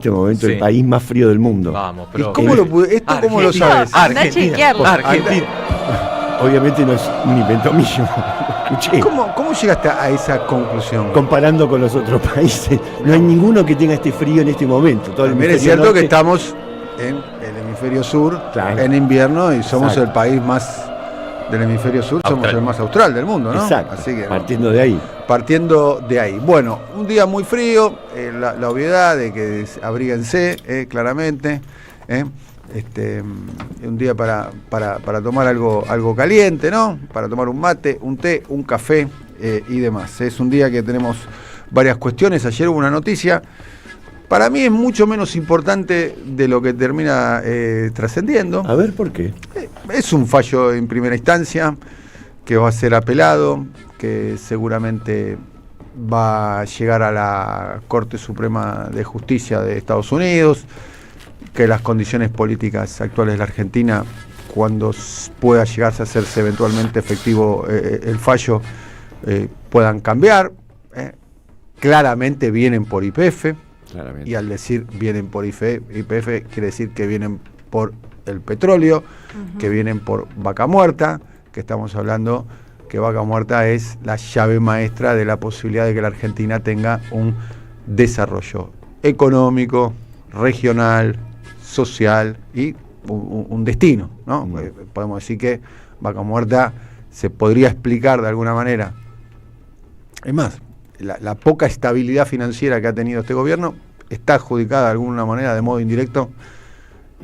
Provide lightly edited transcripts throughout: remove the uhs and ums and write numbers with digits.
este momento Sí. el país más frío del mundo. Vamos, ¿Y pero. cómo cómo lo sabes? Andá a chequearlo. Argentina. Obviamente no es un invento mío. Escuché. ¿Cómo llegaste a esa conclusión? Comparando con los otros países, no hay ninguno que tenga este frío en este momento. Todo el También es hemisferio cierto que norte- estamos en el hemisferio sur, Claro. en invierno, y somos Exacto. el país más del hemisferio sur, somos Austral. el más austral del mundo, ¿no? Exacto, Así que, partiendo de ahí. partiendo de ahí. Bueno, un día muy frío, la obviedad de que abríguense, claramente. Un día para tomar algo caliente, ¿no? Para tomar un mate, un té, un café y demás. Es un día que tenemos varias cuestiones. Ayer hubo una noticia. Para mí es mucho menos importante de lo que termina trascendiendo. A ver, ¿por qué? Es un fallo en primera instancia que va a ser apelado, que seguramente va a llegar a la Corte Suprema de Justicia de Estados Unidos, que las condiciones políticas actuales de la Argentina, cuando pueda llegarse a hacerse eventualmente efectivo el fallo, puedan cambiar. Claramente vienen por YPF. Claramente. Y al decir vienen por YPF, quiere decir que vienen por el petróleo, que vienen por Vaca Muerta, que estamos hablando que Vaca Muerta es la llave maestra de la posibilidad de que la Argentina tenga un desarrollo económico, regional, social y un destino, ¿no? Podemos decir que Vaca Muerta se podría explicar de alguna manera. Es más, la poca estabilidad financiera que ha tenido este gobierno está adjudicada de alguna manera de modo indirecto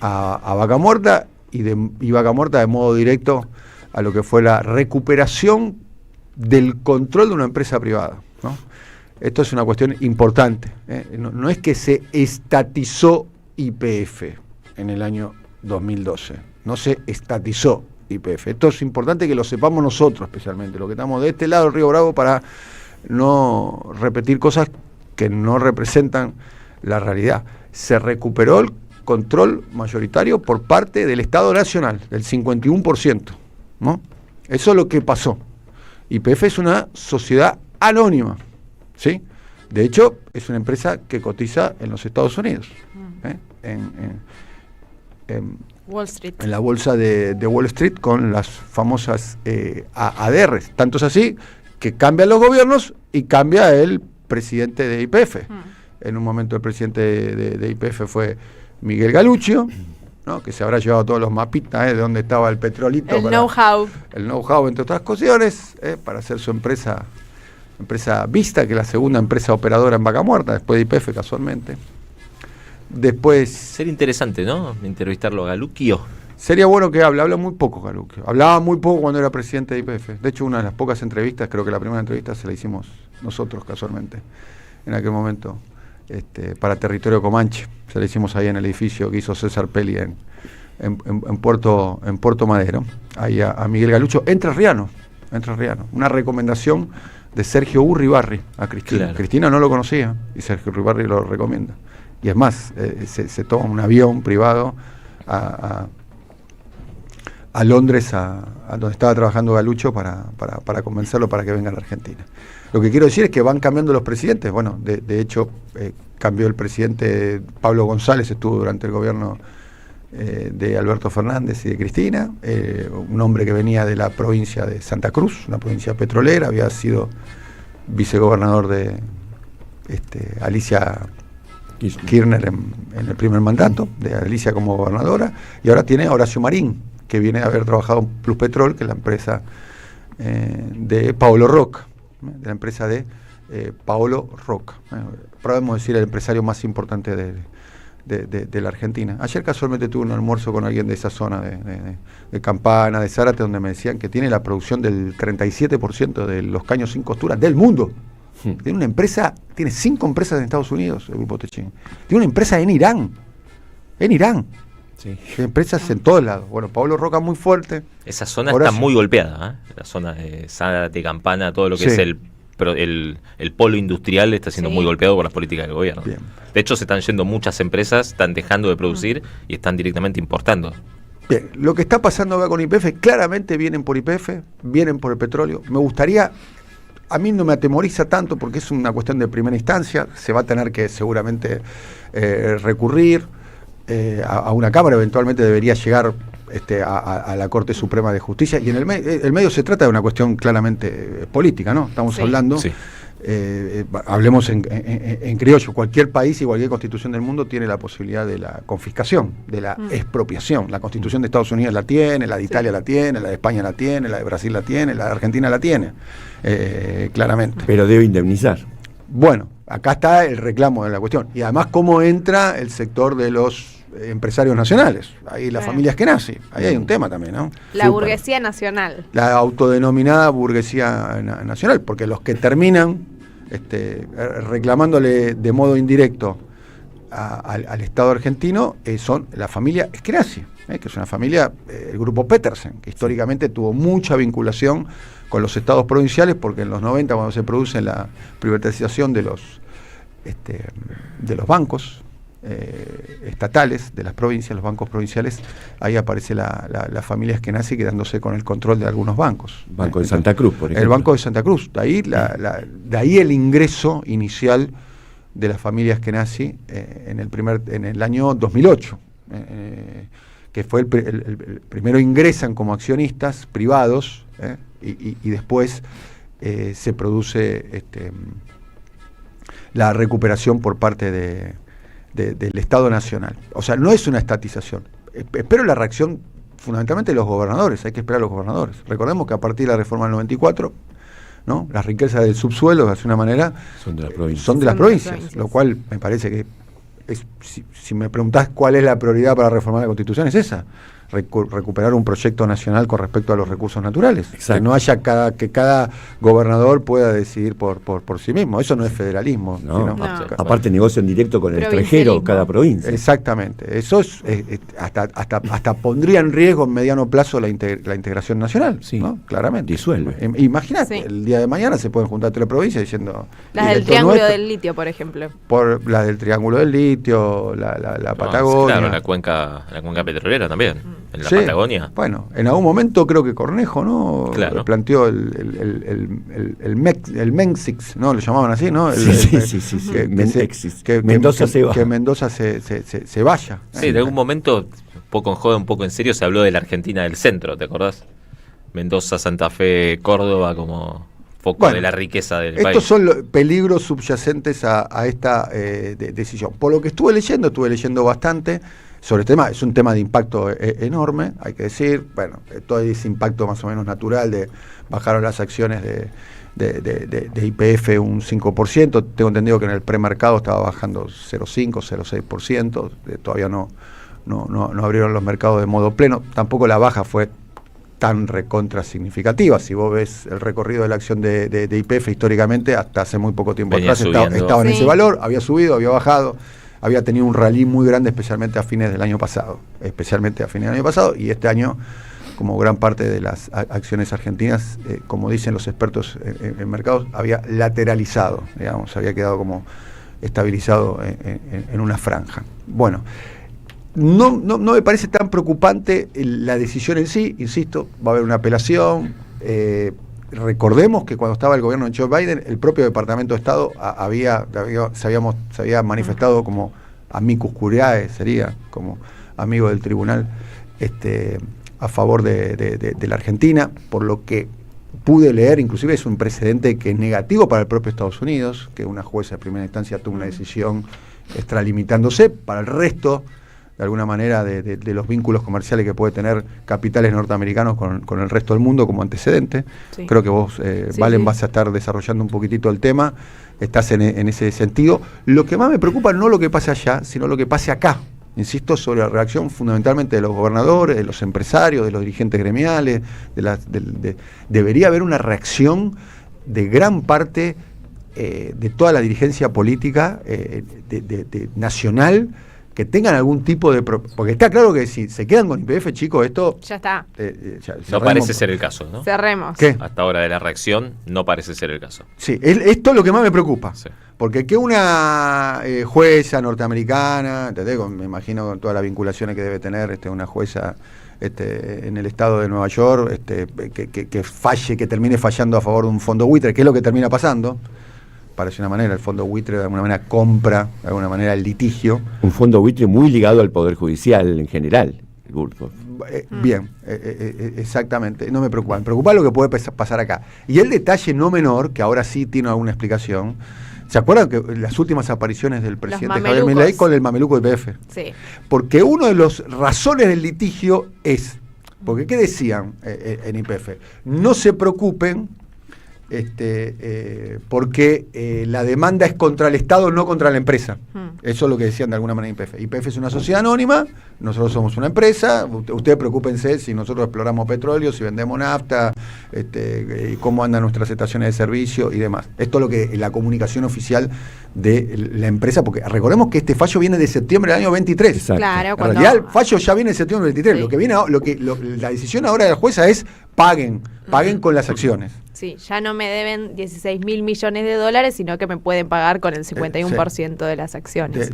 a Vaca Muerta y Vaca Muerta de modo directo a lo que fue la recuperación del control de una empresa privada, ¿no? Esto es una cuestión importante, ¿eh? No es que se estatizó YPF en el año 2012, no se estatizó YPF. Esto es importante que lo sepamos nosotros especialmente, los que estamos de este lado del Río Bravo, para no repetir cosas que no representan la realidad. Se recuperó el control mayoritario por parte del Estado Nacional, del 51%, ¿no? Eso es lo que pasó. YPF es una sociedad anónima, ¿sí? De hecho, es una empresa que cotiza en los Estados Unidos, en Wall Street. en la bolsa de Wall Street, con las famosas ADRs. Tanto es así que cambian los gobiernos y cambia el presidente de YPF. En un momento el presidente de YPF fue Miguel Galuccio, ¿no? Que se habrá llevado todos los mapitas de dónde estaba el petrolito. El know-how. El know-how, entre otras cuestiones, para hacer su empresa Vista, que es la segunda empresa operadora en Vaca Muerta, después de YPF casualmente. Después... Sería interesante, ¿no? Entrevistarlo a Galuccio. Sería bueno que habla muy poco Galuccio. Hablaba muy poco cuando era presidente de YPF. De hecho, una de las pocas entrevistas, creo que la primera entrevista se la hicimos nosotros casualmente, en aquel momento, para Territorio Comanche. Se la hicimos ahí en el edificio que hizo César Pelli en Puerto Madero, ahí a Miguel Galuccio, entrerriano. Una recomendación de Sergio Urribarri a Cristina. Claro. Cristina no lo conocía y Sergio Urribarri lo recomienda. Y es más, se toma un avión privado a Londres, a donde estaba trabajando Galuccio, para convencerlo para que venga a la Argentina. Lo que quiero decir es que van cambiando los presidentes. Bueno, de hecho, cambió el presidente Pablo González, estuvo durante el gobierno de Alberto Fernández y de Cristina, un hombre que venía de la provincia de Santa Cruz, una provincia petrolera, había sido vicegobernador de Alicia Kirchner en el primer mandato, de Alicia como gobernadora, y ahora tiene a Horacio Marín, que viene a haber trabajado en Plus Petrol, que es la empresa de Paolo Roca, de la empresa de Paolo Roca. Podemos decir el empresario más importante de la Argentina. Ayer casualmente tuve un almuerzo con alguien de esa zona de Campana, de Zárate, donde me decían que tiene la producción del 37% de los caños sin costura del mundo. Tiene una empresa, tiene 5 empresas en Estados Unidos, el Grupo Techín. Tiene una empresa en Irán. Sí. Tiene empresas en todos lados. Bueno, Pablo Roca muy fuerte. Esa zona Horacio. está muy golpeada, ¿eh? La zona de Zárate, Campana, todo lo que Sí. es el polo industrial está siendo Sí. muy golpeado por las políticas del gobierno. Bien. De hecho, se están yendo muchas empresas, están dejando de producir y están directamente importando. Bien, lo que está pasando acá con YPF, claramente vienen por YPF, vienen por el petróleo. Me gustaría a mí no me atemoriza tanto porque es una cuestión de primera instancia, se va a tener que seguramente recurrir a una Cámara, eventualmente debería llegar a la Corte Suprema de Justicia, y en el medio se trata de una cuestión claramente política, ¿no? Estamos hablando, hablemos en criollo, cualquier país y cualquier constitución del mundo tiene la posibilidad de la confiscación, de la expropiación. La constitución de Estados Unidos la tiene, la de Italia la tiene, la de España la tiene, la de Brasil la tiene, la de Argentina la tiene, claramente. Pero debe indemnizar. Bueno, acá está el reclamo de la cuestión. Y además cómo entra el sector de los empresarios nacionales. Ahí la familia Eskenazi. Ahí hay un tema también, ¿no? La burguesía nacional. La autodenominada burguesía nacional, porque los que terminan reclamándole de modo indirecto al Estado argentino son la familia Eskenazi, que es una familia, el grupo Petersen, que históricamente tuvo mucha vinculación con los estados provinciales, porque en los 90, cuando se produce la privatización de los bancos estatales, de las provincias, los bancos provinciales, ahí aparece la familia Eskenazi quedándose con el control de algunos bancos. Banco de Santa Cruz, por ejemplo. El Banco de Santa Cruz, de ahí el ingreso inicial de la familia Eskenazi en el año 2008, que fue el primero ingresan como accionistas privados, y después se produce la recuperación por parte del Estado Nacional. O sea, no es una estatización. Espero la reacción fundamentalmente de los gobernadores, hay que esperar a los gobernadores. Recordemos que a partir de la reforma del 94, ¿no?, las riquezas del subsuelo, de alguna manera, son de las provincias, lo cual me parece que si me preguntás cuál es la prioridad para reformar la Constitución, es esa. Recuperar un proyecto nacional con respecto a los recursos naturales. Exacto. Que no haya que cada gobernador pueda decidir por sí mismo. Eso no es federalismo. No. Aparte negocian directo con el extranjero cada provincia. Exactamente. Eso es hasta pondría en riesgo en mediano plazo la integración nacional, ¿no? Claramente. Disuelve. Imagínate, el día de mañana se pueden juntar tres provincias diciendo... Las del Triángulo del Litio, por ejemplo. Las del Triángulo del Litio, la Patagonia. Claro, la cuenca petrolera también. En la Patagonia. Bueno, en algún momento creo que Cornejo, ¿no? Claro. Planteó el Mexix, ¿no? Lo llamaban así, ¿no? Que Mendoza se vaya. Sí, de algún momento, un poco en joda, un poco en serio, se habló de la Argentina del centro, ¿te acordás? Mendoza, Santa Fe, Córdoba, como foco de la riqueza del país. Estos son los peligros subyacentes a esta decisión. Por lo que estuve leyendo bastante sobre el tema. Es un tema de impacto enorme, hay que decir. Bueno, todo ese impacto más o menos natural de bajaron las acciones de YPF un 5%. Tengo entendido que en el premercado estaba bajando 0,5, 0,6%. Todavía no abrieron los mercados de modo pleno. Tampoco la baja fue tan recontra significativa. Si vos ves el recorrido de la acción de YPF históricamente, hasta hace muy poco tiempo atrás estaba en ese valor, había subido, había bajado, había tenido un rally muy grande, especialmente a fines del año pasado, y este año, como gran parte de las acciones argentinas, como dicen los expertos en mercados, había lateralizado, digamos, había quedado como estabilizado en una franja. Bueno, no me parece tan preocupante la decisión en sí, insisto, va a haber una apelación. Recordemos que cuando estaba el gobierno de Joe Biden, el propio Departamento de Estado se había manifestado como amicus curiae, sería como amigo del tribunal, a favor de la Argentina, por lo que pude leer. Inclusive es un precedente que es negativo para el propio Estados Unidos, que una jueza de primera instancia tuvo una decisión extralimitándose para el resto, de alguna manera, de los vínculos comerciales que puede tener capitales norteamericanos con el resto del mundo como antecedente. Sí. Creo que vos, Valen, vas a estar desarrollando un poquitito el tema, estás en ese sentido. Lo que más me preocupa no lo que pase allá, sino lo que pase acá. Insisto, sobre la reacción fundamentalmente de los gobernadores, de los empresarios, de los dirigentes gremiales, debería haber una reacción de gran parte de toda la dirigencia política nacional, que tengan algún tipo de... Porque está claro que si se quedan con YPF, chicos, esto... Ya está. No parece ser el caso, ¿no? Cerremos. ¿Qué? Hasta ahora de la reacción no parece ser el caso. Sí, esto es lo que más me preocupa. Sí. Porque que una jueza norteamericana, ¿entendés? Me imagino con todas las vinculaciones que debe tener una jueza en el estado de Nueva York, que falle, que termine fallando a favor de un fondo buitre, que es lo que termina pasando. Parece una manera, el fondo buitre de alguna manera compra, de alguna manera el litigio. Un fondo buitre muy ligado al Poder Judicial en general, el Burford. Bien, exactamente, no me preocupa. Me preocupa lo que puede pasar acá. Y el detalle no menor, que ahora sí tiene alguna explicación, ¿se acuerdan que las últimas apariciones del presidente Javier Milei con el mameluco de YPF? Sí. Porque uno de los razones del litigio es, porque ¿qué decían en YPF? No se preocupen, porque la demanda es contra el Estado, no contra la empresa. Eso es lo que decían de alguna manera YPF. YPF es una sociedad anónima, nosotros somos una empresa, ustedes preocúpense si nosotros exploramos petróleo, si vendemos nafta, y cómo andan nuestras estaciones de servicio y demás. Esto es lo que la comunicación oficial de la empresa, porque recordemos que este fallo viene de septiembre del año 23. Exacto. Claro, En cuando... realidad el fallo ya viene de septiembre del 23. Sí. Lo que viene, la decisión ahora de la jueza es paguen con las acciones. Sí, ya no me deben 16.000 millones de dólares, sino que me pueden pagar con el 51% de las acciones.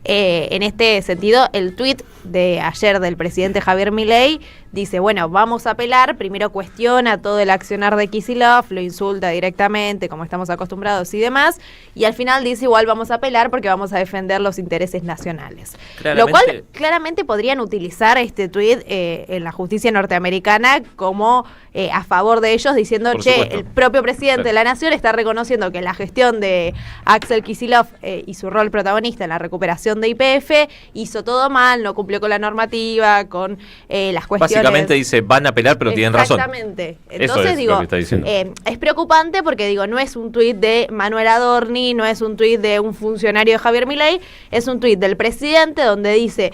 En este sentido, el tuit de ayer del presidente Javier Milei dice, bueno, vamos a apelar, primero cuestiona todo el accionar de Kicillof, lo insulta directamente, como estamos acostumbrados y demás, y al final dice, igual vamos a apelar porque vamos a defender los intereses nacionales. Lo cual claramente podrían utilizar este tuit en la justicia norteamericana como a favor de ellos, diciendo, el propio presidente de la Nación está reconociendo que la gestión de Axel Kicillof y su rol protagonista en la recuperación de YPF hizo todo mal, no cumplió con la normativa, con las cuestiones... Básicamente dice, van a apelar, pero tienen razón. Exactamente. Eso Entonces es digo, lo que está diciendo. es preocupante porque digo, no es un tuit de Manuel Adorni, no es un tuit de un funcionario de Javier Milei, es un tuit del presidente donde dice,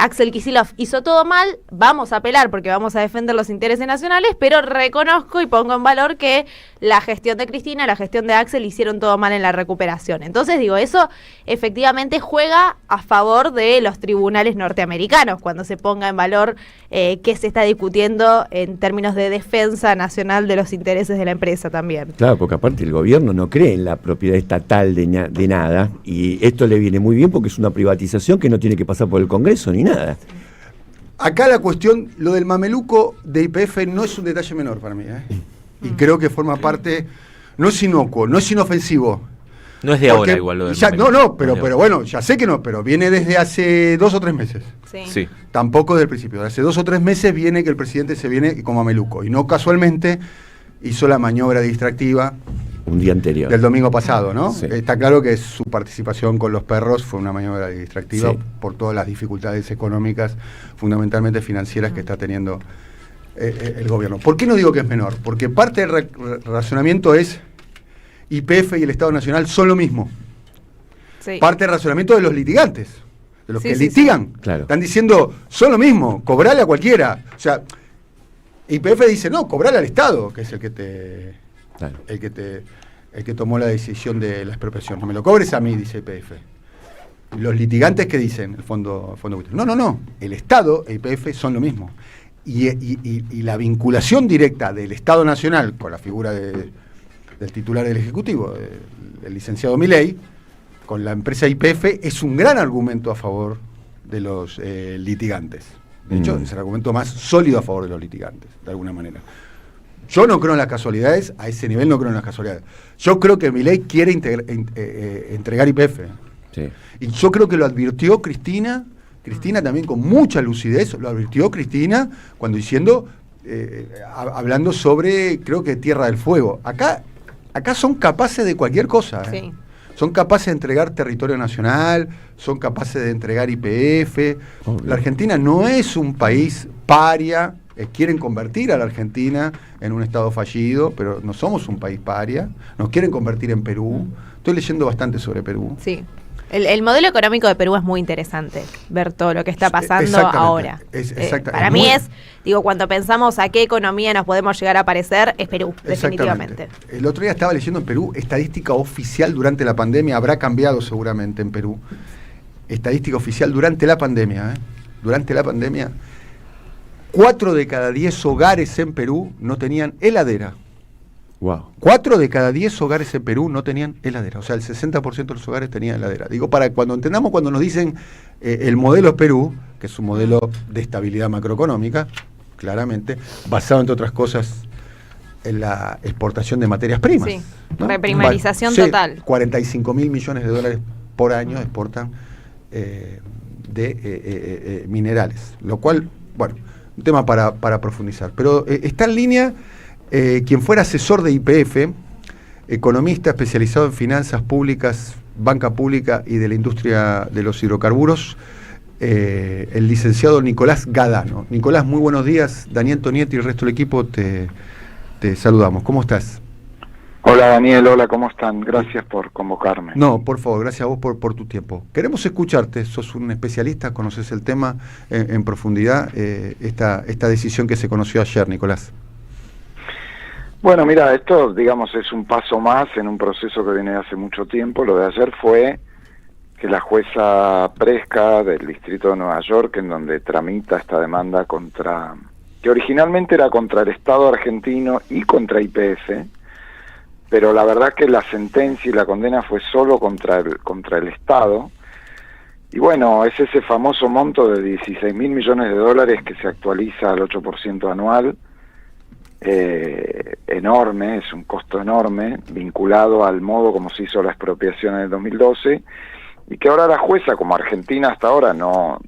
Axel Kicillof hizo todo mal, vamos a apelar porque vamos a defender los intereses nacionales, pero reconozco y pongo en valor que la gestión de Cristina, la gestión de Axel hicieron todo mal en la recuperación. Entonces digo, eso efectivamente juega a favor de los tribunales norteamericanos cuando se ponga en valor que se está discutiendo en términos de defensa nacional de los intereses de la empresa también. Claro, porque aparte el gobierno no cree en la propiedad estatal de nada, y esto le viene muy bien porque es una privatización que no tiene que pasar por el Congreso ni nada. Acá la cuestión, lo del mameluco de YPF no es un detalle menor para mí, y creo que forma parte, no es inocuo, no es inofensivo. No es de Porque ahora igual lo del ya, mameluco. pero bueno, ya sé que no, pero viene desde hace 2 o 3 meses. Sí. Tampoco desde el principio. De hace 2 o 3 meses viene que el presidente se viene como mameluco. Y no casualmente hizo la maniobra distractiva Un día anterior. del domingo pasado, ¿no? Sí. Está claro que su participación con los perros fue una maniobra distractiva por todas las dificultades económicas, fundamentalmente financieras, que está teniendo el gobierno. ¿Por qué no digo que es menor? Porque parte del razonamiento es YPF y el Estado Nacional son lo mismo. Sí. Parte del razonamiento de los litigantes, de los que Sí, litigan. Claro. Están diciendo, son lo mismo, cobrale a cualquiera. O sea, YPF dice, no, cobrale al Estado, que es el que te... Claro. El que tomó la decisión de la expropiación. No me lo cobres a mí, dice YPF. Los litigantes, ¿qué dicen? El fondo buitre. No. El Estado e YPF son lo mismo. Y la vinculación directa del Estado Nacional con la figura del titular del Ejecutivo, del licenciado Milei, con la empresa YPF, es un gran argumento a favor de los litigantes. De hecho, es el argumento más sólido a favor de los litigantes, de alguna manera. Yo no creo en las casualidades, a ese nivel no creo en las casualidades. Yo creo que Milei quiere entregar YPF. Sí. Y yo creo que lo advirtió Cristina también con mucha lucidez, lo advirtió Cristina cuando hablando sobre, creo que Tierra del Fuego. Acá son capaces de cualquier cosa. Sí. Son capaces de entregar territorio nacional, son capaces de entregar YPF. Obvio. La Argentina no es un país paria. Quieren convertir a la Argentina en un estado fallido, pero no somos un país paria. Nos quieren convertir en Perú. Estoy leyendo bastante sobre Perú. Sí. El modelo económico de Perú es muy interesante, ver todo lo que está pasando Exactamente. ahora. Para mí cuando pensamos a qué economía nos podemos llegar a parecer, es Perú, definitivamente. El otro día estaba leyendo en Perú, estadística oficial durante la pandemia, habrá cambiado seguramente en Perú. estadística oficial durante la pandemia, durante la pandemia, 4 de cada 10 hogares en Perú no tenían heladera. Wow. 4 de cada 10 hogares en Perú no tenían heladera. O sea, el 60% de los hogares tenían heladera. Digo, para cuando entendamos, cuando nos dicen el modelo Perú, que es un modelo de estabilidad macroeconómica, claramente, basado, entre otras cosas, en la exportación de materias primas. Sí, ¿no? reprimarización Sí, total. 45 mil millones de dólares por año exportan minerales. Lo cual, bueno, un tema para profundizar. Pero está en línea quien fuera asesor de YPF, economista especializado en finanzas públicas, banca pública y de la industria de los hidrocarburos, el licenciado Nicolás Gadano. Nicolás, muy buenos días. Daniel Tonietti y el resto del equipo te saludamos. ¿Cómo estás? Hola Daniel, hola, ¿cómo están? Gracias por convocarme. No, por favor, gracias a vos por tu tiempo. Queremos escucharte, sos un especialista, conoces el tema en profundidad, esta decisión que se conoció ayer, Nicolás. Bueno, mira, esto, digamos, es un paso más en un proceso que viene de hace mucho tiempo. Lo de ayer fue que la jueza Presca del Distrito de Nueva York, en donde tramita esta demanda que originalmente era contra el Estado argentino y contra YPF, pero la verdad que la sentencia y la condena fue solo contra el Estado. Y bueno, es ese famoso monto de 16 mil millones de dólares que se actualiza al 8% anual, enorme, es un costo enorme, vinculado al modo como se hizo la expropiación en el 2012, y que ahora la jueza, como Argentina hasta ahora no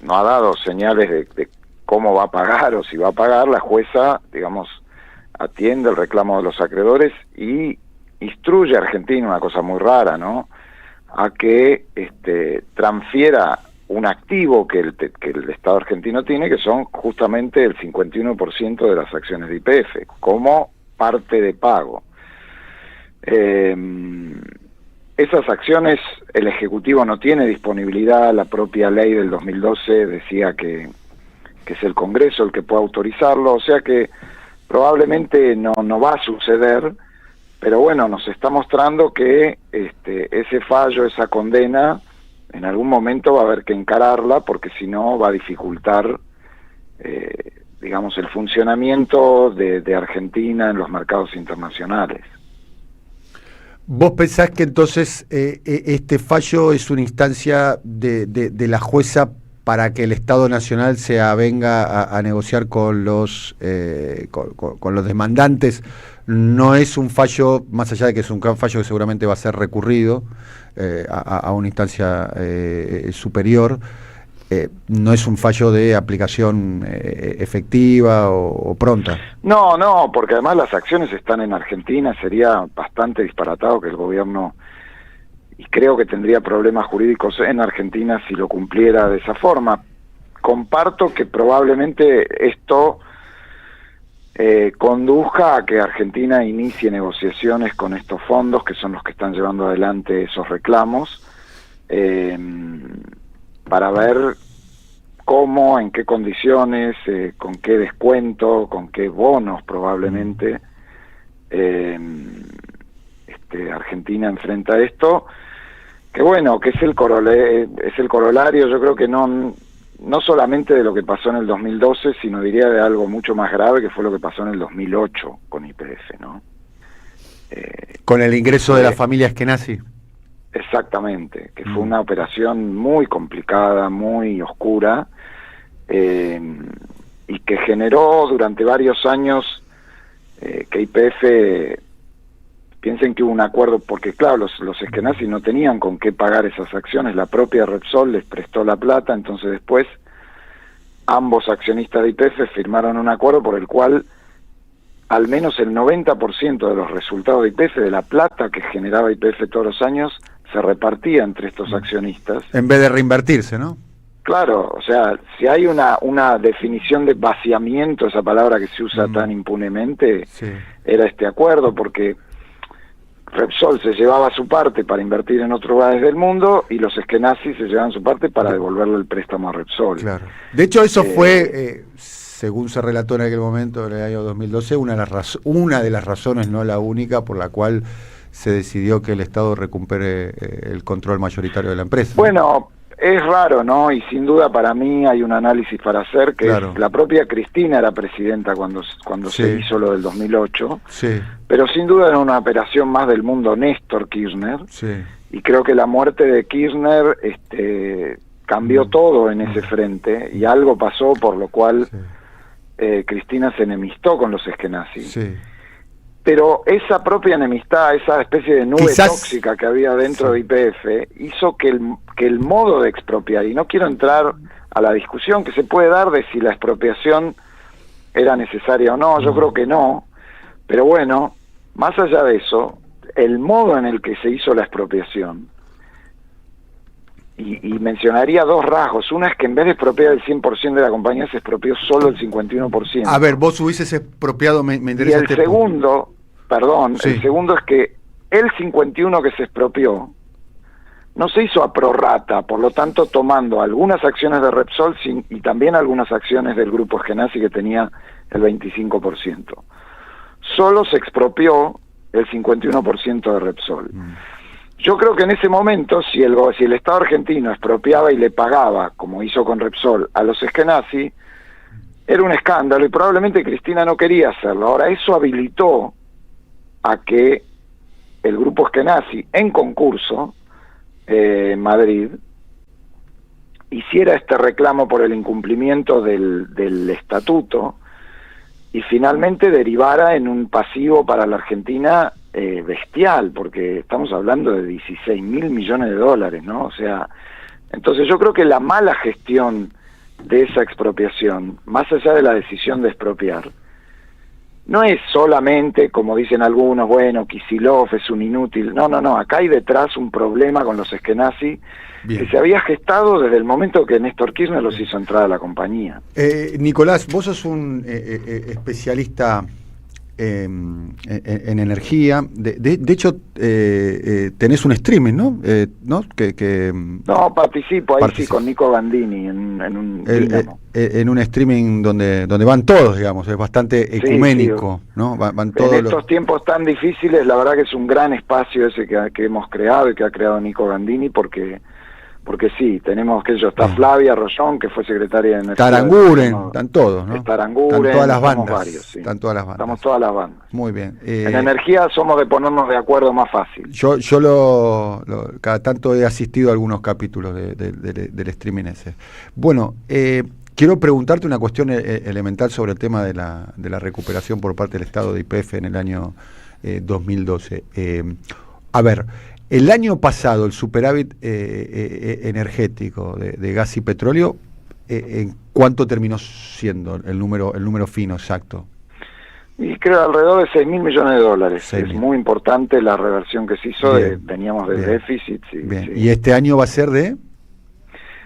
ha dado señales de cómo va a pagar o si va a pagar, la jueza, digamos, atiende el reclamo de los acreedores y instruye a Argentina, una cosa muy rara, ¿no?, a que transfiera un activo que el Estado argentino tiene, que son justamente el 51% de las acciones de YPF, como parte de pago. Esas acciones el Ejecutivo no tiene disponibilidad, la propia ley del 2012 decía que es el Congreso el que puede autorizarlo, o sea que probablemente no va a suceder, pero bueno, nos está mostrando que ese fallo, esa condena, en algún momento va a haber que encararla, porque si no va a dificultar, digamos, el funcionamiento de Argentina en los mercados internacionales. ¿Vos pensás que entonces este fallo es una instancia de la jueza para que el Estado Nacional se avenga a negociar con los demandantes? No es un fallo, más allá de que es un fallo que seguramente va a ser recurrido a una instancia superior, no es un fallo de aplicación efectiva o pronta. No, porque además las acciones están en Argentina, sería bastante disparatado que el gobierno, y creo que tendría problemas jurídicos en Argentina si lo cumpliera de esa forma. Comparto que probablemente esto conduzca a que Argentina inicie negociaciones con estos fondos, que son los que están llevando adelante esos reclamos, para ver cómo, en qué condiciones, con qué descuento, con qué bonos probablemente Argentina enfrenta esto, que bueno, que es el corolario, yo creo que no solamente de lo que pasó en el 2012, sino diría de algo mucho más grave, que fue lo que pasó en el 2008 con YPF, ¿no? Con el ingreso de la familia Eskenazi. Exactamente, que fue una operación muy complicada, muy oscura, y que generó durante varios años que YPF, piensen que hubo un acuerdo, porque claro, los Eskenazi no tenían con qué pagar esas acciones, la propia Repsol les prestó la plata, entonces después ambos accionistas de YPF firmaron un acuerdo por el cual al menos el 90% de los resultados de YPF, de la plata que generaba YPF todos los años, se repartía entre estos accionistas. En vez de reinvertirse, ¿no? Claro, o sea, si hay una definición de vaciamiento, esa palabra que se usa tan impunemente, sí, era este acuerdo, porque Repsol se llevaba su parte para invertir en otros lugares del mundo y los Eskenazi se llevaban su parte para devolverle el préstamo a Repsol. Claro. De hecho, eso fue, según se relató en aquel momento, en el año 2012, una de las razones, no la única, por la cual se decidió que el Estado recupere el control mayoritario de la empresa. Bueno, Es raro, ¿no? Y sin duda para mí hay un análisis para hacer, que claro. es, la propia Cristina era presidenta cuando Sí. se hizo lo del 2008, Sí, pero sin duda era una operación más del mundo Néstor Kirchner, sí. y creo que la muerte de Kirchner cambió todo en ese frente, y algo pasó por lo cual Sí. Cristina se enemistó con los Eskenazi. Sí. Pero esa propia enemistad, esa especie de nube Quizás, tóxica que había dentro sí, de YPF, hizo que el modo de expropiar, y no quiero entrar a la discusión que se puede dar de si la expropiación era necesaria o no, yo creo que no, pero bueno, más allá de eso, el modo en el que se hizo la expropiación, y mencionaría dos rasgos. Una es que en vez de expropiar el 100% de la compañía, se expropió solo el 51%. A ver, vos hubieses expropiado, me Y interesa el este punto. segundo, perdón, Sí. el segundo es que el 51 que se expropió no se hizo a prorrata, por lo tanto tomando algunas acciones de Repsol y también algunas acciones del grupo Eskenazi que tenía el 25%. Solo se expropió el 51% de Repsol. Yo creo que en ese momento, si el Estado argentino expropiaba y le pagaba, como hizo con Repsol, a los Eskenazi, era un escándalo y probablemente Cristina no quería hacerlo. Ahora, eso habilitó a que el grupo Eskenazi, en concurso, en Madrid, hiciera este reclamo por el incumplimiento del estatuto y finalmente derivara en un pasivo para la Argentina bestial, porque estamos hablando de 16.000 millones de dólares, ¿no? O sea, entonces yo creo que la mala gestión de esa expropiación, más allá de la decisión de expropiar, no es solamente, como dicen algunos, bueno, Kicillof es un inútil. No, acá hay detrás un problema con los Eskenazi que se había gestado desde el momento que Néstor Kirchner los hizo entrar a la compañía. Nicolás, vos sos un especialista en energía. De hecho, tenés un streaming, ¿no? ¿No? No, participo ahí sí con Nico Gandini en un Dínamo. En un streaming donde van todos, digamos, es bastante ecuménico, sí. ¿No? Van todos en estos tiempos tan difíciles, la verdad que es un gran espacio ese que hemos creado y que ha creado Nico Gandini, porque sí, tenemos que está Flavia Rollón, que fue secretaria de Energía. Taranguren, están todos, ¿no? Taranguren, están todas las bandas. Varios, sí. Están todas las bandas. Estamos todas las bandas. Muy bien. En energía somos de ponernos de acuerdo más fácil. Yo cada tanto he asistido a algunos capítulos del streaming ese. Bueno, quiero preguntarte una cuestión elemental sobre el tema de la recuperación por parte del Estado de YPF en el año 2012. A ver, el año pasado el superávit energético de gas y petróleo, ¿en cuánto terminó siendo el número fino exacto? Y creo alrededor de 6.000 millones de dólares. 6.000. Es muy importante la reversión que se hizo, veníamos del déficit. Sí, bien. Sí. ¿Y este año va a ser de...?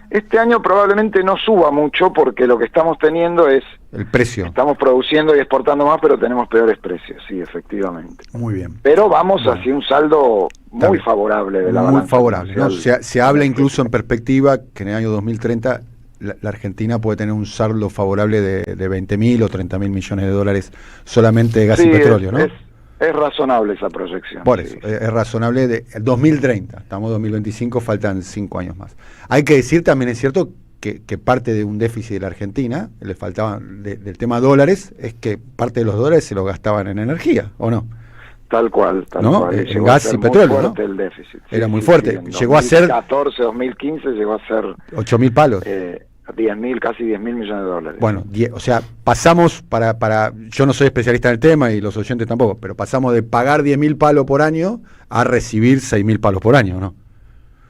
Este año probablemente no suba mucho porque lo que estamos teniendo es... El precio. Estamos produciendo y exportando más, pero tenemos peores precios, sí, efectivamente. Muy bien. Pero vamos hacia un saldo muy favorable de la balanza. Muy favorable, ¿no? Se habla incluso en perspectiva que en el año 2030 la Argentina puede tener un saldo favorable de 20.000 o 30.000 millones de dólares solamente de gas y petróleo, ¿no? Es razonable esa proyección. Por eso, es razonable de 2030, estamos en 2025, faltan 5 años más. Hay que decir también, es cierto, que parte de un déficit de la Argentina, le faltaban del tema dólares, es que parte de los dólares se los gastaban en energía, ¿o no? Tal cual, ¿no? cual. En gas y petróleo, ¿no? El déficit. Era muy fuerte. Sí, llegó a ser 2014, 2015 llegó a ser 8.000 palos. 10.000, casi 10.000 millones de dólares. Bueno, o sea, pasamos para yo no soy especialista en el tema y los oyentes tampoco, pero pasamos de pagar 10.000 palos por año a recibir 6.000 palos por año, ¿no?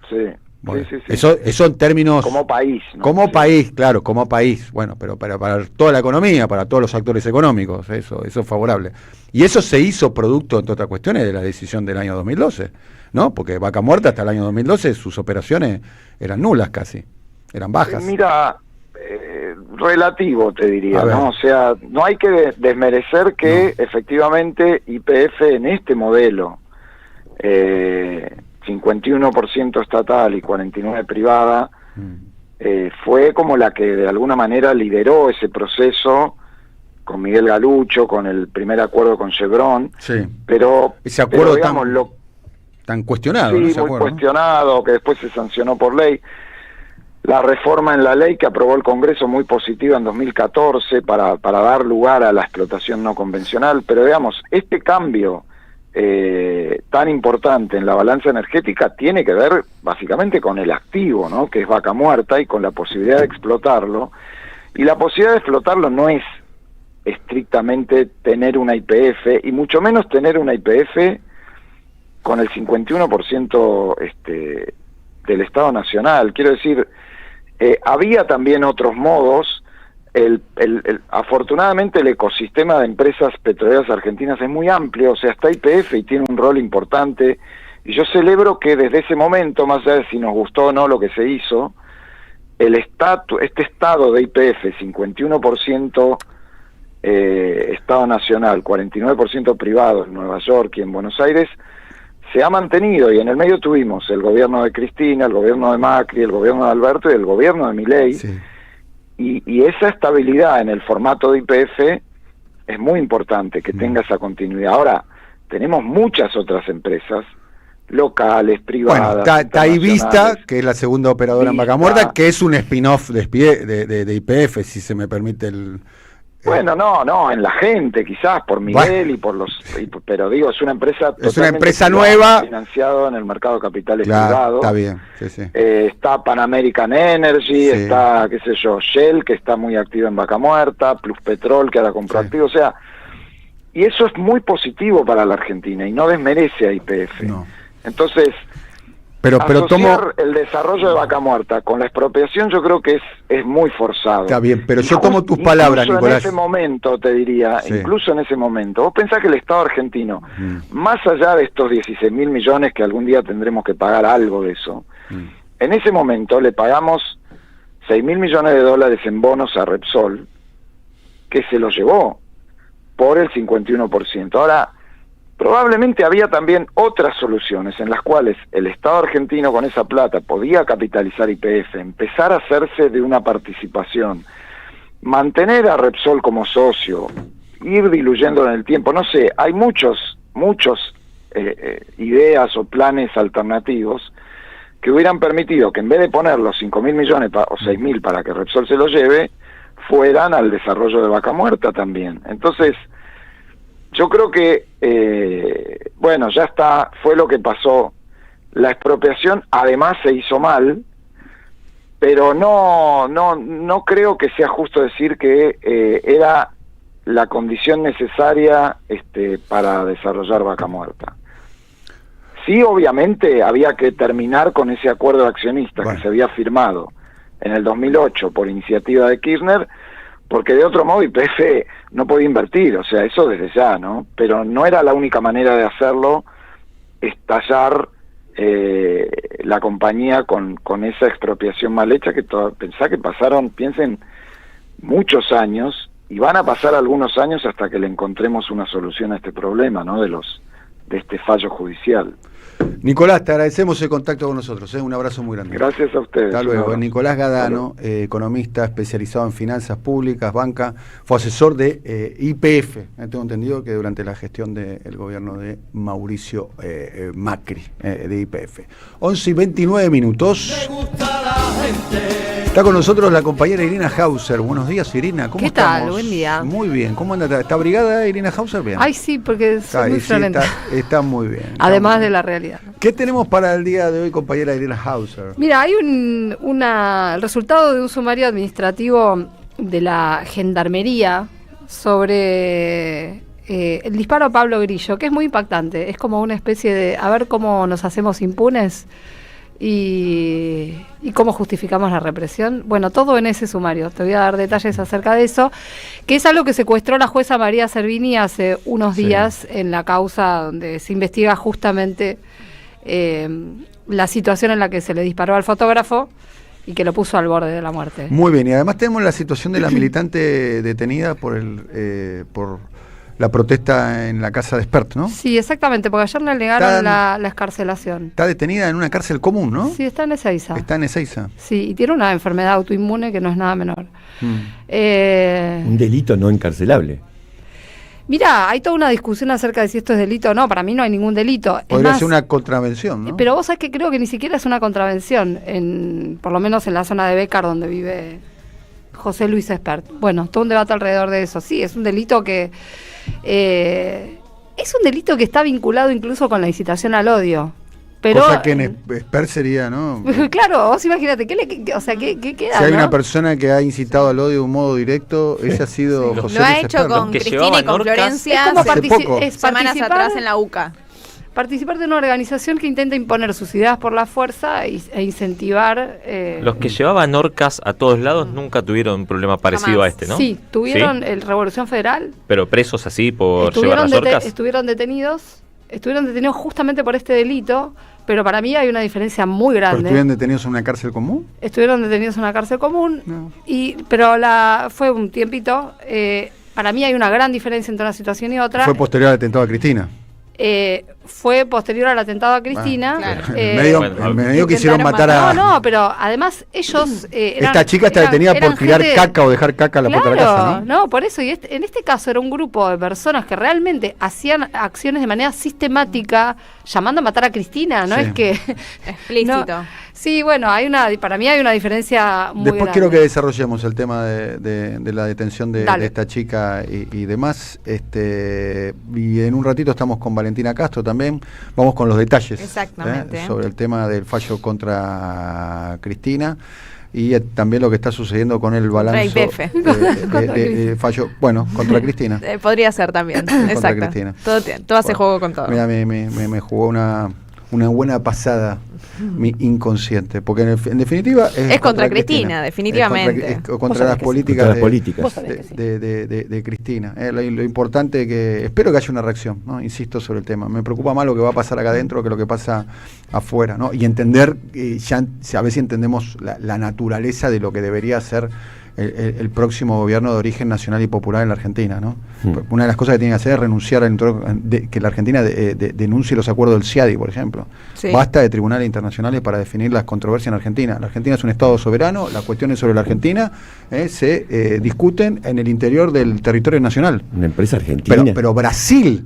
Sí. Bueno, sí. Eso en términos... Como país, ¿no? Como país, claro, como país. Bueno, pero para toda la economía, para todos los actores económicos, eso es favorable. Y eso se hizo producto, entre otras cuestiones, de la decisión del año 2012, ¿no? Porque Vaca Muerta hasta el año 2012 sus operaciones eran nulas casi, eran bajas. Mira, relativo te diría, ¿no? O sea, no hay que desmerecer que efectivamente YPF en este modelo 51% estatal y 49% privada, fue como la que de alguna manera lideró ese proceso con Miguel Galucho, con el primer acuerdo con Chevron, pero ese acuerdo digamos, tan cuestionado, sí, ¿no? Ese muy acuerdo, cuestionado, ¿no? Que después se sancionó por ley. la reforma en la ley que aprobó el Congreso muy positiva en 2014 para dar lugar a la explotación no convencional, pero digamos, este cambio tan importante en la balanza energética tiene que ver básicamente con el activo, ¿no? Que es Vaca Muerta, y con la posibilidad de explotarlo, y la posibilidad de explotarlo no es estrictamente tener una YPF, y mucho menos tener una YPF con el 51% del Estado Nacional. Quiero decir, había también otros modos. Afortunadamente el ecosistema de empresas petroleras argentinas es muy amplio, o sea, está YPF y tiene un rol importante, y yo celebro que desde ese momento, más allá de si nos gustó o no lo que se hizo, este estado de YPF, 51% Estado Nacional, 49% privado en Nueva York y en Buenos Aires, se ha mantenido, y en el medio tuvimos el gobierno de Cristina, el gobierno de Macri, el gobierno de Alberto y el gobierno de Milei, sí. Y esa estabilidad en el formato de YPF es muy importante, que tenga esa continuidad. Ahora, tenemos muchas otras empresas locales, privadas. Bueno, está Vista, que es la segunda operadora en Vaca Muerta, que es un spin-off de YPF, si se me permite el... Bueno, no, en la gente, quizás, por Miguel y por los... pero digo, es una empresa... Es una empresa nueva. Financiado en el mercado de capitales privados. Está bien, sí. Está Pan American Energy, está, qué sé yo, Shell, que está muy activa en Vaca Muerta, Plus Petrol, que ahora compró activo, o sea... Y eso es muy positivo para la Argentina, y no desmerece a YPF. No. Entonces... Pero asociar el desarrollo de Vaca Muerta con la expropiación yo creo que es muy forzado. Está bien, pero yo tomo tus palabras, Nicolás. Incluso en ese momento, te diría, incluso en ese momento, vos pensás que el Estado argentino, más allá de estos 16.000 millones que algún día tendremos que pagar algo de eso, en ese momento le pagamos 6.000 millones de dólares en bonos a Repsol, que se los llevó por el 51%. Ahora, probablemente había también otras soluciones en las cuales el Estado argentino con esa plata podía capitalizar YPF, empezar a hacerse de una participación, mantener a Repsol como socio, ir diluyendo en el tiempo. No sé, hay muchos ideas o planes alternativos que hubieran permitido que en vez de poner los 5.000 millones o 6.000 para que Repsol se lo lleve, fueran al desarrollo de Vaca Muerta también. Entonces, yo creo que, bueno, ya está, fue lo que pasó. La expropiación además se hizo mal, pero no creo que sea justo decir que era la condición necesaria para desarrollar Vaca Muerta. Sí, obviamente había que terminar con ese acuerdo de accionistas que se había firmado en el 2008 por iniciativa de Kirchner, porque de otro modo YPF no podía invertir, o sea, eso desde ya, ¿no? Pero no era la única manera de hacerlo, estallar la compañía con esa expropiación mal hecha, que pensá que piensen, muchos años, y van a pasar algunos años hasta que le encontremos una solución a este problema, ¿no? De este fallo judicial. Nicolás, te agradecemos el contacto con nosotros, un abrazo muy grande. Gracias a ustedes. Hasta luego. Nicolás Gadano, economista especializado en finanzas públicas, banca, fue asesor de YPF. Tengo entendido que durante la gestión del gobierno de Mauricio Macri, de YPF. 11:29. Está con nosotros la compañera Irina Hauser. Buenos días, Irina. ¿Cómo estamos? ¿Qué tal? Buen día. Muy bien. ¿Cómo anda? ¿Está abrigada Irina Hauser? Bien. Ay, sí, porque soy muy violenta. Está muy bien. Además de la realidad. ¿Qué tenemos para el día de hoy, compañera Irina Hauser? Mira, hay el resultado de un sumario administrativo de la Gendarmería sobre el disparo a Pablo Grillo, que es muy impactante. Es como una especie de a ver cómo nos hacemos impunes y cómo justificamos la represión. Bueno, todo en ese sumario. Te voy a dar detalles acerca de eso, que es algo que secuestró la jueza María Servini hace unos días en la causa donde se investiga justamente la situación en la que se le disparó al fotógrafo y que lo puso al borde de la muerte. Muy bien, y además tenemos la situación de la militante detenida por la protesta en la casa de Spert, ¿no? Sí, exactamente, porque ayer le negaron la excarcelación. Está detenida en una cárcel común, ¿no? Sí, está en Ezeiza. Está en Ezeiza. Sí, y tiene una enfermedad autoinmune que no es nada menor. Un delito no encarcelable. Mirá, hay toda una discusión acerca de si esto es delito o no. Para mí no hay ningún delito. Podría ser una contravención, ¿no? Pero vos sabés que creo que ni siquiera es una contravención, por lo menos en la zona de Bécar, donde vive José Luis Espert. Bueno, todo un debate alrededor de eso. Sí, es un delito que está vinculado incluso con la incitación al odio. Pero, cosa que en Espert sería, ¿no? Claro, vos imagínate, ¿qué queda? Si hay ¿no? una persona que ha incitado al odio de un modo directo, ese ha sido José Lo ha Luis hecho Espert, ¿no? con Que Cristina y llevaban con orcas. Florencia Es como semanas participar atrás en la UCA. Participar de una organización que intenta imponer sus ideas por la fuerza e incentivar... Los que llevaban orcas a todos lados nunca tuvieron un problema parecido Jamás. a este, ¿no? Sí, tuvieron el Revolución Federal. Pero presos así por llevar las orcas. Estuvieron detenidos justamente por este delito, pero para mí hay una diferencia muy ¿Pero grande. estuvieron detenidos en una cárcel común? Estuvieron detenidos en una cárcel común, No. pero fue un tiempito. Para mí hay una gran diferencia entre una situación y otra. Fue posterior al atentado a Cristina. Fue posterior al atentado a Cristina. Claro. En medio quisieron matar a... No, pero además ellos... Esta chica está detenida por tirar caca o dejar caca a la puerta de la casa, ¿no? No, por eso. Y en este caso era un grupo de personas que realmente hacían acciones de manera sistemática, llamando a matar a Cristina, ¿no? Sí. Es que... Explícito. No. Sí, bueno, para mí hay una diferencia muy Después grande. quiero que desarrollemos el tema de la detención de esta chica y demás. Y en un ratito estamos con Valentina Castro también. Vamos con los detalles. Exactamente. Sobre el tema del fallo contra Cristina y también lo que está sucediendo con el balance de fallo, contra Cristina. Podría ser también. Contra Exacto. Cristina. Todo hace juego con todo. Mira, me jugó una buena pasada mi inconsciente, porque en definitiva es contra Cristina, definitivamente. Es contra las políticas, Contra las políticas. de Cristina. Lo importante que espero que haya una reacción, ¿no? Insisto sobre el tema. Me preocupa más lo que va a pasar acá adentro que lo que pasa afuera, ¿no? Y entender, a ver si entendemos la naturaleza de lo que debería ser el próximo gobierno de origen nacional y popular en la Argentina, ¿no? Una de las cosas que tiene que hacer es renunciar que la Argentina denuncie los acuerdos del CIADI, por ejemplo. Sí. Basta de tribunales internacionales para definir las controversias en Argentina. La Argentina es un Estado soberano, las cuestiones sobre la Argentina se discuten en el interior del territorio nacional. Una empresa argentina. Pero Brasil,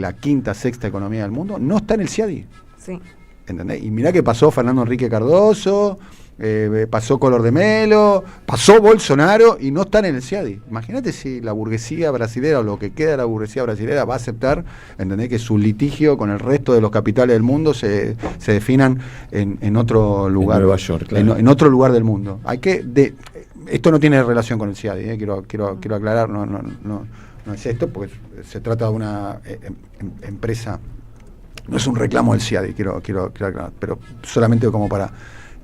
la quinta, sexta economía del mundo, no está en el CIADI. Sí. ¿Entendés? Y mirá que pasó Fernando Enrique Cardoso, pasó Collor de Mello, pasó Bolsonaro y no están en el CIADI. Imagínate si la burguesía brasilera o lo que queda de la burguesía brasilera va a aceptar, ¿entendés?, que su litigio con el resto de los capitales del mundo se definan en otro lugar. En Nueva York, claro. En otro lugar del mundo. Esto no tiene relación con el CIADI, quiero aclarar, no es esto, porque se trata de una empresa. No es un reclamo del CIADI, quiero aclarar, pero solamente como para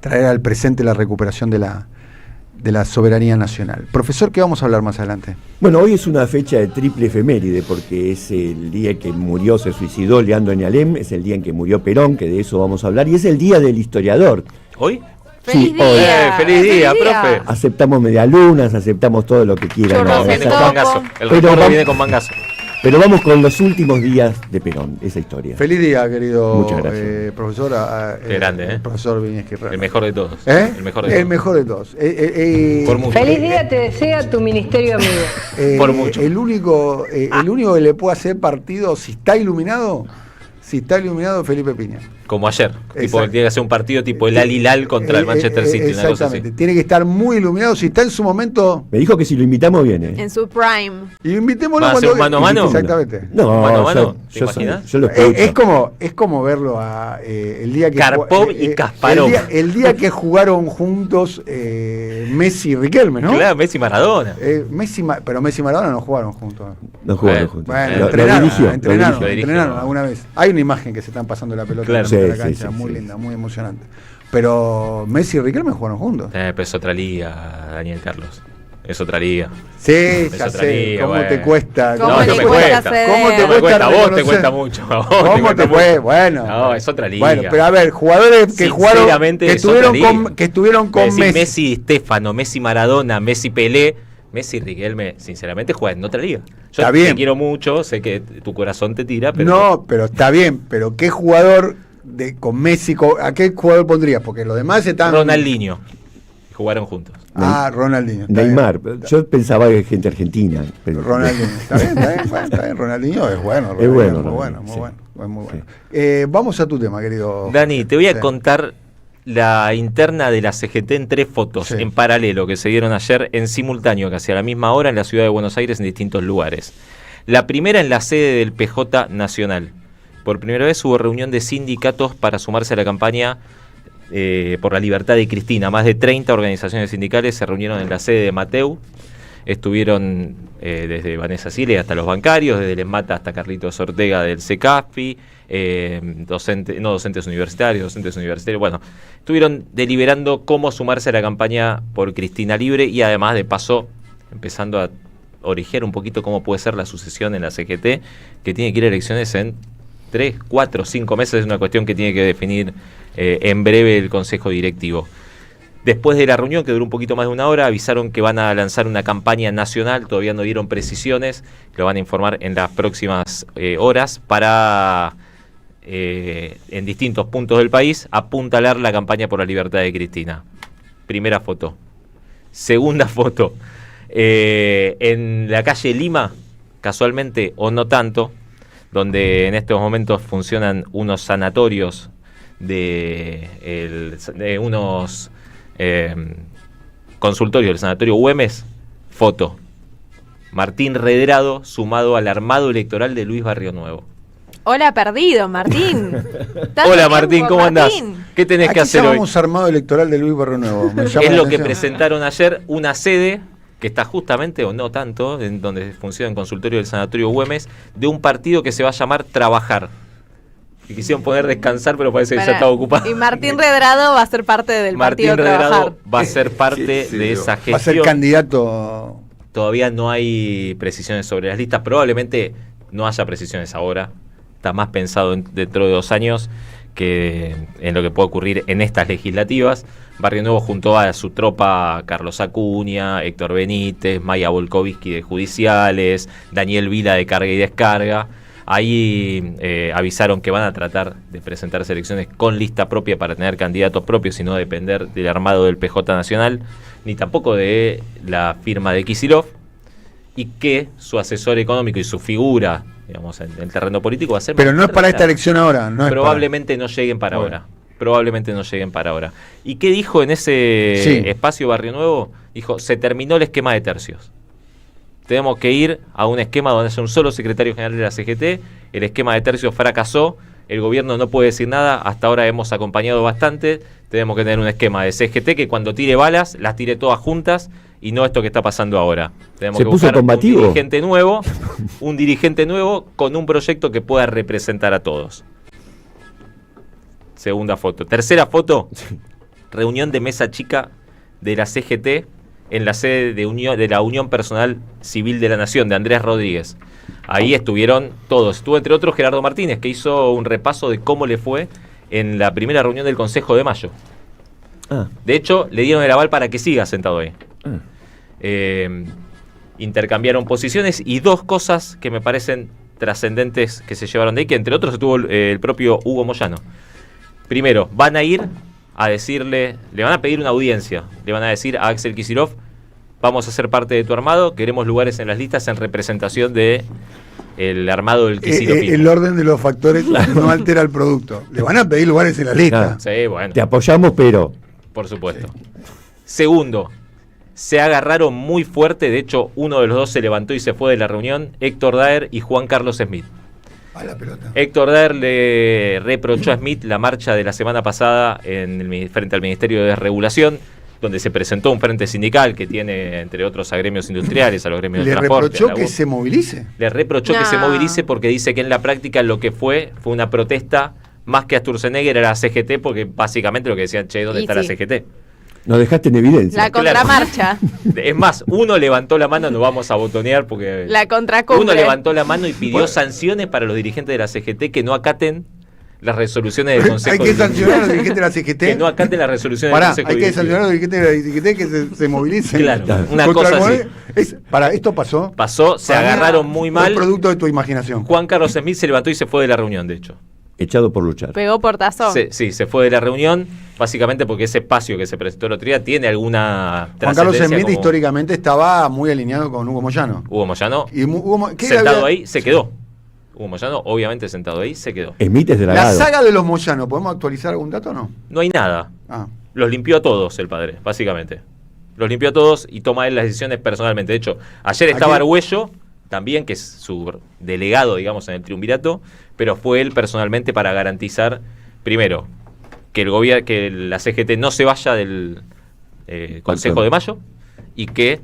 traer al presente la recuperación de la soberanía nacional. Profesor, ¿qué vamos a hablar más adelante? Bueno, hoy es una fecha de triple efeméride porque es el día que murió, se suicidó Leandro Eñalem, es el día en que murió Perón, que de eso vamos a hablar, y es el día del historiador. ¿Hoy? ¡Feliz Sí, día! ¡Feliz día, profe! Aceptamos medialunas, aceptamos todo lo que quieran. Churros Viene en con topo. mangazo. El Pero recuerdo vamos- viene con mangazo. Pero vamos con los últimos días de Perón, esa historia. Feliz día, querido Muchas gracias. profesor. Qué grande, Profesor Viñez Guerrero. El mejor de todos. ¿Eh? El mejor de todos. El mejor de todos. Por mucho. Feliz día te desea tu ministerio amigo. Por mucho. El único que le puede hacer partido, si está iluminado, Felipe Piña. Como ayer. Tipo, Exacto. tiene que hacer un partido tipo el Al Hilal contra el Manchester City, una cosa así. Exactamente. Tiene que estar muy iluminado. Si está en su momento, Me dijo que si lo invitamos viene. En su prime. y invitémoslo ¿Va a hacer un mano a mano? Exactamente. No, Mano a mano, ¿te yo imaginas? yo lo escucho. Es como verlo el día que Karpov y Kasparov. el día que jugaron juntos Messi y Riquelme, ¿no? Claro, Messi Maradona. Pero Messi y Maradona no jugaron juntos. No jugaron Bueno, juntos. Bueno, Lo entrenaron, dirigió, entrenaron, lo dirigió. entrenaron alguna vez. Hay una imagen que se están pasando la pelota Claro. en la Sí, cancha, sí, muy sí. linda, muy emocionante. Pero Messi y Riquelme jugaron juntos. Pero es otra liga, Daniel Carlos. Es otra liga. Sí, Es ya otra sé. liga, ¿Cómo bueno. te cuesta? ¿Cómo No, le no me cuesta cuesta. ceder? ¿Cómo te No me cuesta, a vos te reconocer? cuesta mucho. A vos ¿Cómo te cuesta fue? mucho. Bueno. No, es otra liga. Bueno, pero a ver, jugadores que jugaron, Sinceramente, que es otra estuvieron liga. que estuvieron con Messi. Messi. Messi y Stefano, Messi Maradona, Messi Pelé, Messi Riquelme, sinceramente juegan en otra liga. Yo Está te bien. quiero mucho, sé que tu corazón te tira, pero No, pero está bien, pero ¿qué jugador con Messi, a qué jugador pondrías? Porque los demás están... Ronaldinho. Jugaron juntos. Ronaldinho. Neymar. Yo pensaba que gente argentina. Pero... Ronaldinho. Está bien. Ronaldinho es bueno. Es bueno. Muy bueno. Vamos a tu tema, querido. Dani, te voy a contar la interna de la CGT en 3 fotos en paralelo que se dieron ayer en simultáneo, casi a la misma hora, en la ciudad de Buenos Aires, en distintos lugares. La primera en la sede del PJ Nacional. Por primera vez hubo reunión de sindicatos para sumarse a la campaña por la libertad de Cristina. Más de 30 organizaciones sindicales se reunieron en la sede de Mateu. Estuvieron desde Vanessa Siles hasta los bancarios, desde Les Mata hasta Carlitos Ortega del CECAFI, docentes universitarios. Bueno, estuvieron deliberando cómo sumarse a la campaña por Cristina Libre y además de paso empezando a origear un poquito cómo puede ser la sucesión en la CGT, que tiene que ir a elecciones en 3, 4, 5 meses. Es una cuestión que tiene que definir en breve el Consejo Directivo. Después de la reunión, que duró un poquito más de 1 hora, avisaron que van a lanzar una campaña nacional, todavía no dieron precisiones, lo van a informar en las próximas horas para, en distintos puntos del país, apuntalar la campaña por la libertad de Cristina. Primera foto. Segunda foto. En la calle Lima, casualmente o no tanto, donde en estos momentos funcionan unos sanatorios de unos consultorios del Sanatorio Güemes, foto. Martín Redrado sumado al armado electoral de Luis Barrio Nuevo. Hola, perdido, Martín. Hola, Martín, ¿cómo andás? ¿Qué tenés que hacer hoy? Llamamos armado electoral de Luis Barrio Nuevo. Es lo que presentaron ayer, una sede que está justamente, o no tanto, en donde funciona el consultorio del Sanatorio Güemes, de un partido que se va a llamar Trabajar. Y quisieron poner Descansar, pero parece que ya estaba ocupado. Y Martín Redrado va a ser parte del partido Trabajar. Martín Redrado va a ser parte de esa gestión. Va a ser candidato. Todavía no hay precisiones sobre las listas. Probablemente no haya precisiones ahora. Está más pensado dentro de 2 años que en lo que puede ocurrir en estas legislativas. Barrio Nuevo juntó a su tropa Carlos Acuña, Héctor Benítez, Maya Volkovsky de Judiciales, Daniel Vila de Carga y Descarga. Ahí avisaron que van a tratar de presentarse elecciones con lista propia para tener candidatos propios y no depender del armado del PJ Nacional, ni tampoco de la firma de Kicillof, y que su asesor económico y su figura, digamos, en el terreno político va a ser... Pero no es para esta elección ahora. Probablemente no lleguen para ahora. Probablemente no lleguen para ahora. ¿Y qué dijo en ese espacio Barrio Nuevo? Dijo, se terminó el esquema de tercios. Tenemos que ir a un esquema donde haya un solo secretario general de la CGT. El esquema de tercios fracasó. El gobierno no puede decir nada. Hasta ahora hemos acompañado bastante. Tenemos que tener un esquema de CGT que cuando tire balas, las tire todas juntas y no esto que está pasando ahora. Tenemos que buscar un dirigente nuevo con un proyecto que pueda representar a todos. Segunda foto. Tercera foto, reunión de mesa chica de la CGT en la sede de la Unión Personal Civil de la Nación, de Andrés Rodríguez. Ahí estuvieron todos. Estuvo entre otros Gerardo Martínez, que hizo un repaso de cómo le fue en la primera reunión del Consejo de Mayo. De hecho, le dieron el aval para que siga sentado ahí. Intercambiaron posiciones y 2 cosas que me parecen trascendentes que se llevaron de ahí, que entre otros estuvo el propio Hugo Moyano. Primero, van a ir a decirle, le van a pedir una audiencia, le van a decir a Axel Kicillof, vamos a ser parte de tu armado, queremos lugares en las listas en representación de el armado del Kicillof. El orden de los factores no altera el producto. Le van a pedir lugares en las listas. Sí, bueno. Te apoyamos, pero... Por supuesto. Segundo, se agarraron muy fuerte, de hecho uno de los dos se levantó y se fue de la reunión, Héctor Daer y Juan Carlos Smith. A la pelota. Héctor Daer le reprochó a Smith la marcha de la semana pasada frente al Ministerio de Desregulación, donde se presentó un frente sindical que tiene, entre otros, a gremios industriales, a los gremios de transporte. ¿Le reprochó que se movilice? Le reprochó que se movilice porque dice que en la práctica lo que fue una protesta más que a Sturzenegger era la CGT, porque básicamente lo que decían, che, ¿dónde está la CGT? Nos dejaste en evidencia. La contramarcha. Es más, uno levantó la mano, no vamos a botonear porque... La contracumbre. Uno levantó la mano y pidió sanciones para los dirigentes de la CGT que no acaten las resoluciones del Consejo. Hay que sancionar a los dirigentes de la CGT. Que no acaten las resoluciones del Consejo. Hay que sancionar a los dirigentes de la CGT que se movilicen. Claro, una cosa así. Esto pasó. Se agarraron muy mal. Es producto de tu imaginación. Juan Carlos Smith se levantó y se fue de la reunión, de hecho. Echado por luchar. Pegó portazo. Sí, se fue de la reunión, básicamente porque ese espacio que se presentó el otro día tiene alguna Juan Carlos trascendencia Enmit como históricamente estaba muy alineado con Hugo Moyano. Hugo Moyano, Y ¿qué sentado había? ahí, se quedó. Hugo Moyano, obviamente sentado ahí, se quedó. Enmit es La dragado. saga de los Moyano, ¿podemos actualizar algún dato o no? No hay nada. Ah. Los limpió a todos el padre, básicamente. Los limpió a todos y toma él las decisiones personalmente. De hecho, ayer estaba Argüello, también, que es su delegado, digamos, en el triunvirato, pero fue él personalmente para garantizar, primero, que el gobierno, que la CGT no se vaya del Consejo de Mayo y que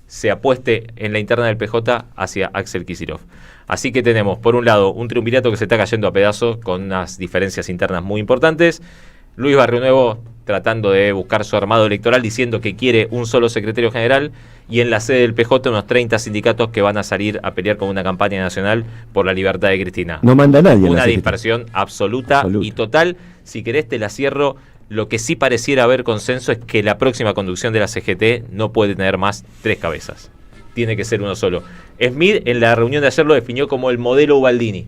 se apueste en la interna del PJ hacia Axel Kicillof. Así que tenemos, por un lado, un triunvirato que se está cayendo a pedazos con unas diferencias internas muy importantes. Luis Barrio Nuevo tratando de buscar su armado electoral, diciendo que quiere un solo secretario general, y en la sede del PJ unos 30 sindicatos que van a salir a pelear con una campaña nacional por la libertad de Cristina. No manda nadie. Una dispersión absoluta y total. Si querés te la cierro. Lo que sí pareciera haber consenso es que la próxima conducción de la CGT no puede tener más 3 cabezas. Tiene que ser uno solo. Smith en la reunión de ayer lo definió como el modelo Ubaldini.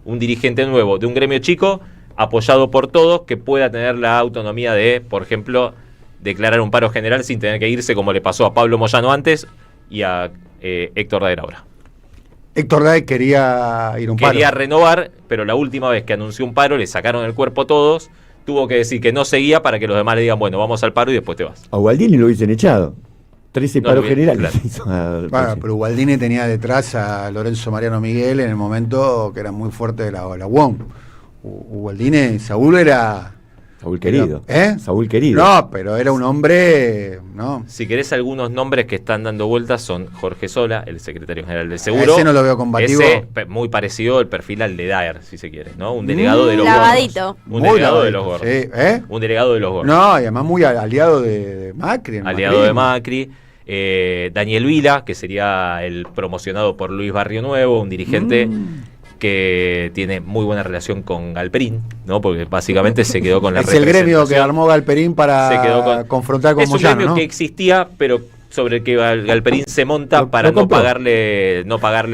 Un dirigente nuevo de un gremio chico, apoyado por todos, que pueda tener la autonomía de, por ejemplo, declarar un paro general sin tener que irse, como le pasó a Pablo Moyano antes y a Héctor Daer ahora. Héctor Daer quería ir a un paro. Quería renovar, pero la última vez que anunció un paro le sacaron el cuerpo a todos. Tuvo que decir que no seguía para que los demás le digan, bueno, vamos al paro y después te vas. A Ubaldini lo hubiesen echado. 13 paros generales. Claro. Bueno, pero Ubaldini tenía detrás a Lorenzo Mariano Miguel en el momento que era muy fuerte de la UOM. Ubaldini, Saúl era... Saúl querido. ¿Eh? Saúl querido. No, pero era un hombre... ¿no? Si querés, algunos nombres que están dando vueltas son Jorge Sola, el secretario general del Seguro. Ese no lo veo combativo. Ese, muy parecido el perfil al de Daer, si se quiere, ¿no? Un delegado de los lavadito. gordos. Un delegado de los gordos. Sí, ¿eh? Un delegado de los gordos. No, y además muy aliado de Macri. Aliado de Macri. Daniel Vila, que sería el promocionado por Luis Barrio Nuevo, un dirigente que tiene muy buena relación con Galperín, ¿no? Porque básicamente se quedó con la Es el gremio que armó Galperín para confrontar con Moyano, es un gremio ¿no? que existía, pero sobre el que Galperín se monta para no pagarle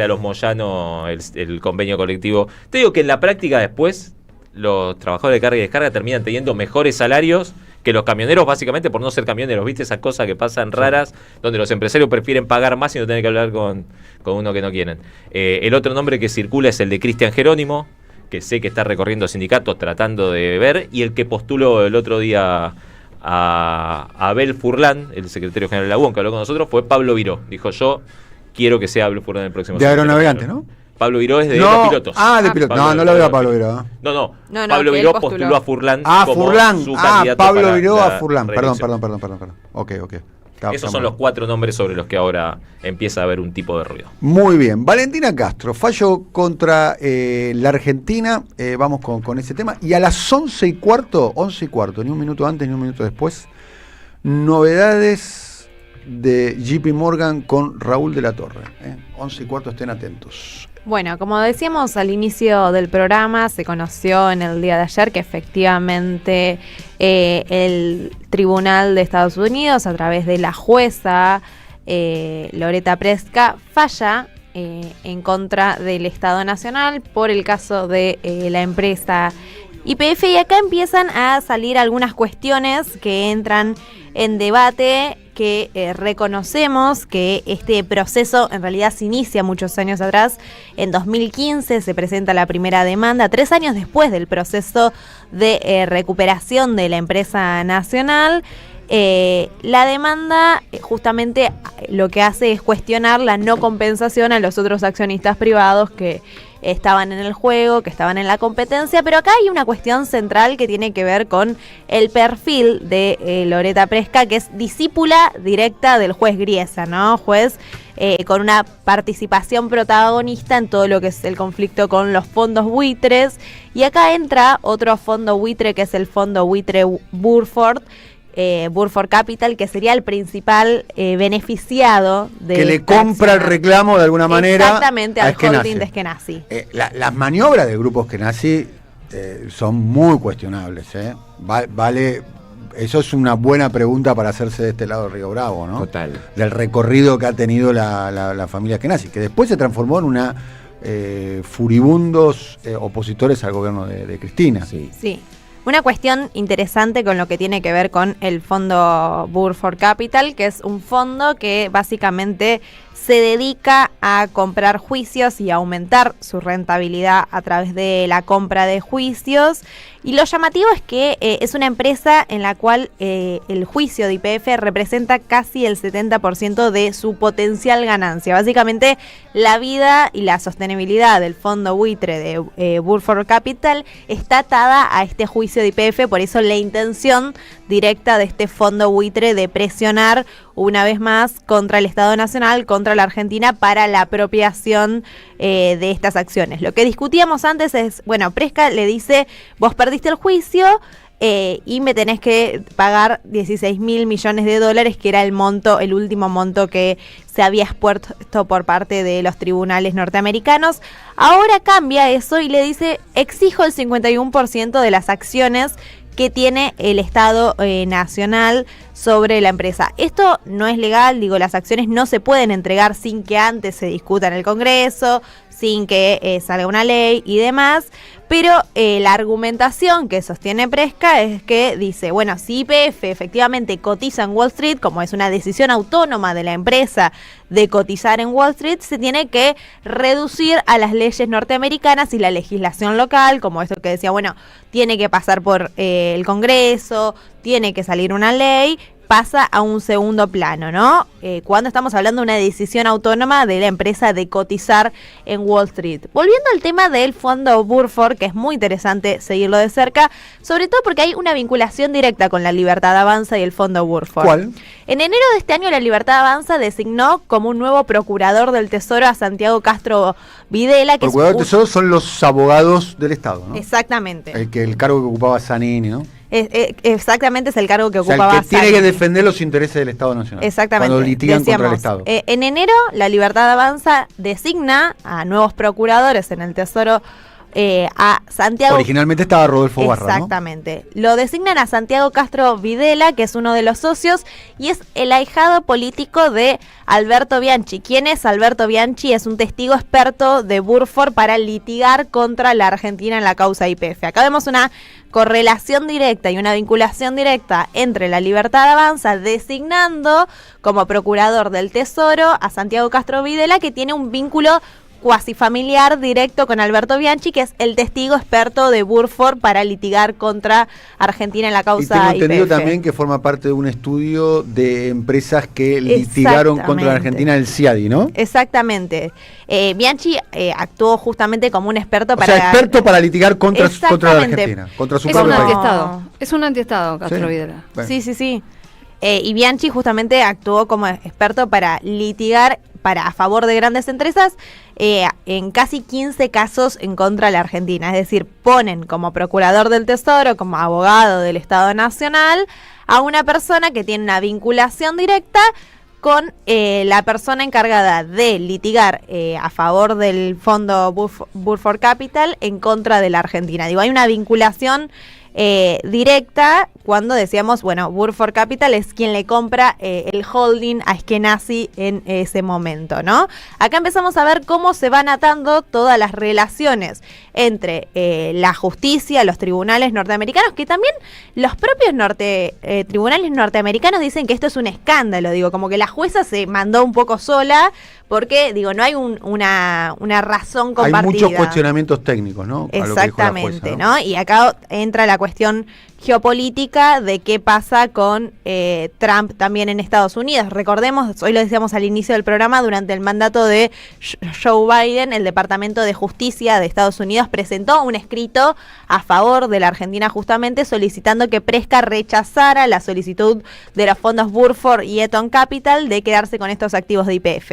a los Moyano el convenio colectivo. Te digo que en la práctica después los trabajadores de carga y descarga terminan teniendo mejores salarios que los camioneros, básicamente por no ser camioneros. ¿Viste esas cosas que pasan raras, donde los empresarios prefieren pagar más y no tener que hablar con uno que no quieren? El otro nombre que circula es el de Cristian Jerónimo, que sé que está recorriendo sindicatos tratando de ver, y el que postuló el otro día a Abel Furlan, el secretario general de la UOM, que habló con nosotros, fue Pablo Viró. Dijo, yo quiero que sea Abel Furlan el próximo. De aeronavegante, ¿no? Pablo Viró es de los pilotos. Ah, de pilotos. No lo veo a Pablo Viró. No, Pablo Viró postuló a Furlan como Furlan. su candidato Pablo para Viró la a Furlan. Perdón. reelección. Ok. Esos son los 4 nombres sobre los que ahora empieza a haber un tipo de ruido. Muy bien. Valentina Castro, fallo contra la Argentina. Vamos con ese tema. Y a las 11:15, ni un minuto antes ni un minuto después, novedades de JP Morgan con Raúl de la Torre. 11:15, estén atentos. Bueno, como decíamos al inicio del programa, se conoció en el día de ayer que efectivamente el Tribunal de Estados Unidos, a través de la jueza Loretta Preska, falla en contra del Estado Nacional por el caso de la empresa YPF, y acá empiezan a salir algunas cuestiones que entran en debate, que reconocemos que este proceso en realidad se inicia muchos años atrás. En 2015 se presenta la primera demanda, 3 años después del proceso de recuperación de la empresa nacional. La demanda justamente lo que hace es cuestionar la no compensación a los otros accionistas privados que estaban en el juego, que estaban en la competencia, pero acá hay una cuestión central que tiene que ver con el perfil de Loretta Preska, que es discípula directa del juez Griesa, ¿no? Juez con una participación protagonista en todo lo que es el conflicto con los fondos buitres, y acá entra otro fondo buitre que es el fondo buitre Burford Capital, que sería el principal beneficiado de que le compra el reclamo de alguna manera. Exactamente, al holding de Eskenazi. Las maniobras del grupo Eskenazi son muy cuestionables. Vale, eso es una buena pregunta para hacerse de este lado del Río Bravo, ¿no? Total. Del recorrido que ha tenido la familia Eskenazi, que después se transformó en una furibundos opositores al gobierno de Cristina. Sí. Una cuestión interesante con lo que tiene que ver con el fondo Burford Capital, que es un fondo que básicamente se dedica a comprar juicios y a aumentar su rentabilidad a través de la compra de juicios. Y lo llamativo es que es una empresa en la cual el juicio de YPF representa casi el 70% de su potencial ganancia. Básicamente, la vida y la sostenibilidad del fondo buitre de Burford Capital está atada a este juicio de YPF, por eso la intención directa de este fondo buitre de presionar una vez más contra el Estado Nacional, contra la Argentina, para la apropiación de estas acciones. Lo que discutíamos antes es, bueno, Presca le dice, vos perdiste el juicio y me tenés que pagar 16.000 millones de dólares, que era el último monto que se había expuesto por parte de los tribunales norteamericanos. Ahora cambia eso y le dice, exijo el 51% de las acciones que tiene el Estado Nacional sobre la empresa. Esto no es legal, las acciones no se pueden entregar sin que antes se discuta en el Congreso, sin que salga una ley y demás, pero la argumentación que sostiene Presca es que dice, bueno, si YPF efectivamente cotiza en Wall Street, como es una decisión autónoma de la empresa de cotizar en Wall Street, se tiene que reducir a las leyes norteamericanas y la legislación local, como esto que decía, bueno, tiene que pasar por el Congreso, tiene que salir una ley, pasa a un segundo plano, ¿no? Cuando estamos hablando de una decisión autónoma de la empresa de cotizar en Wall Street. Volviendo al tema del fondo Burford, que es muy interesante seguirlo de cerca, sobre todo porque hay una vinculación directa con la Libertad Avanza y el fondo Burford. ¿Cuál? En enero de este año, la Libertad Avanza designó como un nuevo procurador del Tesoro a Santiago Castro Videla. Procurador del Tesoro son los abogados del Estado, ¿no? Exactamente. El cargo que ocupaba Zanini, ¿no? Exactamente, es el cargo que ocupaba el que tiene que defender los intereses del Estado Nacional. Exactamente. Cuando litigan contra el Estado. En enero, la Libertad Avanza designa a nuevos procuradores en el Tesoro a Santiago. Originalmente estaba Rodolfo Barra, exactamente. ¿No? Lo designan a Santiago Castro Videla, que es uno de los socios, y es el ahijado político de Alberto Bianchi. ¿Quién es Alberto Bianchi? Es un testigo experto de Burford para litigar contra la Argentina en la causa YPF. Acá vemos una correlación directa y una vinculación directa entre la Libertad Avanza designando como procurador del Tesoro a Santiago Castro Videla, que tiene un vínculo cuasi familiar directo con Alberto Bianchi, que es el testigo experto de Burford para litigar contra Argentina en la causa YPF. Y tengo entendido también que forma parte de un estudio de empresas que litigaron contra la Argentina, el CIADI, ¿no? Exactamente. Bianchi actuó justamente como un experto para... O sea, experto para litigar contra la Argentina, contra su propio país. Es un antiestado, Castro Videla. Bueno. Sí. Y Bianchi justamente actuó como experto para litigar a favor de grandes empresas en casi 15 casos en contra de la Argentina. Es decir, ponen como procurador del Tesoro, como abogado del Estado Nacional, a una persona que tiene una vinculación directa con la persona encargada de litigar a favor del fondo Burford Capital en contra de la Argentina. Hay una vinculación directa cuando decíamos, bueno, Burford Capital es quien le compra el holding a Eskenazi en ese momento, ¿no? Acá empezamos a ver cómo se van atando todas las relaciones entre la justicia, los tribunales norteamericanos, que también los propios tribunales norteamericanos dicen que esto es un escándalo, como que la jueza se mandó un poco sola, porque, no hay una razón compartida. Hay muchos cuestionamientos técnicos, ¿no? Exactamente, a lo que dijo la jueza, ¿no? Y acá entra la cuestión geopolítica de qué pasa con Trump también en Estados Unidos. Recordemos, hoy lo decíamos al inicio del programa, durante el mandato de Joe Biden, el Departamento de Justicia de Estados Unidos presentó un escrito a favor de la Argentina justamente solicitando que Presca rechazara la solicitud de los fondos Burford y Eton Capital de quedarse con estos activos de YPF.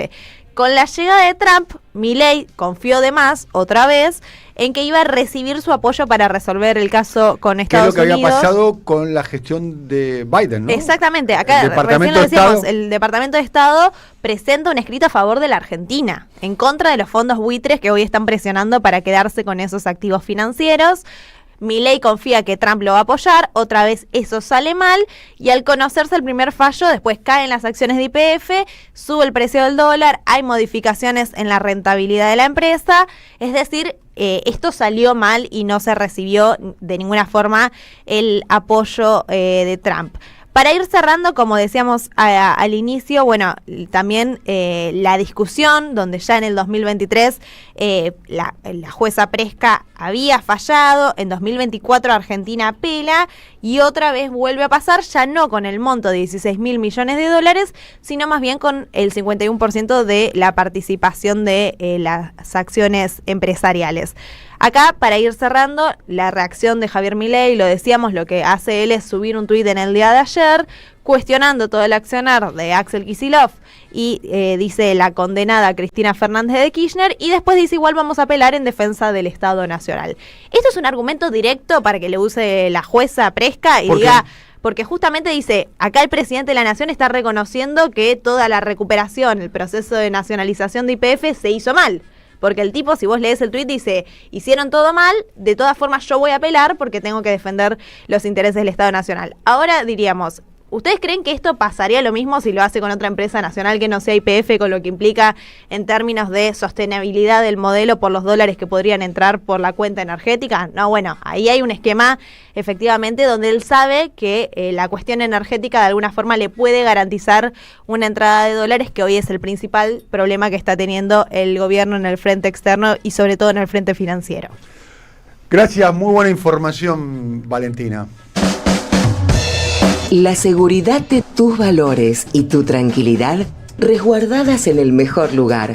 Con la llegada de Trump, Milei confió de más, otra vez, en que iba a recibir su apoyo para resolver el caso con Estados Unidos. Que es lo que había pasado con la gestión de Biden, ¿no? Exactamente. Acá recién lo decíamos, el Departamento de Estado presenta un escrito a favor de la Argentina, en contra de los fondos buitres que hoy están presionando para quedarse con esos activos financieros. Milei confía que Trump lo va a apoyar, otra vez eso sale mal, y al conocerse el primer fallo, después caen las acciones de YPF, sube el precio del dólar, hay modificaciones en la rentabilidad de la empresa, es decir, esto salió mal y no se recibió de ninguna forma el apoyo de Trump. Para ir cerrando, como decíamos al inicio, bueno, también la discusión, donde ya en el 2023 la jueza Presca había fallado, en 2024 Argentina apela y otra vez vuelve a pasar, ya no con el monto de 16.000 millones de dólares, sino más bien con el 51% de la participación de las acciones empresariales. Acá, para ir cerrando, la reacción de Javier Milei, lo decíamos, lo que hace él es subir un tuit en el día de ayer, cuestionando todo el accionar de Axel Kicillof y dice la condenada Cristina Fernández de Kirchner, y después dice igual vamos a apelar en defensa del Estado Nacional. Esto es un argumento directo para que le use la jueza Presca y diga... Porque justamente dice, acá el presidente de la Nación está reconociendo que toda la recuperación, el proceso de nacionalización de YPF se hizo mal. Porque el tipo, si vos lees el tuit, dice, hicieron todo mal, de todas formas yo voy a apelar porque tengo que defender los intereses del Estado Nacional. Ahora diríamos, ¿ustedes creen que esto pasaría lo mismo si lo hace con otra empresa nacional que no sea YPF, con lo que implica en términos de sostenibilidad del modelo por los dólares que podrían entrar por la cuenta energética? No, bueno, ahí hay un esquema efectivamente donde él sabe que la cuestión energética de alguna forma le puede garantizar una entrada de dólares, que hoy es el principal problema que está teniendo el gobierno en el frente externo y sobre todo en el frente financiero. Gracias, muy buena información, Valentina. La seguridad de tus valores y tu tranquilidad resguardadas en el mejor lugar.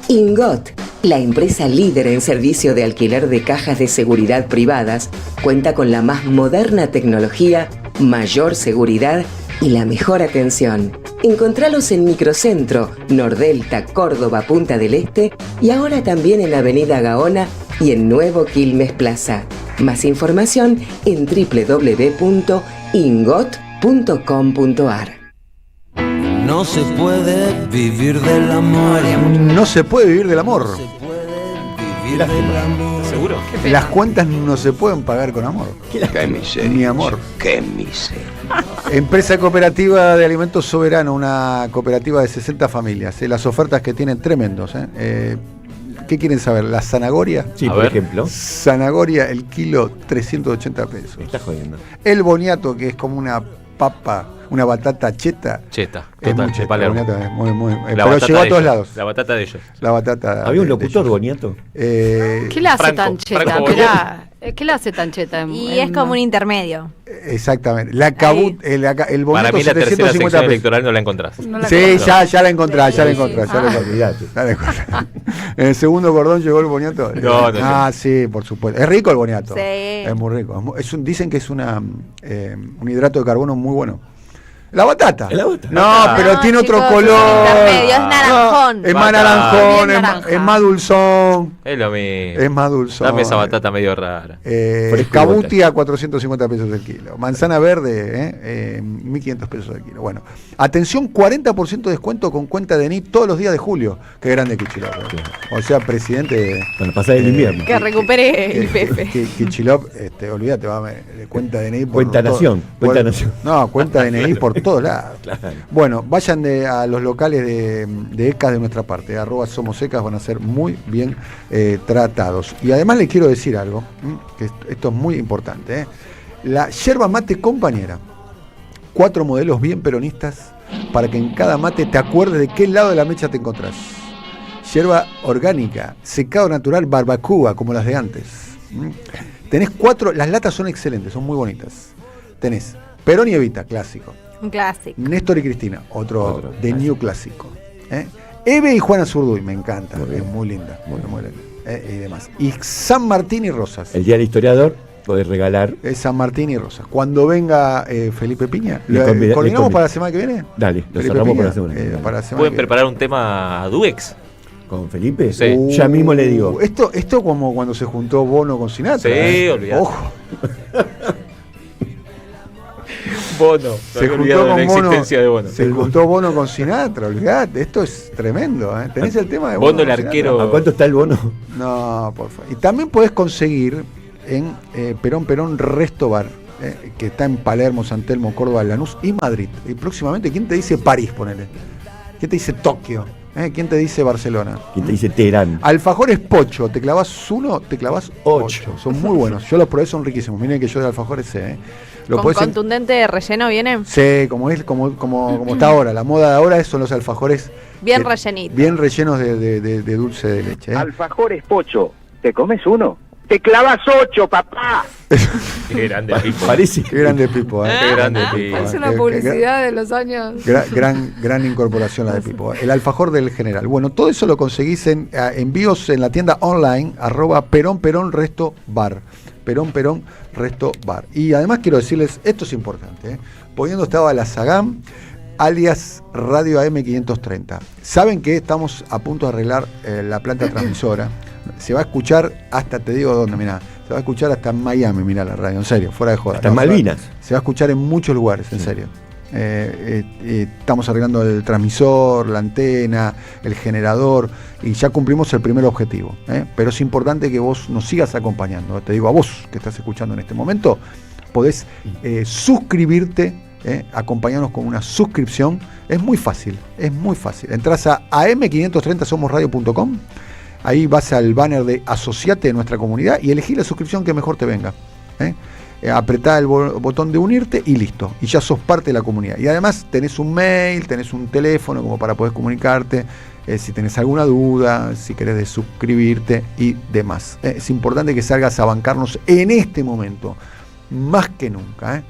Ingot, la empresa líder en servicio de alquiler de cajas de seguridad privadas, cuenta con la más moderna tecnología, mayor seguridad y la mejor atención. Encontralos en Microcentro, Nordelta, Córdoba, Punta del Este y ahora también en Avenida Gaona y en Nuevo Quilmes Plaza. Más información en www.ingot.com.ar. No se puede vivir del amor. No se puede vivir del amor. No se puede vivir del amor. ¿Seguro? Las cuentas no se pueden pagar con amor. Qué miseria. Ni amor. Qué miseria. Empresa Cooperativa de Alimentos Soberano, una cooperativa de 60 familias. Las ofertas que tienen tremendos. ¿Qué quieren saber? ¿La zanahoria? Sí, por ejemplo. Zanahoria, el kilo, 380 pesos. Me estás jodiendo. El boniato, que es como una papa, una batata cheta. Cheta, Es total, muy cheta, Palermo. boniato es muy, La pero batata llegó a de todos ellos, lados. La batata de ellos. La batata. Había un de locutor, ellos. Boniato. ¿Qué le hace tan cheta? Franco ¿Qué le hace tan cheta? Y es como un intermedio. Exactamente. La cabut, el Para boniato, mí la tercera 750 sección pesos. electoral no la encontrás. Sí, ya la encontrás, ya la encontrás. Olvidate. En el segundo cordón llegó el boniato. No. Sí, por supuesto. Es rico el boniato. Sí. Es muy rico. Dicen que es un hidrato de carbono muy bueno. La batata. No, pero tiene chicos, otro es un color. intermedio, es naranjón. Es más Batata. naranjón, Bien naranja. es más dulzón. Es lo mismo. Es más dulzón. Dame esa batata medio rara. Cabuti a 450 pesos el kilo. Manzana verde, 1.500 pesos el kilo. Bueno, atención, 40% de descuento con cuenta de DNI todos los días de julio. Qué grande Kicillof. O sea, presidente. Cuando pasa el invierno. Que recupere el YPF. Kicillof, olvídate, va de cuenta DNI por Cuenta todo- Nación, por- cuenta Nación. No, cuenta DNI por todos lados. Claro. Bueno, vayan a los locales de ECAS de nuestra parte, @somosecas, van a ser muy bien tratados. Y además les quiero decir algo, que esto es muy importante. La yerba mate compañera, 4 modelos bien peronistas para que en cada mate te acuerdes de qué lado de la mecha te encontrás. Yerba orgánica, secado natural, barbacoa, como las de antes. Tenés 4, las latas son excelentes, son muy bonitas. Tenés Perón y Evita, clásico. Un clásico. Néstor y Cristina, otro de clásico. New clásico. Eve y Juana Zurduy, me encanta, es muy linda, muy linda. Y demás. Y San Martín y Rosas. El día del historiador podés regalar. San Martín y Rosas. Cuando venga Felipe Piña, Le ¿coordinamos convida- para la semana que viene? Dale, lo Felipe cerramos Piña, para la semana que viene. para la semana ¿Pueden que viene. preparar un tema Duex? ¿Con Felipe? Sí. Ya mismo le digo. Esto como cuando se juntó Bono con Sinatra. Sí, olvidate. Ojo. Bono. Se juntó con la Bono. existencia de Bono. Se juntó Bono con Sinatra, olvidate. Esto es tremendo. ¿Tenés el tema de Bono? Bono, el con Sinatra? arquero. ¿A cuánto está el bono? No, por favor. Y también podés conseguir en Perón Resto Bar, que está en Palermo, San Telmo, Córdoba, Lanús y Madrid. Y próximamente, ¿quién te dice París, ponele? ¿Quién te dice Tokio? ¿Quién te dice Barcelona? ¿Quién te dice Teherán? Alfajores Pocho, te clavas 1, te clavas 8. Son muy buenos. Yo los probé, son riquísimos. Miren que yo de alfajores sé. ¿Con contundente relleno viene? Sí, como está ahora. La moda de ahora son los alfajores. Bien rellenitos. Bien rellenos de dulce de leche. Alfajores Pocho, ¿te comes uno? ¡Te clavas 8, papá! Qué grande Pipo. Parece. Qué grande Pipo. Qué grande Pipo. Es una publicidad de los años. Gran incorporación la de Pipo. El alfajor del general. Bueno, todo eso lo conseguís en envíos en la tienda online @Perón Resto Bar. Perón Resto Bar. Y además quiero decirles, esto es importante, poniendo estaba la Sagam, alias Radio AM530. Saben que estamos a punto de arreglar la planta transmisora. Se va a escuchar hasta, te digo dónde, mirá, se va a escuchar hasta en Miami, mirá la radio, en serio, fuera de joda. Hasta en Malvinas. Se va a escuchar en muchos lugares, en serio. Estamos arreglando el transmisor, la antena, el generador, y ya cumplimos el primer objetivo. Pero es importante que vos nos sigas acompañando. Te digo a vos que estás escuchando en este momento, podés suscribirte, acompañarnos con una suscripción. Es muy fácil. Entrás a am530somosradio.com. Ahí vas al banner de Asociate de nuestra comunidad y elegí la suscripción que mejor te venga. Apretá el botón de unirte y listo. Y ya sos parte de la comunidad. Y además tenés un mail, tenés un teléfono como para poder comunicarte. Si tenés alguna duda, si querés suscribirte y demás. Es importante que salgas a bancarnos en este momento, más que nunca.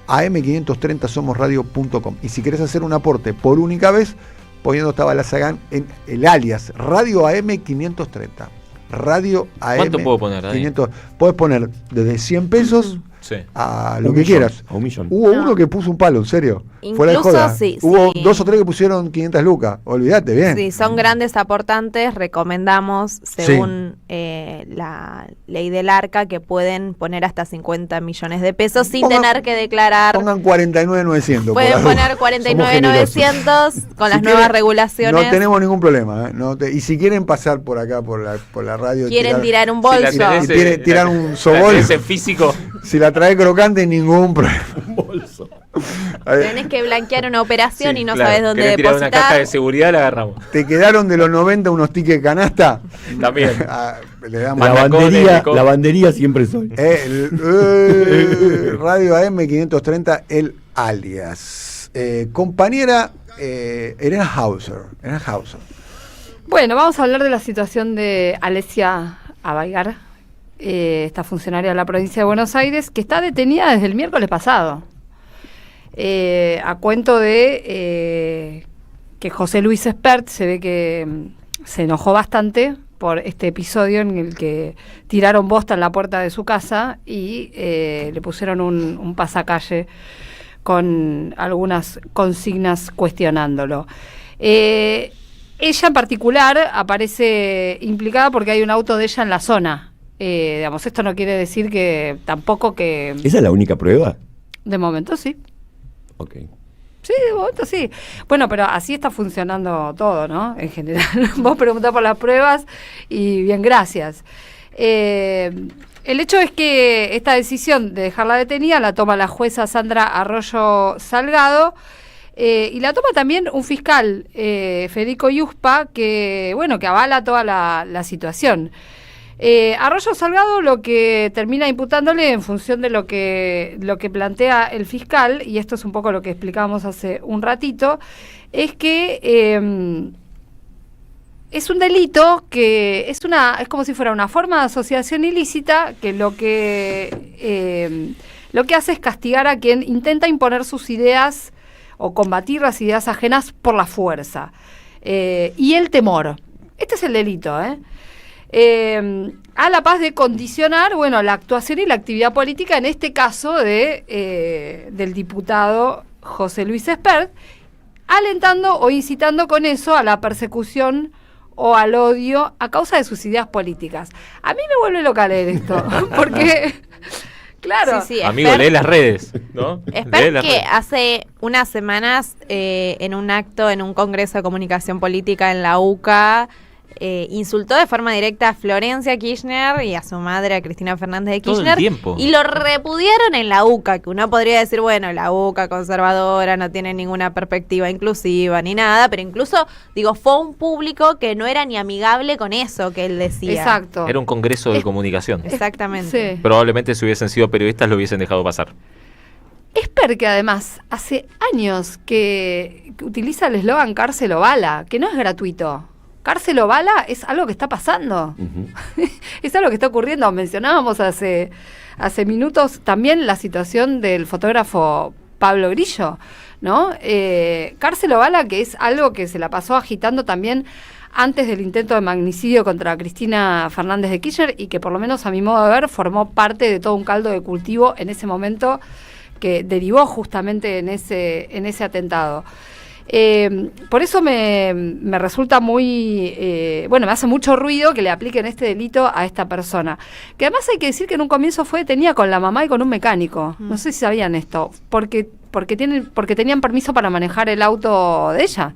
am530somosradio.com. Y si querés hacer un aporte por única vez, poniendo estaba la Sagán en el alias Radio AM530. Radio AM. ¿Cuánto puedo poner ahí? 500. Puedes poner desde 100 pesos a lo que quieras. A 1 millón. Hubo uno que puso un palo, en serio. Incluso, fuera de joda. sí, Hubo 2 o 3 que pusieron 500 lucas. Olvídate, bien. Sí, son grandes aportantes. Recomendamos, según la ley del ARCA, que pueden poner hasta 50 millones de pesos sin tener que declarar. Pongan 49.900. Pueden poner 49.900 con las nuevas regulaciones. No tenemos ningún problema. Y si quieren pasar por acá, por la radio. Quieren tirar un bolso. Tirar un sobol. Ese físico. Si la trae crocante, ningún problema. Un bolso. Tenés que blanquear una operación y no sabes dónde depositar. Una caja de seguridad, la agarramos. ¿Te quedaron de los 90 unos tickets de canasta? También. Le damos la bandería siempre soy. Radio AM530, el alias. Compañera Elena Hauser. Bueno, vamos a hablar de la situación de Alessia Abaigar, esta funcionaria de la provincia de Buenos Aires, que está detenida desde el miércoles pasado. A cuento de que José Luis Espert se ve que se enojó bastante por este episodio en el que tiraron bosta en la puerta de su casa y le pusieron un pasacalle con algunas consignas cuestionándolo. Ella en particular aparece implicada porque hay un auto de ella en la zona. Digamos, esto no quiere decir que tampoco que... ¿Esa es la única prueba? De momento sí. Ok. Sí, de momento sí. Bueno, pero así está funcionando todo, ¿no? En general. Vos preguntás por las pruebas y bien, gracias. El hecho es que esta decisión de dejarla detenida la toma la jueza Sandra Arroyo Salgado y la toma también un fiscal, Federico Yuspa, que avala toda la situación. Arroyo Salgado lo que termina imputándole en función de lo que plantea el fiscal, y esto es un poco lo que explicábamos hace un ratito, es que es un delito que es como si fuera una forma de asociación ilícita que lo que hace es castigar a quien intenta imponer sus ideas o combatir las ideas ajenas por la fuerza y el temor. Este es el delito, a la paz de condicionar, la actuación y la actividad política, en este caso del diputado José Luis Espert, alentando o incitando con eso a la persecución o al odio a causa de sus ideas políticas. A mí me vuelve loca leer esto, porque... Claro. Sí, amigo, lee las redes, ¿no? Espero que hace unas semanas en un acto, en un congreso de comunicación política en la UCA, insultó de forma directa a Florencia Kirchner y a su madre, a Cristina Fernández de Kirchner. Todo el tiempo. Y lo repudiaron en la UCA, que uno podría decir, bueno, la UCA conservadora no tiene ninguna perspectiva inclusiva ni nada, pero incluso, digo, fue un público que no era ni amigable con eso que él decía. Exacto. Era un congreso de comunicación. Exactamente. Sí. Probablemente si hubiesen sido periodistas lo hubiesen dejado pasar. Esper, que además hace años que utiliza el eslogan cárcel o bala, que no es gratuito. Cárcel o bala es algo que está pasando. Es algo que está ocurriendo. Mencionábamos hace minutos también la situación del fotógrafo Pablo Grillo, ¿no? Cárcel o bala, que es algo que se la pasó agitando también antes del intento de magnicidio contra Cristina Fernández de Kirchner y que por lo menos a mi modo de ver formó parte de todo un caldo de cultivo en ese momento que derivó justamente en ese atentado. Por eso me resulta muy, me hace mucho ruido que le apliquen este delito a esta persona. Que además hay que decir que en un comienzo fue detenida con la mamá y con un mecánico. No sé si sabían esto, porque tenían permiso para manejar el auto de ella.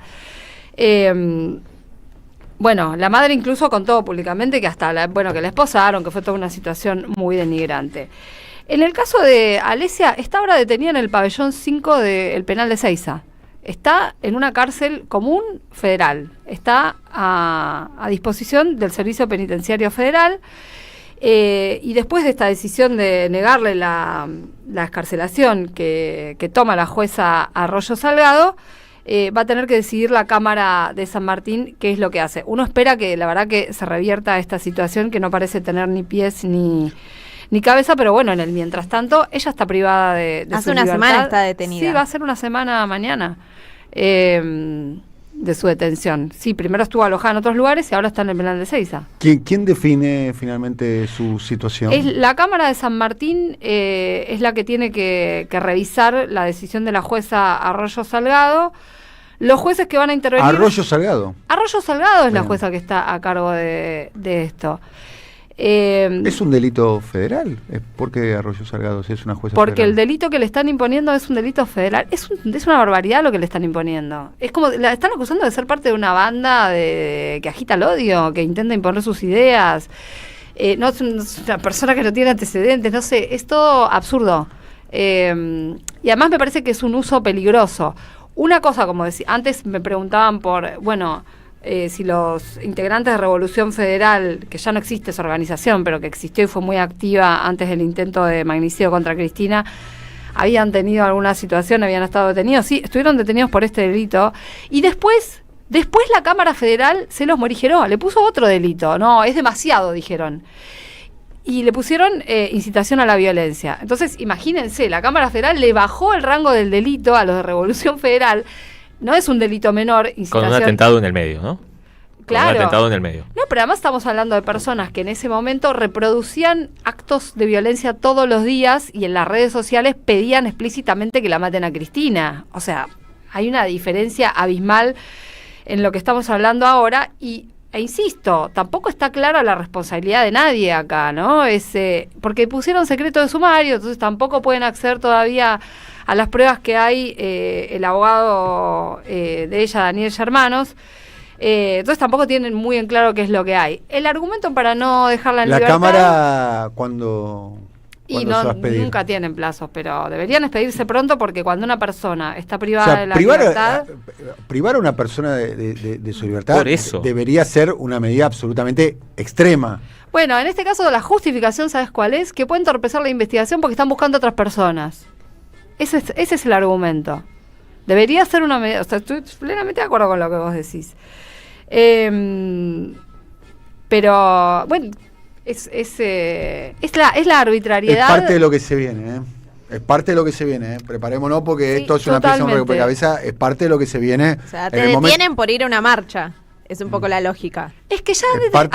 La madre incluso contó públicamente que hasta que la esposaron, que fue toda una situación muy denigrante. En el caso de Alesia, está ahora detenida en el pabellón 5 del penal de Seiza. Está en una cárcel común federal. Está a disposición del Servicio Penitenciario Federal. Y después de esta decisión de negarle la excarcelación que toma la jueza Arroyo Salgado, va a tener que decidir la Cámara de San Martín qué es lo que hace. Uno espera que la verdad que se revierta esta situación que no parece tener ni pies ni cabeza, pero bueno, en el mientras tanto, ella está privada de su Hace una libertad. semana está detenida. Sí, va a ser una semana mañana de su detención. Sí, primero estuvo alojada en otros lugares y ahora está en el penal de Seiza. ¿Quién define finalmente su situación? Es la Cámara de San Martín, es la que tiene que revisar la decisión de la jueza Arroyo Salgado. Los jueces que van a intervenir... Arroyo Salgado. Arroyo Salgado es la jueza que está a cargo de esto. ¿Es un delito federal? ¿Por qué Arroyo Salgado es una jueza porque federal? El delito que le están imponiendo es un delito federal. Es una barbaridad lo que le están imponiendo. Es como, la están acusando de ser parte de una banda que agita el odio, que intenta imponer sus ideas. No es una persona que no tiene antecedentes, no sé, es todo absurdo. Y además me parece que es un uso peligroso. Una cosa, como decía, antes me preguntaban por, si los integrantes de Revolución Federal, que ya no existe esa organización, pero que existió y fue muy activa antes del intento de magnicidio contra Cristina, habían tenido alguna situación, habían estado detenidos. Sí, estuvieron detenidos por este delito. Y después la Cámara Federal se los morigeró, le puso otro delito. No, es demasiado, dijeron. Y le pusieron incitación a la violencia. Entonces, imagínense, la Cámara Federal le bajó el rango del delito a los de Revolución Federal. No es un delito menor, incitación. Con un atentado en el medio, ¿no? Claro. Con un atentado en el medio. No, pero además estamos hablando de personas que en ese momento reproducían actos de violencia todos los días y en las redes sociales pedían explícitamente que la maten a Cristina. O sea, hay una diferencia abismal en lo que estamos hablando ahora e insisto, tampoco está clara la responsabilidad de nadie acá, ¿no? Porque pusieron secreto de sumario, entonces tampoco pueden acceder todavía a las pruebas que hay el abogado de ella, Daniel Germanos. Entonces tampoco tienen muy en claro qué es lo que hay. El argumento para no dejarla en libertad... ¿La Cámara cuándo se va a expedir? Nunca tienen plazos, pero deberían expedirse pronto porque cuando una persona está privada de la libertad... Privar a una persona de su libertad Por eso. Debería ser una medida absolutamente extrema. Bueno, en este caso la justificación, ¿sabes cuál es? Que puede entorpecer la investigación porque están buscando a otras personas. Ese es el argumento. Debería ser una medida... O sea, estoy plenamente de acuerdo con lo que vos decís. Pero, bueno... Es la arbitrariedad. Es parte de lo que se viene, Es parte de lo que se viene, Preparémonos porque sí, esto es una pieza de un rompecabezas. Es parte de lo que se viene. O sea, te detienen por ir a una marcha. Es un poco la lógica. Es que ya...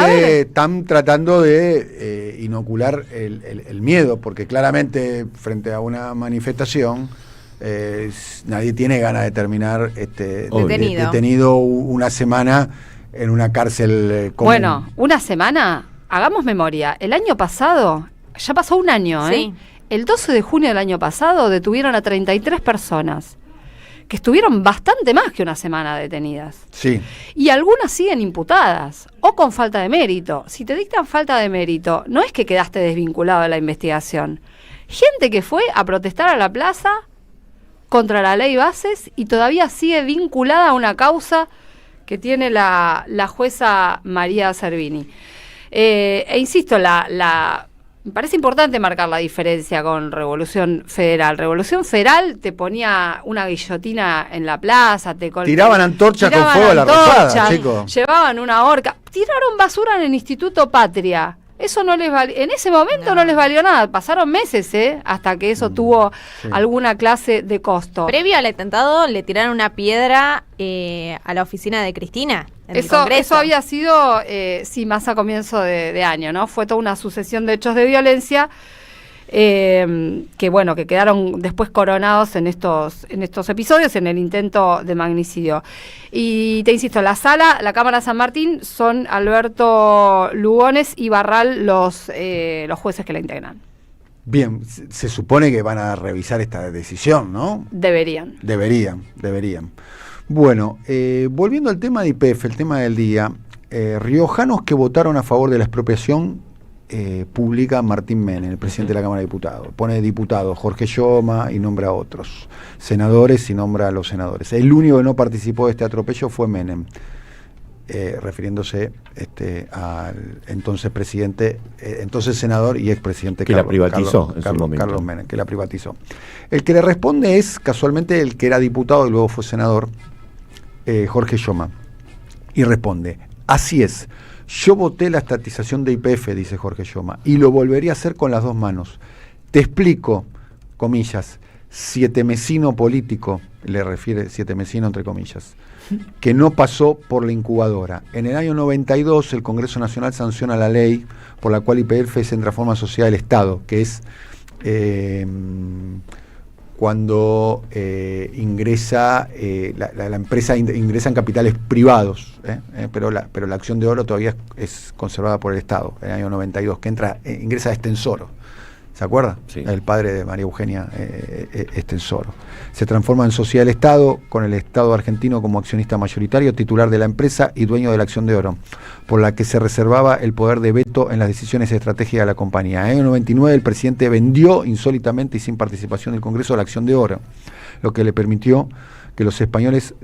Están tratando de inocular el miedo, porque claramente frente a una manifestación nadie tiene ganas de terminar detenido una semana en una cárcel común. Bueno, una semana... Hagamos memoria, el año pasado, ya pasó un año, sí. El 12 de junio del año pasado detuvieron a 33 personas que estuvieron bastante más que una semana detenidas. Sí. Y algunas siguen imputadas o con falta de mérito. Si te dictan falta de mérito, no es que quedaste desvinculado de la investigación. Gente que fue a protestar a la plaza contra la ley Bases y todavía sigue vinculada a una causa que tiene la jueza María Servini. Insisto, me parece importante marcar la diferencia con Revolución Federal. Revolución Federal te ponía una guillotina en la plaza, tiraban antorchas con fuego a la rosada, chicos. Llevaban una horca, tiraron basura en el Instituto Patria. Eso no les en ese momento no les valió nada. Pasaron meses, hasta que eso tuvo alguna clase de costo. Previo al atentado le tiraron una piedra a la oficina de Cristina. Eso había sido, más a comienzo de año, ¿no? Fue toda una sucesión de hechos de violencia que quedaron después coronados en estos episodios, en el intento de magnicidio. Y te insisto, la Cámara San Martín, son Alberto Lugones y Barral los jueces que la integran. Bien, se supone que van a revisar esta decisión, ¿no? Deberían. Bueno, volviendo al tema de YPF, el tema del día, riojanos que votaron a favor de la expropiación publica Martín Menem, el presidente de la Cámara de Diputados. Pone diputado Jorge Lloma y nombra a otros. Senadores y nombra a los senadores. El único que no participó de este atropello fue Menem, refiriéndose al entonces presidente, entonces senador y expresidente que la privatizó en su momento. Carlos Menem, que la privatizó. El que le responde es casualmente el que era diputado y luego fue senador, Jorge Lloma, y responde: así es, yo voté la estatización de YPF, dice Jorge Lloma, y lo volvería a hacer con las dos manos. Te explico, comillas, sietemesino político, le refiere sietemesino entre comillas, que no pasó por la incubadora. En el año 92 el Congreso Nacional sanciona la ley por la cual YPF se transforma en sociedad del Estado, que es cuando ingresa la empresa, ingresan capitales privados, pero la acción de oro todavía es conservada por el Estado, en el año 92, que ingresa Estensoro. ¿Se acuerda? Sí. El padre de María Eugenia Estensoro. Se transforma en sociedad del Estado, con el Estado argentino como accionista mayoritario, titular de la empresa y dueño de la acción de oro, por la que se reservaba el poder de veto en las decisiones estratégicas de la compañía. En el año 99 el presidente vendió insólitamente y sin participación del Congreso la acción de oro, lo que le permitió que los españoles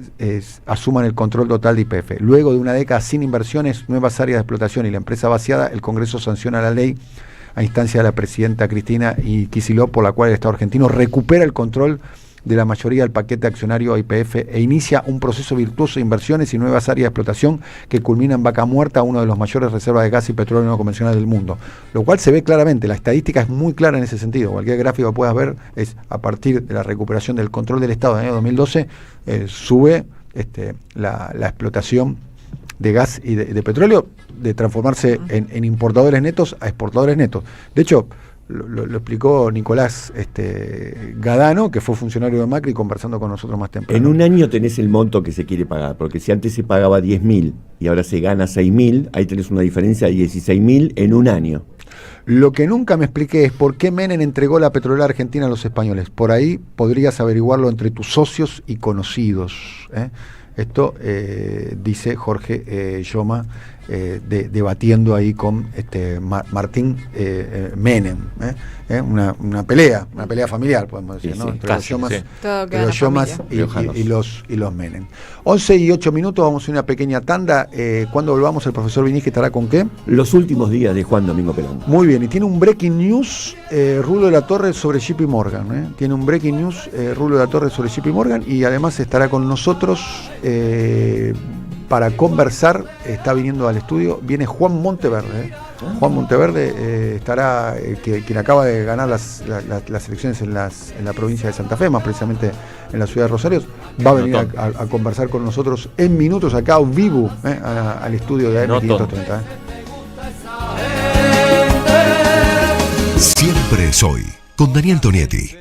asuman el control total de YPF. Luego de una década sin inversiones, nuevas áreas de explotación y la empresa vaciada, el Congreso sanciona la ley a instancia de la presidenta Cristina y Kicillof, por la cual el Estado argentino recupera el control de la mayoría del paquete accionario YPF e inicia un proceso virtuoso de inversiones y nuevas áreas de explotación que culmina en Vaca Muerta, uno de los mayores reservas de gas y petróleo no convencional del mundo. Lo cual se ve claramente, la estadística es muy clara en ese sentido. Cualquier gráfico que puedas ver es a partir de la recuperación del control del Estado en el año 2012, sube la explotación de gas y de petróleo, de transformarse en importadores netos a exportadores netos. De hecho, lo explicó Nicolás Gadano, que fue funcionario de Macri, conversando con nosotros más temprano. En un año tenés el monto que se quiere pagar, porque si antes se pagaba 10.000 y ahora se gana 6.000, ahí tenés una diferencia de 16.000 en un año. Lo que nunca me expliqué es por qué Menem entregó la petrolera argentina a los españoles. Por ahí podrías averiguarlo entre tus socios y conocidos, Esto dice Jorge Lloma, debatiendo ahí con Martín Menem, una pelea familiar, podemos decir, ¿no? Entre los Llomas y los Menem. 11:08, vamos a una pequeña tanda. Cuando volvamos, el profesor Vinicius estará con ¿qué? Los últimos días de Juan Domingo Perón. Muy bien, y tiene un breaking news Rulo de la Torre sobre JP Morgan. Tiene un breaking news Rulo de la Torre sobre JP Morgan, y además estará con nosotros para conversar. Está viniendo al estudio, viene Juan Monteverde. Juan Monteverde estará, quien acaba de ganar las elecciones en la provincia de Santa Fe, más precisamente en la ciudad de Rosario. Va a venir a conversar con nosotros en minutos acá en vivo, al estudio de AM530. Siempre soy con Daniel Tonietti.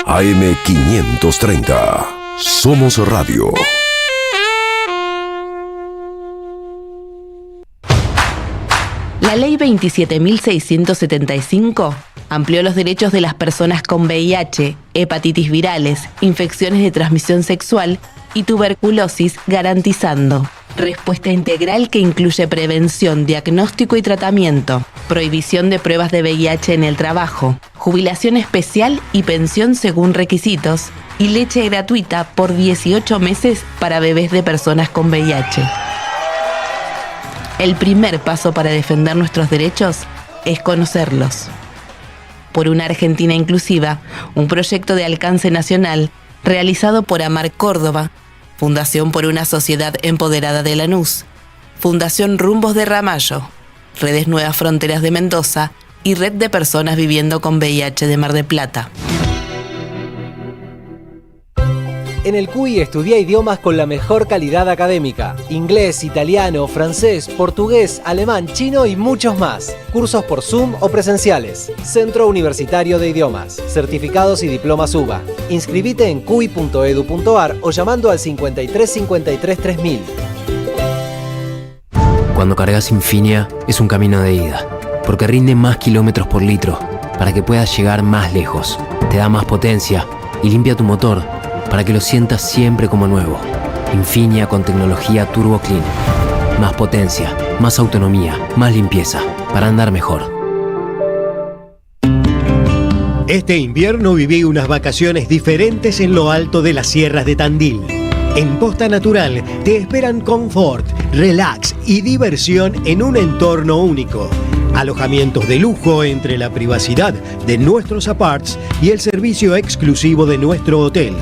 AM530. Somos Radio. La Ley 27.675 amplió los derechos de las personas con VIH, hepatitis virales, infecciones de transmisión sexual y tuberculosis, garantizando respuesta integral que incluye prevención, diagnóstico y tratamiento, prohibición de pruebas de VIH en el trabajo, jubilación especial y pensión según requisitos, y leche gratuita por 18 meses para bebés de personas con VIH. El primer paso para defender nuestros derechos es conocerlos. Por una Argentina inclusiva, un proyecto de alcance nacional realizado por Amar Córdoba, Fundación por una Sociedad Empoderada de Lanús, Fundación Rumbos de Ramallo, Redes Nuevas Fronteras de Mendoza y Red de Personas Viviendo con VIH de Mar del Plata. En el CUI estudia idiomas con la mejor calidad académica. Inglés, italiano, francés, portugués, alemán, chino y muchos más. Cursos por Zoom o presenciales. Centro Universitario de Idiomas. Certificados y diplomas UBA. Inscribite en cui.edu.ar o llamando al 5353 3000. Cuando cargas Infinia es un camino de ida, porque rinde más kilómetros por litro para que puedas llegar más lejos. Te da más potencia y limpia tu motor para que lo sientas siempre como nuevo. Infinia con tecnología Turbo Clean. Más potencia, más autonomía, más limpieza, para andar mejor. Este invierno viví unas vacaciones diferentes en lo alto de las sierras de Tandil. En Posta Natural te esperan confort, relax y diversión en un entorno único. Alojamientos de lujo entre la privacidad de nuestros aparts y el servicio exclusivo de nuestro hotel.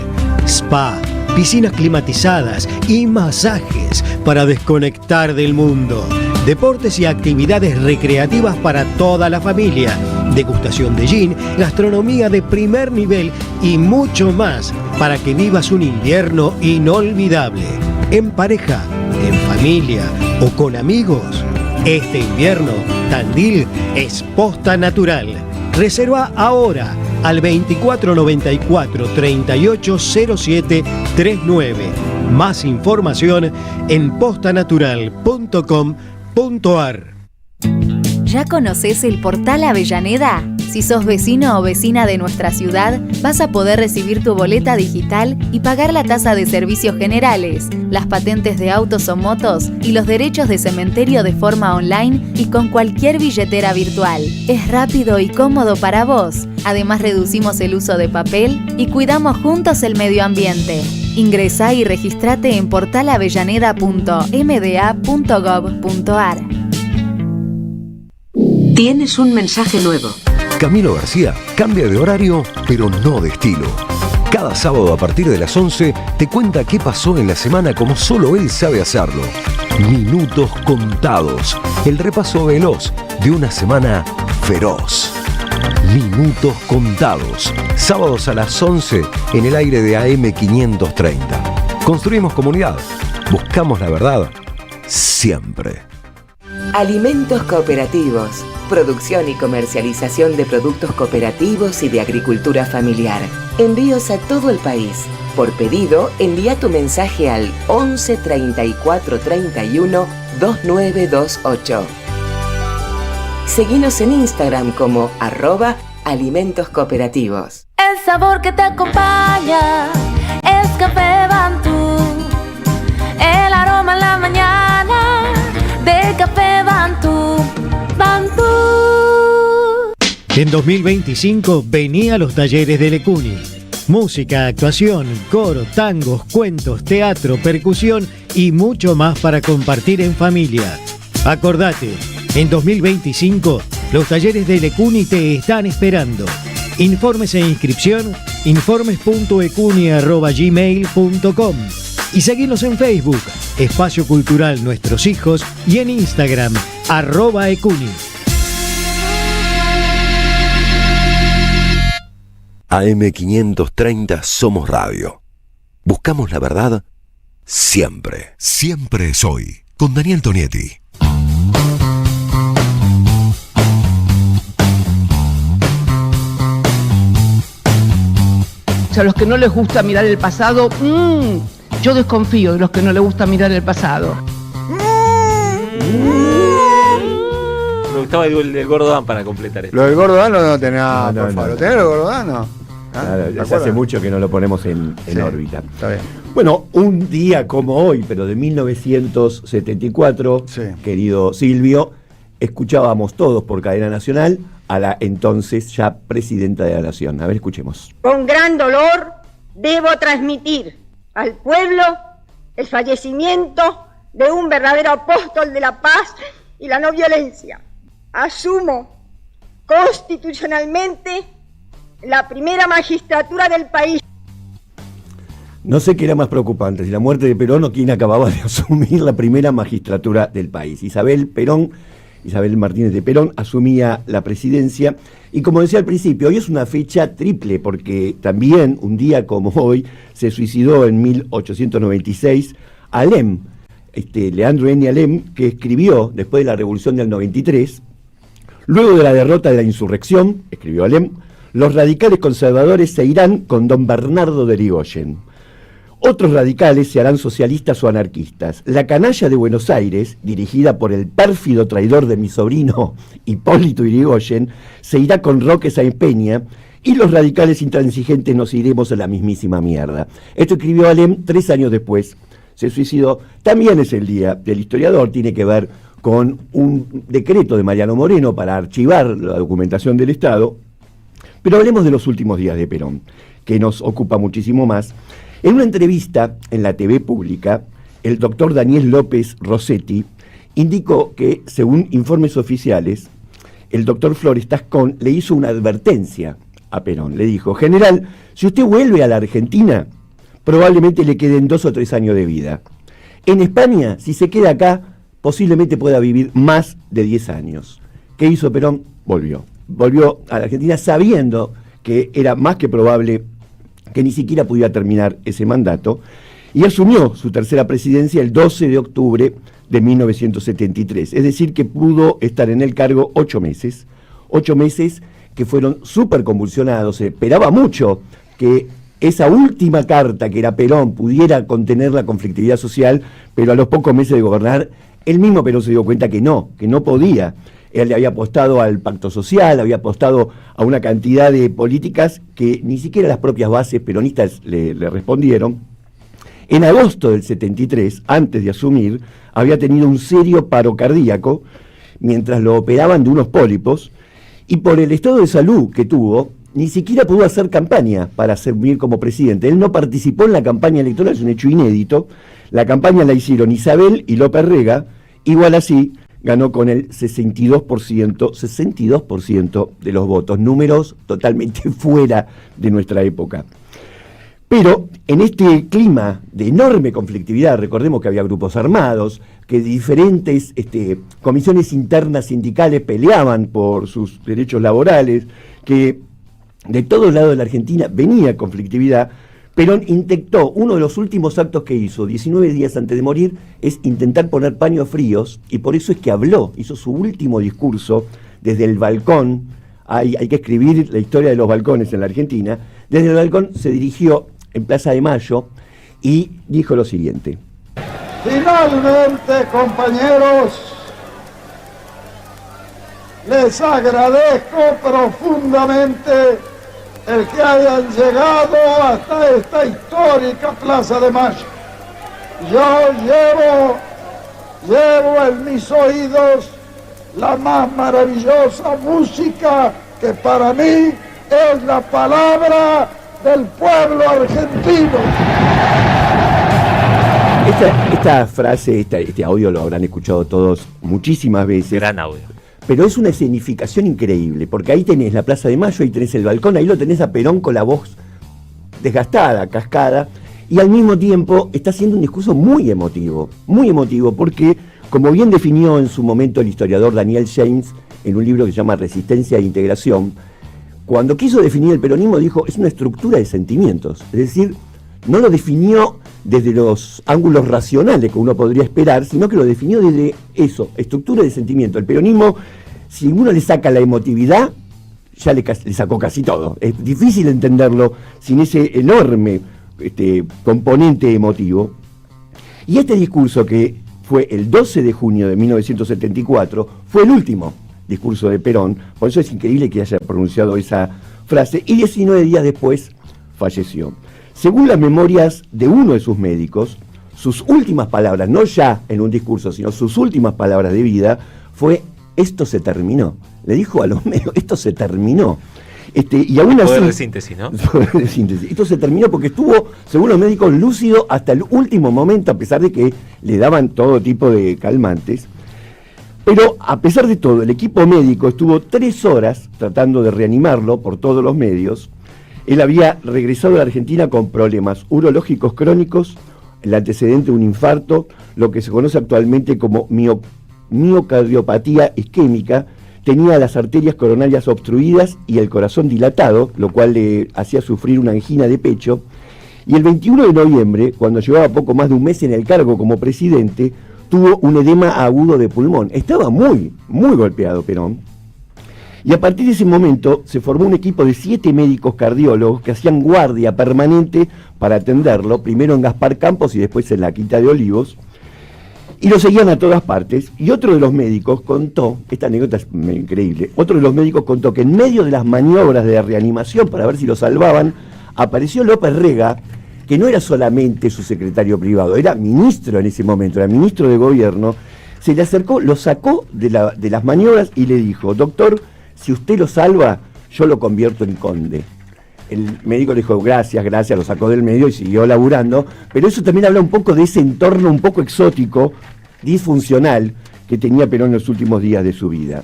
Spa, piscinas climatizadas y masajes para desconectar del mundo. Deportes y actividades recreativas para toda la familia. Degustación de gin, gastronomía de primer nivel y mucho más para que vivas un invierno inolvidable. En pareja, en familia o con amigos. Este invierno, Tandil es Posta Natural. Reserva ahora al 2494 3807 39. Más información en postanatural.com.ar. ¿Ya conoces el Portal Avellaneda? Si sos vecino o vecina de nuestra ciudad, vas a poder recibir tu boleta digital y pagar la tasa de servicios generales, las patentes de autos o motos y los derechos de cementerio de forma online y con cualquier billetera virtual. Es rápido y cómodo para vos. Además, reducimos el uso de papel y cuidamos juntos el medio ambiente. Ingresá y registrate en portalavellaneda.mda.gov.ar. Tienes un mensaje nuevo. Camilo García cambia de horario, pero no de estilo. Cada sábado a partir de las 11 te cuenta qué pasó en la semana como solo él sabe hacerlo. Minutos contados. El repaso veloz de una semana feroz. Minutos contados. Sábados a las 11 en el aire de AM530. Construimos comunidad. Buscamos la verdad. Siempre. Alimentos cooperativos. Producción y comercialización de productos cooperativos y de agricultura familiar. Envíos a todo el país. Por pedido, envía tu mensaje al 11 34 31 2928. Seguinos en Instagram como @alimentoscooperativos. El sabor que te acompaña es Café Bantú. El aroma en la mañana de Café Bantú. Bantú. En 2025 venía a los talleres de Lecuni. Música, actuación, coro, tangos, cuentos, teatro, percusión y mucho más para compartir en familia. Acordate, en 2025 los talleres de Lecuni te están esperando. Informes e inscripción, informes.ecuni@gmail.com. Y seguinos en Facebook, Espacio Cultural Nuestros Hijos, y en Instagram, @ecuni. AM530 Somos Radio. Buscamos la verdad siempre. Siempre soy. Con Daniel Tonietti. A los que no les gusta mirar el pasado, yo desconfío de los que no les gusta mirar el pasado. me gustaba el del Gordo Dan para completar esto. Lo del Gordo Dan no tenés nada, No, por favor. no. ¿Lo tenés el Gordo Dan? No. Claro, hace mucho que no lo ponemos en Sí, órbita. Está bien. Bueno, un día como hoy, pero de 1974, querido Silvio, escuchábamos todos por cadena nacional a la entonces ya presidenta de la Nación. A ver, escuchemos. Con gran dolor debo transmitir al pueblo el fallecimiento de un verdadero apóstol de la paz y la no violencia. Asumo constitucionalmente la primera magistratura del país. No sé qué era más preocupante, si la muerte de Perón o quién acababa de asumir la primera magistratura del país. Isabel Martínez de Perón asumía la presidencia y, como decía al principio, hoy es una fecha triple porque también un día como hoy se suicidó en 1896 Alem, Leandro N. Alem, que escribió después de la Revolución del 93, luego de la derrota de la insurrección, escribió Alem, los radicales conservadores se irán con don Bernardo de Irigoyen. Otros radicales se harán socialistas o anarquistas. La canalla de Buenos Aires, dirigida por el pérfido traidor de mi sobrino Hipólito Yrigoyen, se irá con Roque Sáenz Peña y los radicales intransigentes nos iremos a la mismísima mierda. Esto escribió Alem 3 años después. Se suicidó. También es el día del historiador, tiene que ver con un decreto de Mariano Moreno para archivar la documentación del Estado. Pero hablemos de los últimos días de Perón, que nos ocupa muchísimo más. En una entrevista en la TV pública, el doctor Daniel López Rossetti indicó que, según informes oficiales, el doctor Flores Tascón le hizo una advertencia a Perón. Le dijo: general, si usted vuelve a la Argentina, probablemente le queden 2 o 3 años de vida. En España, si se queda acá, posiblemente pueda vivir más de 10 años. ¿Qué hizo Perón? Volvió a la Argentina sabiendo que era más que probable que ni siquiera pudiera terminar ese mandato, y asumió su tercera presidencia el 12 de octubre de 1973. Es decir, que pudo estar en el cargo 8 meses. 8 meses que fueron súper convulsionados. Se esperaba mucho que esa última carta, que era Perón, pudiera contener la conflictividad social, pero a los pocos meses de gobernar, el mismo Perón se dio cuenta que no podía. Él le había apostado al pacto social, había apostado a una cantidad de políticas que ni siquiera las propias bases peronistas le respondieron. En agosto del 73, antes de asumir, había tenido un serio paro cardíaco mientras lo operaban de unos pólipos, y por el estado de salud que tuvo, ni siquiera pudo hacer campaña para asumir como presidente. Él no participó en la campaña electoral, es un hecho inédito. La campaña la hicieron Isabel y López Rega, igual así ganó con el 62% de los votos, números totalmente fuera de nuestra época. Pero en este clima de enorme conflictividad, recordemos que había grupos armados, que diferentes comisiones internas sindicales peleaban por sus derechos laborales, que de todos lados de la Argentina venía conflictividad. Perón intentó, uno de los últimos actos que hizo, 19 días antes de morir, es intentar poner paños fríos, y por eso es que hizo su último discurso desde el balcón. Hay que escribir la historia de los balcones en la Argentina. Desde el balcón se dirigió en Plaza de Mayo y dijo lo siguiente: finalmente, compañeros, les agradezco profundamente el que hayan llegado hasta esta histórica Plaza de Mayo. Yo llevo en mis oídos la más maravillosa música que para mí es la palabra del pueblo argentino. Esta frase, este audio lo habrán escuchado todos muchísimas veces. Gran audio. Pero es una escenificación increíble, porque ahí tenés la Plaza de Mayo, ahí tenés el balcón, ahí lo tenés a Perón con la voz desgastada, cascada, y al mismo tiempo está haciendo un discurso muy emotivo, porque, como bien definió en su momento el historiador Daniel James, en un libro que se llama Resistencia e Integración, cuando quiso definir el peronismo dijo, es una estructura de sentimientos, es decir, no lo definió desde los ángulos racionales que uno podría esperar, sino que lo definió desde eso, estructura de sentimiento. El peronismo, si uno le saca la emotividad, ya le sacó casi todo. Es difícil entenderlo sin ese enorme componente emotivo. Y este discurso, que fue el 12 de junio de 1974, fue el último discurso de Perón, por eso es increíble que haya pronunciado esa frase, y 19 días después falleció. Según las memorias de uno de sus médicos, sus últimas palabras, no ya en un discurso, sino sus últimas palabras de vida, fue: esto se terminó. Le dijo a los medios: esto se terminó. Y aún así, poder de síntesis, ¿no? Poder de síntesis. Esto se terminó porque estuvo, según los médicos, lúcido hasta el último momento, a pesar de que le daban todo tipo de calmantes. Pero a pesar de todo, el equipo médico estuvo 3 horas tratando de reanimarlo por todos los medios. Él había regresado a la Argentina con problemas urológicos crónicos, el antecedente de un infarto, lo que se conoce actualmente como miocardiopatía isquémica. Tenía las arterias coronarias obstruidas y el corazón dilatado, lo cual le hacía sufrir una angina de pecho. Y el 21 de noviembre, cuando llevaba poco más de un mes en el cargo como presidente, tuvo un edema agudo de pulmón. Estaba muy golpeado Perón. Y a partir de ese momento se formó un equipo de 7 médicos cardiólogos que hacían guardia permanente para atenderlo, primero en Gaspar Campos y después en la Quinta de Olivos. Y lo seguían a todas partes. Y otro de los médicos contó, esta anécdota es increíble, otro de los médicos contó que en medio de las maniobras de reanimación para ver si lo salvaban, apareció López Rega, que no era solamente su secretario privado, era ministro en ese momento, era ministro de gobierno. Se le acercó, lo sacó de las maniobras y le dijo: doctor, si usted lo salva, yo lo convierto en conde. El médico le dijo: gracias, lo sacó del medio y siguió laburando, pero eso también habla un poco de ese entorno un poco exótico, disfuncional, que tenía Perón en los últimos días de su vida.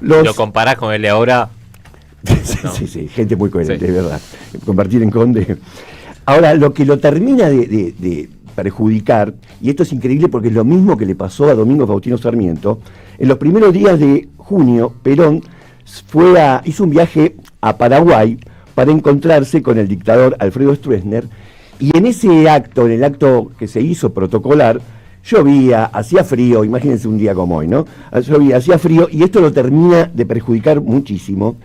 Bueno, lo comparás con el de ahora. No. Sí, gente muy coherente, es verdad. Convertir en conde. Ahora, lo que lo termina de perjudicar, y esto es increíble porque es lo mismo que le pasó a Domingo Faustino Sarmiento, en los primeros días de junio, Perón hizo un viaje a Paraguay para encontrarse con el dictador Alfredo Stroessner, y en ese acto, en el acto que se hizo protocolar, llovía, hacía frío, imagínense un día como hoy, ¿no? Llovía, hacía frío, y esto lo termina de perjudicar muchísimo,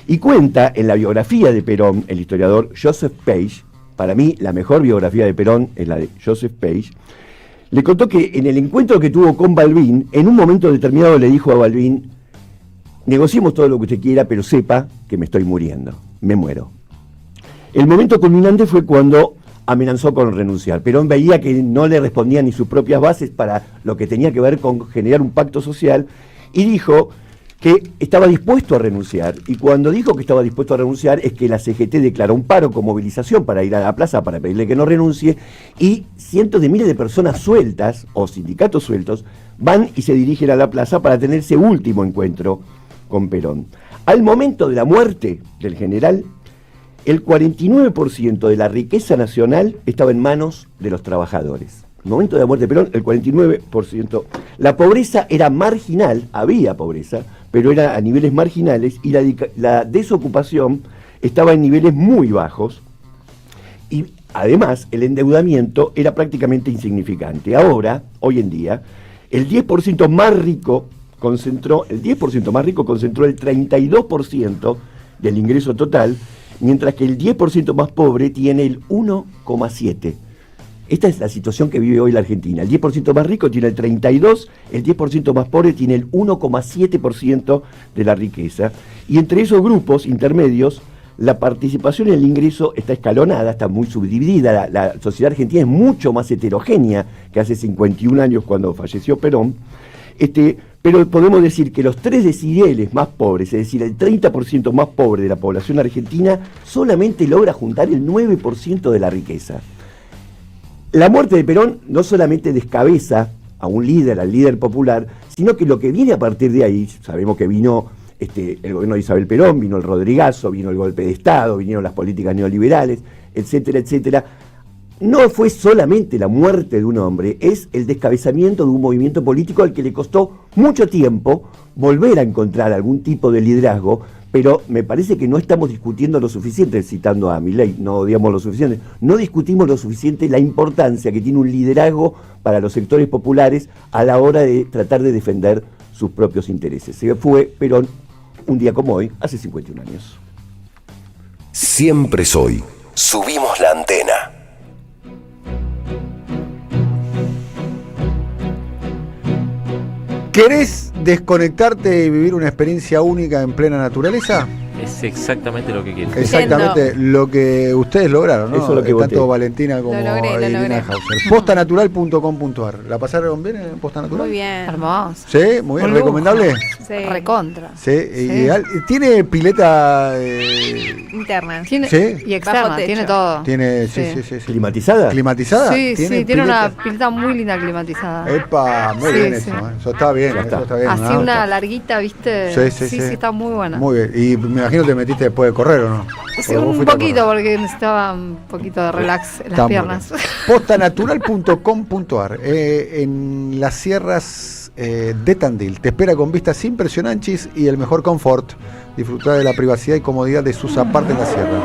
y cuenta en la biografía de Perón, el historiador Joseph Page, para mí la mejor biografía de Perón es la de Joseph Page, le contó que en el encuentro que tuvo con Balbín, en un momento determinado le dijo a Balbín: negociemos todo lo que usted quiera, pero sepa que me estoy muriendo, me muero. El momento culminante fue cuando amenazó con renunciar. Perón veía que no le respondían ni sus propias bases para lo que tenía que ver con generar un pacto social, y dijo que estaba dispuesto a renunciar. Y cuando dijo que estaba dispuesto a renunciar es que la CGT declaró un paro con movilización para ir a la plaza para pedirle que no renuncie, y cientos de miles de personas sueltas o sindicatos sueltos van y se dirigen a la plaza para tener ese último encuentro con Perón. Al momento de la muerte del general, el 49% de la riqueza nacional estaba en manos de los trabajadores. Al momento de la muerte de Perón, el 49%. La pobreza era marginal, había pobreza, pero era a niveles marginales, y la desocupación estaba en niveles muy bajos, y además el endeudamiento era prácticamente insignificante. Ahora, hoy en día, el 10% más rico concentró el 32% del ingreso total, mientras que el 10% más pobre tiene el 1,7%. Esta es la situación que vive hoy la Argentina. El 10% más rico tiene el 32%, el 10% más pobre tiene el 1,7% de la riqueza. Y entre esos grupos intermedios, la participación en el ingreso está escalonada, está muy subdividida. La sociedad argentina es mucho más heterogénea que hace 51 años cuando falleció Perón. Pero podemos decir que los 3 deciles más pobres, es decir, el 30% más pobre de la población argentina, solamente logra juntar el 9% de la riqueza. La muerte de Perón no solamente descabeza a un líder, al líder popular, sino que lo que viene a partir de ahí, sabemos que vino el gobierno de Isabel Perón, vino el Rodrigazo, vino el golpe de Estado, vinieron las políticas neoliberales, etcétera, etcétera. No fue solamente la muerte de un hombre, es el descabezamiento de un movimiento político al que le costó mucho tiempo volver a encontrar algún tipo de liderazgo, pero me parece que no estamos discutiendo lo suficiente, citando a Milei, no digamos lo suficiente, no discutimos lo suficiente la importancia que tiene un liderazgo para los sectores populares a la hora de tratar de defender sus propios intereses. Se fue Perón un día como hoy, hace 51 años. Siempre soy. Subimos la antena. ¿Querés desconectarte y vivir una experiencia única en plena naturaleza? Es exactamente lo que quiero. Exactamente lo que ustedes lograron, ¿no? Eso es lo que tanto voté. Valentina como Irina Hauser. Postanatural.com.ar. ¿La pasaron bien en Posta Natural? Muy bien. Hermoso. Sí, muy bien. ¿Recomendable? Sí. Recontra. Sí, ideal. ¿Tiene pileta Interna. Tiene, ¿Sí? Y externa, Bajo techo. tiene todo. Tiene, sí. ¿Climatizada? ¿Climatizada? Sí, tiene pileta? una pileta muy linda climatizada. Epa, muy Sí, bien sí. eso. Eso está bien, eso está bien. Así ¿no? una larguita, ¿viste? Sí, está muy buena. Muy bien. Y me imagino te metiste después de correr, ¿o no? Sí, ¿O vos un fuiste a poquito, porque necesitaba un poquito de relax en Está las muy piernas. bien. Postanatural.com.ar. En las sierras de Tandil. Te espera con vistas impresionantes y el mejor confort. Disfrutar de la privacidad y comodidad de sus apartes en la sierra.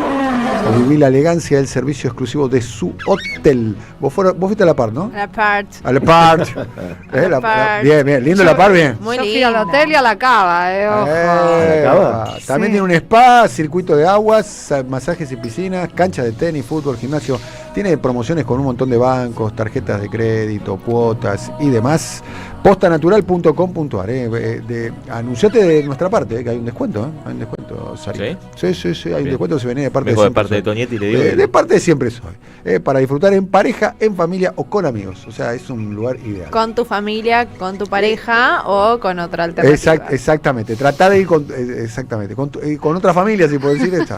O vivir la elegancia del servicio exclusivo de su hotel. Vos fuiste a la par, ¿no? La part. A la par. Bien, lindo la par, bien. Muy Yo fui lindo. al hotel y a la cava, ojo. También Sí. tiene un spa, circuito de aguas, masajes y piscinas, cancha de tenis, fútbol, gimnasio. Tiene promociones con un montón de bancos, tarjetas de crédito, cuotas y demás. Postanatural.com.ar. Anunciate de nuestra parte, que hay un descuento. Hay un descuento, Sarita. ¿Sí? Sí, hay un Bien. descuento si venís de parte Vengo de de parte de Tonietti y le digo. de parte de Siempre Soy. Para disfrutar en pareja, en familia o con amigos. O sea, es un lugar ideal. Con tu familia, con tu pareja o con otra alternativa. Exactamente, tratá de ir con, exactamente, con otra familia, si puedo decir esta.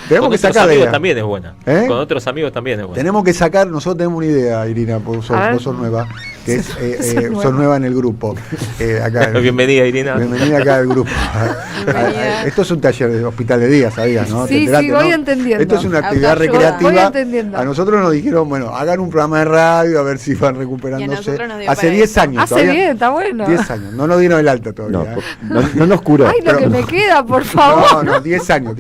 Tenemos Con que otros sacar amigos idea. también es buena. ¿Eh? Con otros amigos también es buena. Tenemos que sacar, nosotros tenemos una idea, Irina, vos sos nueva, que es, sos nueva en el grupo. Acá, Bienvenida, Irina. Bienvenida acá al grupo. Esto es un taller de hospital de día, ¿sabías? ¿No? Sí, enteraste, sí, voy ¿no? entendiendo. Esto es una actividad Autoayuda. recreativa. Voy entendiendo. A nosotros nos dijeron, bueno, hagan un programa de radio a ver si van recuperándose. nosotros nos dio Hace para 10 eso. años. Hace todavía, bien, está bueno. 10 años, no nos dieron el alta todavía. No nos curó. Ay, lo que me queda, por favor. No, 10 años.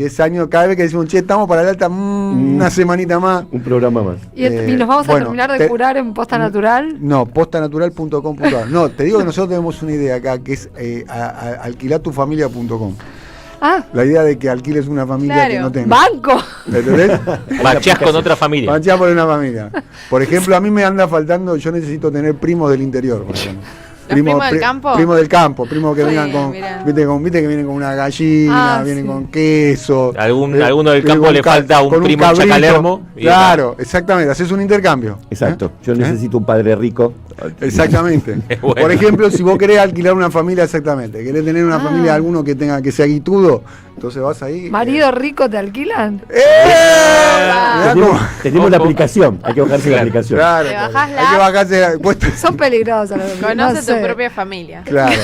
Cada vez que decimos, che, estamos para el alta, una semanita más. Un programa más. Y nos vamos a bueno, terminar de curar en Posta Natural. No, postanatural.com.ar. No, te digo que nosotros tenemos una idea acá, que es alquilatufamilia.com. La idea de que alquiles una familia que no tengas. Banco. ¿Entendés? Marchás con otra familia. Marchás por una familia. Por ejemplo, a mí me anda faltando, yo necesito tener primos del interior, por ejemplo. primos del campo? Primos del campo, primos que Sí, vengan con, mirá. viste que vienen con una gallina, vienen con queso. Alguno del vienen campo con le falta un con primo cabrito. chacalermo. y Claro, exactamente, haces un intercambio. Exacto. Yo necesito un padre rico. Exactamente. Bueno. Por ejemplo, si vos querés alquilar una familia, exactamente, querés tener una familia, alguno que tenga que sea guitudo, entonces vas ahí. ¿Marido rico te alquilan? Tenemos la aplicación. Hay que bajarse la aplicación. Claro, Te bajás hay que bajarse. Son peligrosos. Conoce tu propia familia. Claro,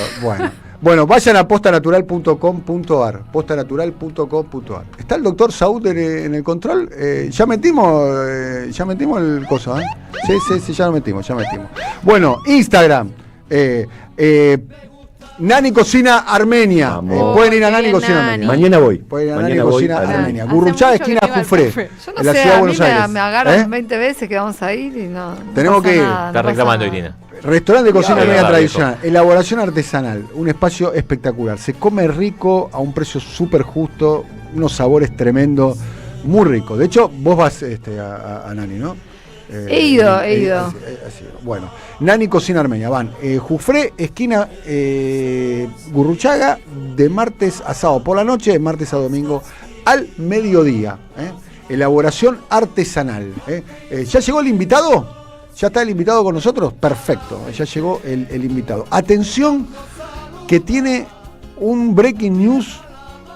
bueno, vayan a postanatural.com.ar. Postanatural.com.ar. Está el doctor Saúl en el control. Ya metimos el coso, ¿eh? Sí, ya lo metimos. Bueno, Instagram. Nani Cocina Armenia. Pueden ir a Nani Cocina Armenia. Mañana voy. Pueden ir a Nani Mañana voy Cocina a- Armenia. Gurruchaga, esquina Jufré. Yo no En la sé, ciudad de a mí Buenos Aires. me agarran ¿Eh? 20 veces que vamos a ir y no. Tenemos pasa que ir. nada, Está no pasa reclamando, nada. Irina. Restaurante de cocina Dios. armenia Dios. tradicional, elaboración artesanal, un espacio espectacular. Se come rico a un precio súper justo, unos sabores tremendos, muy rico. De hecho, vos vas a Nani, ¿no? He ido. Así, bueno, Nani Cocina Armenia, van. Jufré, esquina Gurruchaga, de martes a sábado por la noche, de martes a domingo al mediodía. Elaboración artesanal. ¿Ya llegó el invitado? ¿Ya está el invitado con nosotros? Perfecto, ya llegó el invitado. Atención, que tiene un breaking news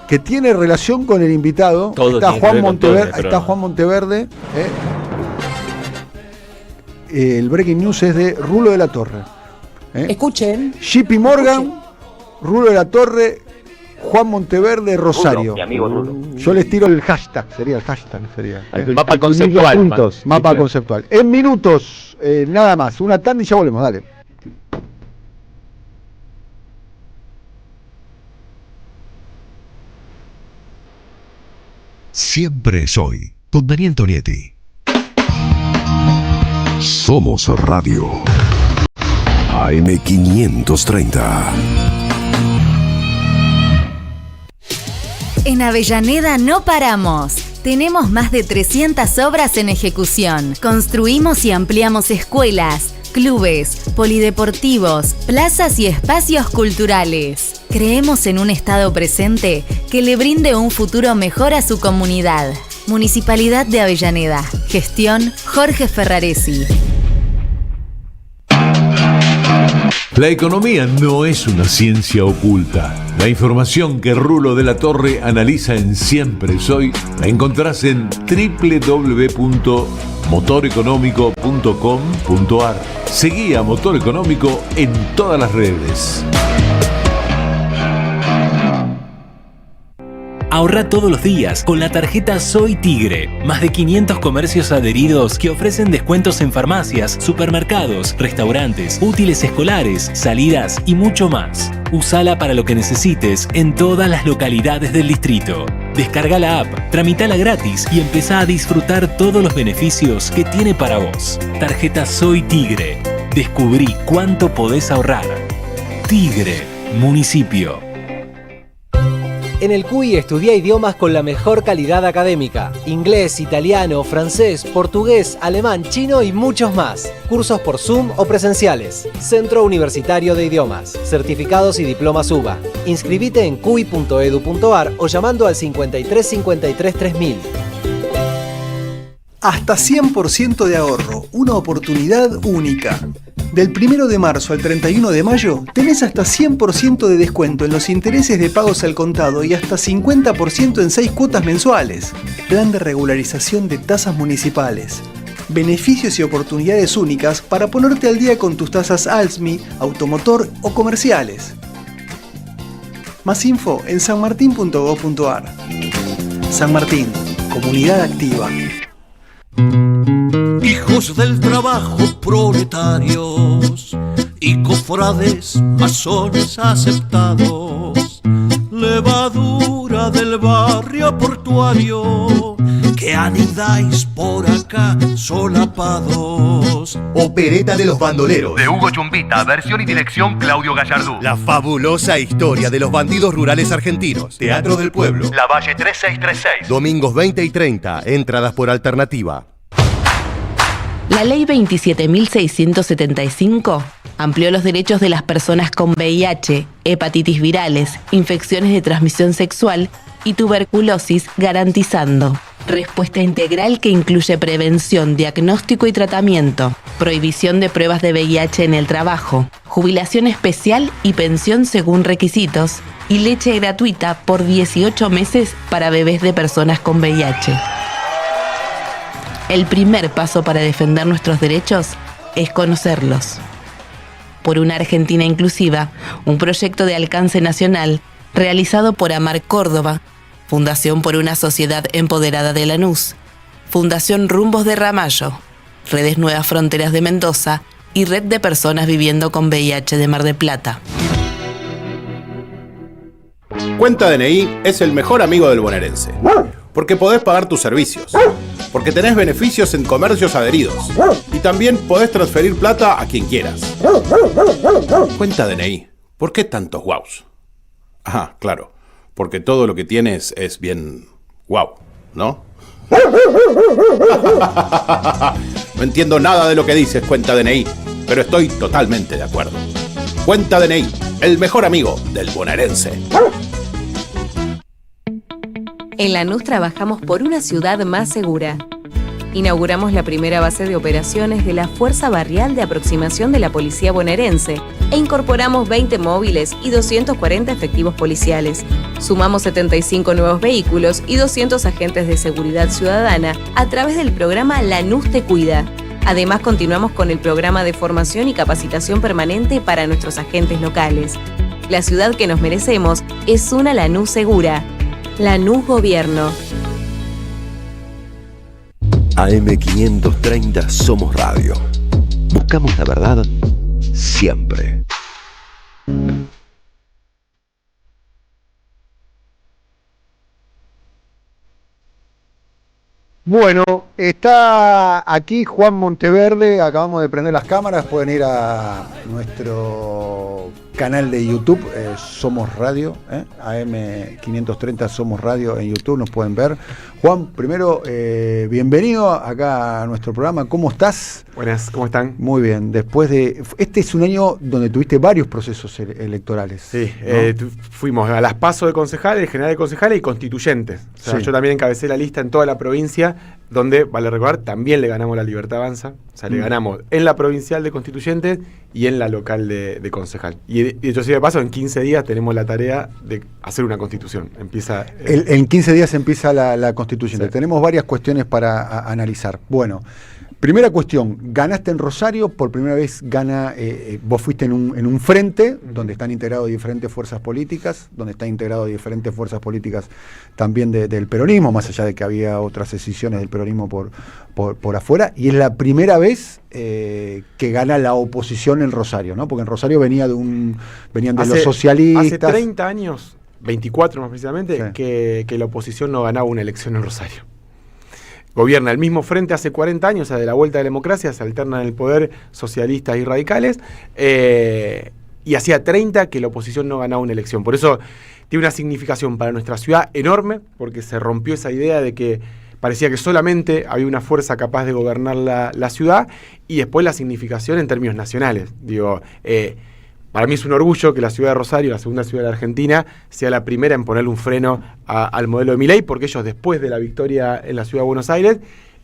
que tiene relación con el invitado. Todo Está tiene que Juan ver con todo en el Monteverde. Está programa. Juan Monteverde. El breaking news es de Rulo de la Torre. Escuchen. JP Morgan, Rulo de la Torre, Juan Monteverde, Rosario. mi amigo Rulo. Yo les tiro el hashtag, sería el hashtag. Mapa conceptual. Juntos, mapa conceptual. En minutos, nada más. Una tanda y ya volvemos, dale. Siempre soy con Daniel Tonietti. Somos Radio AM530. En Avellaneda no paramos. Tenemos más de 300 obras en ejecución. Construimos y ampliamos escuelas, clubes, polideportivos, plazas y espacios culturales. Creemos en un Estado presente que le brinde un futuro mejor a su comunidad. Municipalidad de Avellaneda. Gestión Jorge Ferraresi. La economía no es una ciencia oculta. La información que Rulo de la Torre analiza en Siempre Soy la encontrás en www.motoreconómico.com.ar. Seguí a Motor Económico en todas las redes. Ahorra todos los días con la tarjeta Soy Tigre. Más de 500 comercios adheridos que ofrecen descuentos en farmacias, supermercados, restaurantes, útiles escolares, salidas y mucho más. Usala para lo que necesites en todas las localidades del distrito. Descarga la app, tramitala gratis y empezá a disfrutar todos los beneficios que tiene para vos. Tarjeta Soy Tigre. Descubrí cuánto podés ahorrar. Tigre, municipio. En el CUI estudia idiomas con la mejor calidad académica. Inglés, italiano, francés, portugués, alemán, chino y muchos más. Cursos por Zoom o presenciales. Centro Universitario de Idiomas. Certificados y diplomas UBA. Inscribite en cui.edu.ar o llamando al 5353 3000. Hasta 100% de ahorro. Una oportunidad única. Del 1 de marzo al 31 de mayo tenés hasta 100% de descuento en los intereses de pagos al contado y hasta 50% en 6 cuotas mensuales. Plan de regularización de tasas municipales. Beneficios y oportunidades únicas para ponerte al día con tus tasas ALSMI, automotor o comerciales. Más info en sanmartin.gov.ar. San Martín, comunidad activa. Hijos del trabajo, proletarios y cofrades, masones aceptados, levadura del barrio portuario, que anidáis por acá solapados. Opereta de los bandoleros, de Hugo Chumbita, versión y dirección Claudio Gallardú. La fabulosa historia de los bandidos rurales argentinos. Teatro del Pueblo, La Valle 3636. Domingos 20 y 30, entradas por alternativa. La Ley 27.675 amplió los derechos de las personas con VIH, hepatitis virales, infecciones de transmisión sexual y tuberculosis, garantizando respuesta integral que incluye prevención, diagnóstico y tratamiento, prohibición de pruebas de VIH en el trabajo, jubilación especial y pensión según requisitos, y leche gratuita por 18 meses para bebés de personas con VIH. El primer paso para defender nuestros derechos es conocerlos. Por una Argentina inclusiva, un proyecto de alcance nacional realizado por Amar Córdoba, Fundación por una Sociedad Empoderada de Lanús, Fundación Rumbos de Ramallo, Redes Nuevas Fronteras de Mendoza y Red de Personas Viviendo con VIH de Mar del Plata. Cuenta DNI es el mejor amigo del bonaerense, porque podés pagar tus servicios, porque tenés beneficios en comercios adheridos y también podés transferir plata a quien quieras. Cuenta DNI, ¿por qué tantos guaus? Ah, claro, porque todo lo que tienes es bien guau, ¿no? No entiendo nada de lo que dices, Cuenta DNI, pero estoy totalmente de acuerdo. Cuenta DNI, el mejor amigo del bonaerense. En Lanús trabajamos por una ciudad más segura. Inauguramos la primera base de operaciones de la Fuerza Barrial de Aproximación de la Policía Bonaerense e incorporamos 20 móviles y 240 efectivos policiales. Sumamos 75 nuevos vehículos y 200 agentes de seguridad ciudadana a través del programa Lanús Te Cuida. Además, continuamos con el programa de formación y capacitación permanente para nuestros agentes locales. La ciudad que nos merecemos es una Lanús segura. Lanús Gobierno. AM530 Somos Radio. Buscamos la verdad siempre. Bueno, Está aquí Juan Monteverde, acabamos de prender las cámaras, pueden ir a nuestro canal de YouTube, Somos Radio, AM530 Somos Radio en YouTube, nos pueden ver. Juan, primero, bienvenido acá a nuestro programa, ¿cómo estás? Buenas, ¿cómo están? Muy bien, después de... Este es un año donde tuviste varios procesos electorales. Sí, ¿no? Fuimos a las PASO de concejales, general de concejales y constituyentes. O sea, yo también encabecé la lista en toda la provincia, donde, vale recordar, también le ganamos la Libertad Avanza. O sea, le ganamos en la provincial de constituyentes y en la local de concejal. Y dicho sea de paso, en 15 días tenemos la tarea de hacer una constitución. Empieza... en 15 días empieza la constituyente. Sí. Tenemos varias cuestiones para analizar. Bueno, primera cuestión, ganaste en Rosario, por primera vez vos fuiste en un frente donde están integrados diferentes fuerzas políticas, también del peronismo, más allá de que había otras decisiones del peronismo por afuera, y es la primera vez que gana la oposición en Rosario, ¿no? Porque en Rosario venían de los socialistas. Hace 30 años, 24 más precisamente, sí, que la oposición no ganaba una elección en Rosario. Gobierna el mismo frente hace 40 años, o sea, de la vuelta de la democracia, se alternan en el poder socialistas y radicales, y hacía 30 que la oposición no ganaba una elección. Por eso tiene una significación para nuestra ciudad enorme, porque se rompió esa idea de que parecía que solamente había una fuerza capaz de gobernar la ciudad, y después la significación en términos nacionales. Digo, para mí es un orgullo que la ciudad de Rosario, la segunda ciudad de la Argentina, sea la primera en ponerle un freno al modelo de Milei, porque ellos, después de la victoria en la ciudad de Buenos Aires,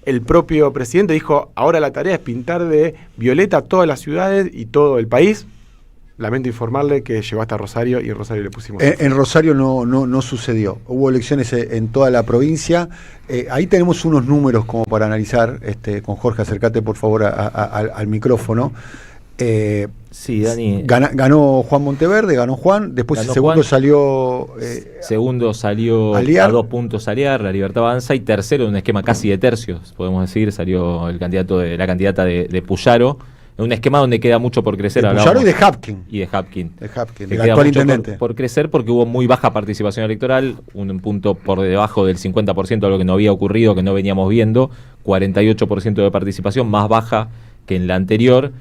el propio presidente dijo, ahora la tarea es pintar de violeta todas las ciudades y todo el país. Lamento informarle que llegó hasta Rosario y en Rosario le pusimos... En Rosario no sucedió. Hubo elecciones en toda la provincia. Ahí tenemos unos números como para analizar. Con Jorge, acércate por favor al micrófono. Sí, Dani. Ganó Juan Monteverde, ganó Juan. Después el segundo salió... segundo salió Aliar. A 2 puntos Aliar, la Libertad Avanza. Y tercero, en un esquema casi de tercios, podemos decir, salió la candidata de Puyaro. En un esquema donde queda mucho por crecer. De Puyaro y de Hapkin. Y de Hapkin. El actual intendente. Por crecer, porque hubo muy baja participación electoral, un punto por debajo del 50%, algo que no había ocurrido, que no veníamos viendo, 48% de participación, más baja que en la anterior,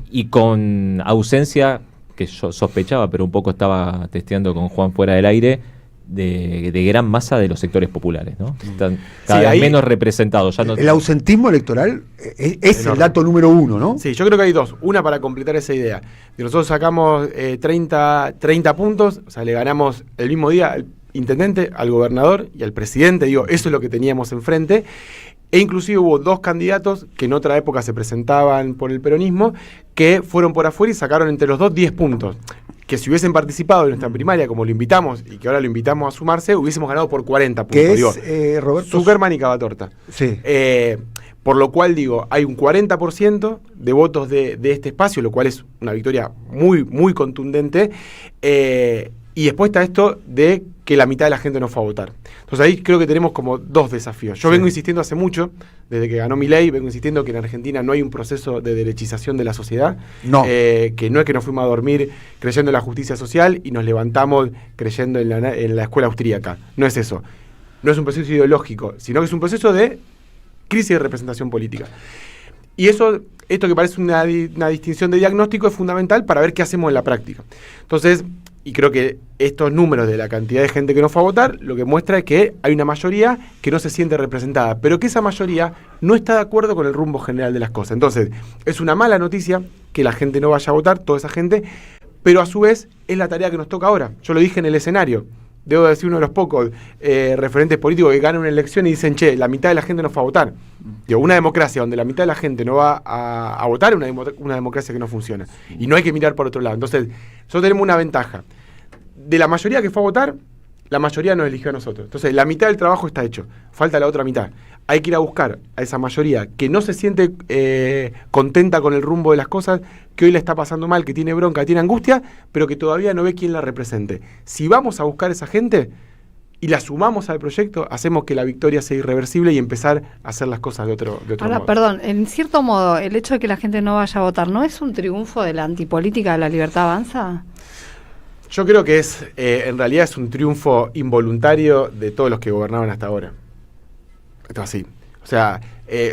y con ausencia, que yo sospechaba, pero un poco estaba testeando con Juan fuera del aire, de gran masa de los sectores populares, ¿no? Están cada vez menos representados. Ya no... El ausentismo electoral es el dato número uno, ¿no? Sí, yo creo que hay dos. Una, para completar esa idea. Nosotros sacamos 30 puntos, o sea, le ganamos el mismo día al intendente, al gobernador y al presidente. Digo, eso es lo que teníamos enfrente. E inclusive hubo 2 candidatos que en otra época se presentaban por el peronismo, que fueron por afuera y sacaron entre los dos 10 puntos. Que si hubiesen participado en nuestra primaria, como lo invitamos, y que ahora lo invitamos a sumarse, hubiésemos ganado por 40 puntos. ¿Qué es, Roberto? Zuckerman y Cavatorta. Sí. Por lo cual, digo, hay un 40% de votos de este espacio, lo cual es una victoria muy, muy contundente. Y después está esto de que la mitad de la gente no fue a votar. Entonces ahí creo que tenemos como 2 desafíos. Yo vengo insistiendo hace mucho, desde que ganó Milei, vengo insistiendo que en Argentina no hay un proceso de derechización de la sociedad. No. Que no es que nos fuimos a dormir creyendo en la justicia social y nos levantamos creyendo en la escuela austríaca. No es eso. No es un proceso ideológico, sino que es un proceso de crisis de representación política. Y esto que parece una distinción de diagnóstico es fundamental para ver qué hacemos en la práctica. Entonces, y creo que estos números de la cantidad de gente que no fue a votar, lo que muestra es que hay una mayoría que no se siente representada, pero que esa mayoría no está de acuerdo con el rumbo general de las cosas. Entonces, es una mala noticia que la gente no vaya a votar, toda esa gente, pero a su vez es la tarea que nos toca ahora. Yo lo dije en el escenario. Debo decir, uno de los pocos referentes políticos que ganan una elección y dicen, che, la mitad de la gente no fue a votar. Digo, una democracia donde la mitad de la gente no va a votar es una democracia que no funciona. Y no hay que mirar por otro lado. Entonces, nosotros tenemos una ventaja. De la mayoría que fue a votar, la mayoría nos eligió a nosotros. Entonces, la mitad del trabajo está hecho. Falta la otra mitad. Hay que ir a buscar a esa mayoría que no se siente contenta con el rumbo de las cosas, que hoy le está pasando mal, que tiene bronca, tiene angustia, pero que todavía no ve quién la represente. Si vamos a buscar a esa gente y la sumamos al proyecto, hacemos que la victoria sea irreversible y empezar a hacer las cosas de otro Ahora, modo. Perdón, en cierto modo, el hecho de que la gente no vaya a votar, ¿no es un triunfo de la antipolítica de la Libertad Avanza? Yo creo que en realidad es un triunfo involuntario de todos los que gobernaban hasta ahora. Esto es así. O sea,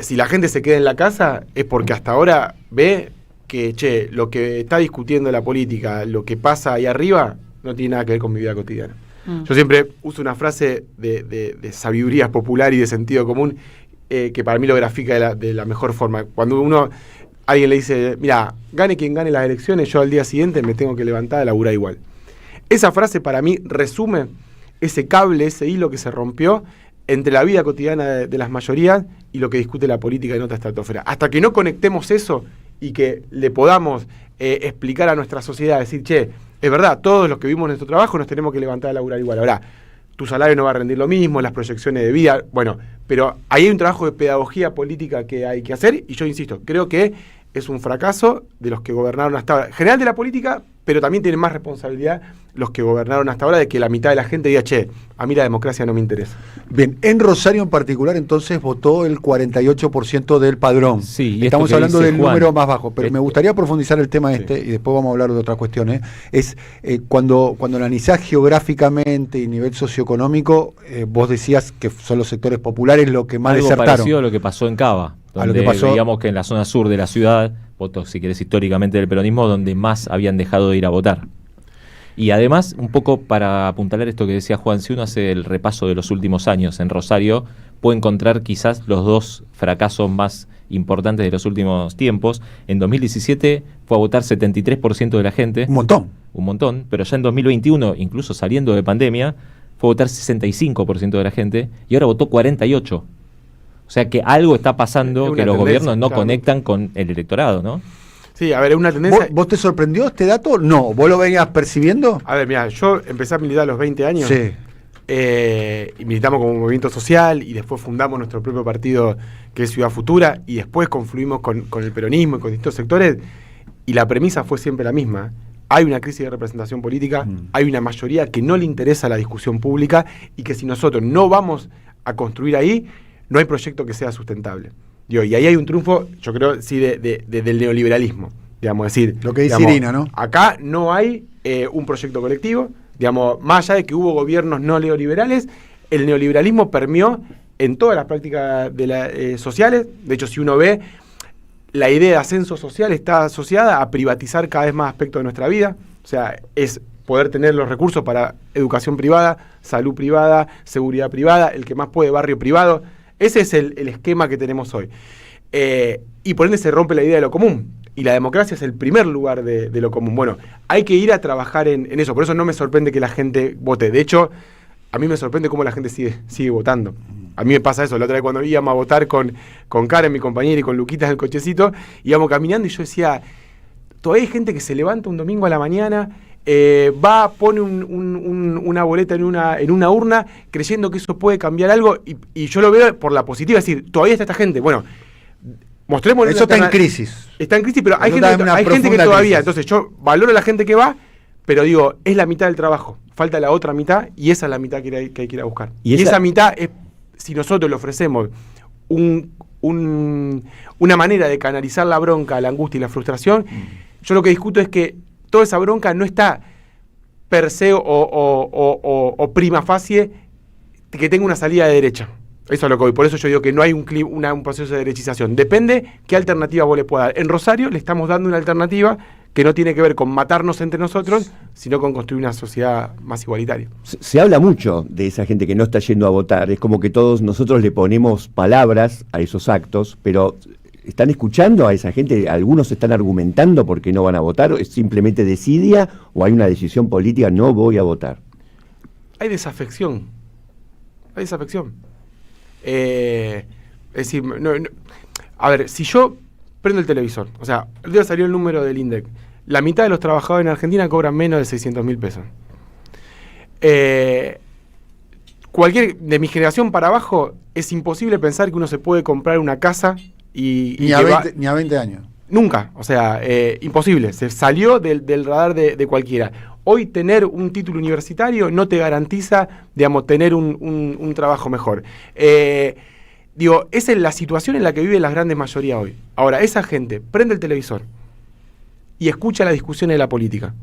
si la gente se queda en la casa es porque hasta ahora ve que, lo que está discutiendo la política, lo que pasa ahí arriba, no tiene nada que ver con mi vida cotidiana. Yo siempre uso una frase de sabiduría popular y de sentido común que para mí lo grafica de la mejor forma. Cuando alguien le dice, mira, gane quien gane las elecciones, yo al día siguiente me tengo que levantar a laburar igual. Esa frase para mí resume ese cable, ese hilo que se rompió entre la vida cotidiana de las mayorías y lo que discute la política en otra estratosfera. Hasta que no conectemos eso y que le podamos explicar a nuestra sociedad, decir, che, es verdad, todos los que vivimos nuestro trabajo nos tenemos que levantar a laburar igual. Ahora, tu salario no va a rendir lo mismo, las proyecciones de vida, bueno, pero ahí hay un trabajo de pedagogía política que hay que hacer y yo insisto, creo que es un fracaso de los que gobernaron hasta ahora. General de la política, pero también tienen más responsabilidad los que gobernaron hasta ahora de que la mitad de la gente diga, che, a mí la democracia no me interesa. Bien, en Rosario en particular entonces votó el 48% del padrón. Sí, estamos hablando del Juan, número más bajo, pero me gustaría profundizar el tema y después vamos a hablar de otras cuestiones. Es cuando analizás geográficamente y nivel socioeconómico, vos decías que son los sectores populares lo que más algo desertaron. Parecido a lo que pasó en Cava, donde digamos que en la zona sur de la ciudad, votó, si querés, históricamente del peronismo, donde más habían dejado de ir a votar. Y además, un poco para apuntalar esto que decía Juan, si uno hace el repaso de los últimos años en Rosario, puede encontrar quizás los dos fracasos más importantes de los últimos tiempos. En 2017 fue a votar 73% de la gente. Un montón, pero ya en 2021, incluso saliendo de pandemia, fue a votar 65% de la gente y ahora votó 48%. O sea que algo está pasando que los gobiernos no conectan con el electorado, ¿no? Sí, a ver, es una tendencia... ¿Vos te sorprendió este dato? No, ¿vos lo venías percibiendo? A ver, mira, yo empecé a militar a los 20 años. Sí. Y militamos como movimiento social y después fundamos nuestro propio partido que es Ciudad Futura y después confluimos con el peronismo y con distintos sectores y la premisa fue siempre la misma. Hay una crisis de representación política, hay una mayoría que no le interesa la discusión pública y que si nosotros no vamos a construir ahí, no hay proyecto que sea sustentable. Y ahí hay un triunfo, yo creo, sí, del neoliberalismo. Digamos, decir, lo que dice Irina, ¿no? Acá no hay un proyecto colectivo. Digamos, más allá de que hubo gobiernos no neoliberales, el neoliberalismo permeó en todas las prácticas sociales. De hecho, si uno ve, la idea de ascenso social está asociada a privatizar cada vez más aspectos de nuestra vida. O sea, es poder tener los recursos para educación privada, salud privada, seguridad privada, el que más puede, barrio privado. Ese es el esquema que tenemos hoy. Y por ende se rompe la idea de lo común. Y la democracia es el primer lugar de lo común. Bueno, hay que ir a trabajar en eso. Por eso no me sorprende que la gente vote. De hecho, a mí me sorprende cómo la gente sigue votando. A mí me pasa eso. La otra vez cuando íbamos a votar con Karen, mi compañera, y con Luquitas en el cochecito, íbamos caminando y yo decía, todavía hay gente que se levanta un domingo a la mañana, pone una boleta en una urna creyendo que eso puede cambiar algo y yo lo veo por la positiva, es decir, todavía está esta gente. Bueno, mostremos... Eso está en crisis. Está en crisis, pero hay gente que todavía... Crisis. Entonces yo valoro a la gente que va, pero digo, es la mitad del trabajo. Falta la otra mitad y esa es la mitad que hay que ir a buscar. Y esa mitad es, si nosotros le ofrecemos una manera de canalizar la bronca, la angustia y la frustración, yo lo que discuto es que toda esa bronca no está per se o prima facie que tenga una salida de derecha. Eso es lo que voy. Por eso yo digo que no hay un proceso de derechización. Depende qué alternativa vos le puedas dar. En Rosario le estamos dando una alternativa que no tiene que ver con matarnos entre nosotros, sino con construir una sociedad más igualitaria. Se habla mucho de esa gente que no está yendo a votar. Es como que todos nosotros le ponemos palabras a esos actos, pero... ¿Están escuchando a esa gente? ¿Algunos están argumentando por qué no van a votar? ¿Es simplemente desidia o hay una decisión política, no voy a votar? Hay desafección. Es decir, a ver, si yo prendo el televisor, o sea, el día salió el número del INDEC, la mitad de los trabajadores en Argentina cobran menos de 600.000 pesos. Cualquier, de mi generación para abajo, es imposible pensar que uno se puede comprar una casa ni a 20 años. Nunca, o sea, imposible. Se salió del radar de cualquiera. Hoy tener un título universitario no te garantiza, digamos, tener un trabajo mejor. Esa es la situación en la que vive la grandes mayoría hoy. Ahora, esa gente prende el televisor y escucha las discusiones de la política.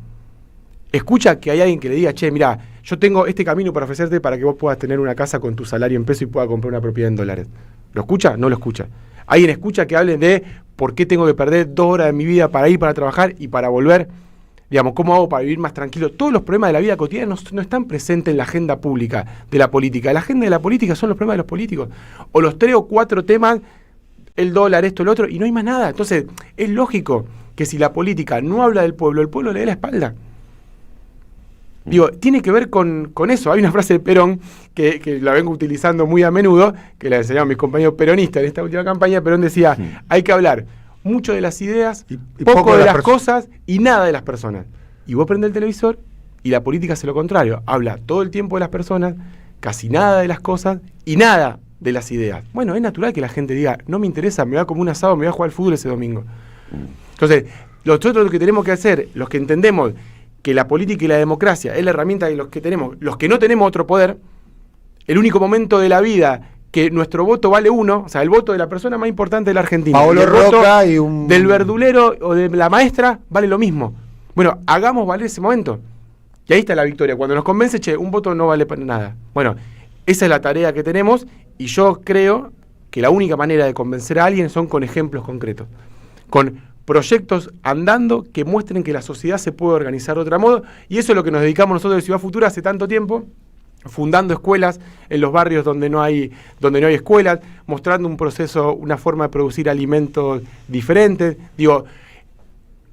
escucha que hay alguien que le diga, che, mira, yo tengo este camino para ofrecerte para que vos puedas tener una casa con tu salario en pesos y puedas comprar una propiedad en dólares. ¿Lo escucha? No lo escucha. Alguien escucha que hablen de por qué tengo que perder 2 horas de mi vida para ir para trabajar y para volver. Digamos, ¿cómo hago para vivir más tranquilo? Todos los problemas de la vida cotidiana no están presentes en la agenda pública de la política. La agenda de la política son los problemas de los políticos. O los 3 o 4 temas, el dólar, esto, el otro, y no hay más nada. Entonces, es lógico que si la política no habla del pueblo, el pueblo le dé la espalda. Digo, tiene que ver con eso. Hay una frase de Perón que la vengo utilizando muy a menudo, que la enseñaron mis compañeros peronistas en esta última campaña. Perón decía, hay que hablar mucho de las ideas, y poco de las cosas y nada de las personas. Y vos prendés el televisor y la política hace lo contrario. Habla todo el tiempo de las personas, casi nada de las cosas y nada de las ideas. Bueno, es natural que la gente diga, no me interesa, me voy a comer un asado, me voy a jugar al fútbol ese domingo. Entonces, nosotros lo que tenemos que hacer, los que entendemos que la política y la democracia es la herramienta de los que tenemos, los que no tenemos otro poder, el único momento de la vida que nuestro voto vale 1, o sea, el voto de la persona más importante de la Argentina, Paolo el voto Roca y un... del verdulero o de la maestra vale lo mismo. Bueno, hagamos valer ese momento. Y ahí está la victoria. Cuando nos convence, che, un voto no vale para nada. Bueno, esa es la tarea que tenemos y yo creo que la única manera de convencer a alguien son con ejemplos concretos, con proyectos andando que muestren que la sociedad se puede organizar de otro modo, y eso es lo que nos dedicamos nosotros de Ciudad Futura hace tanto tiempo, fundando escuelas en los barrios donde no hay escuelas, mostrando un proceso, una forma de producir alimentos diferentes. Digo,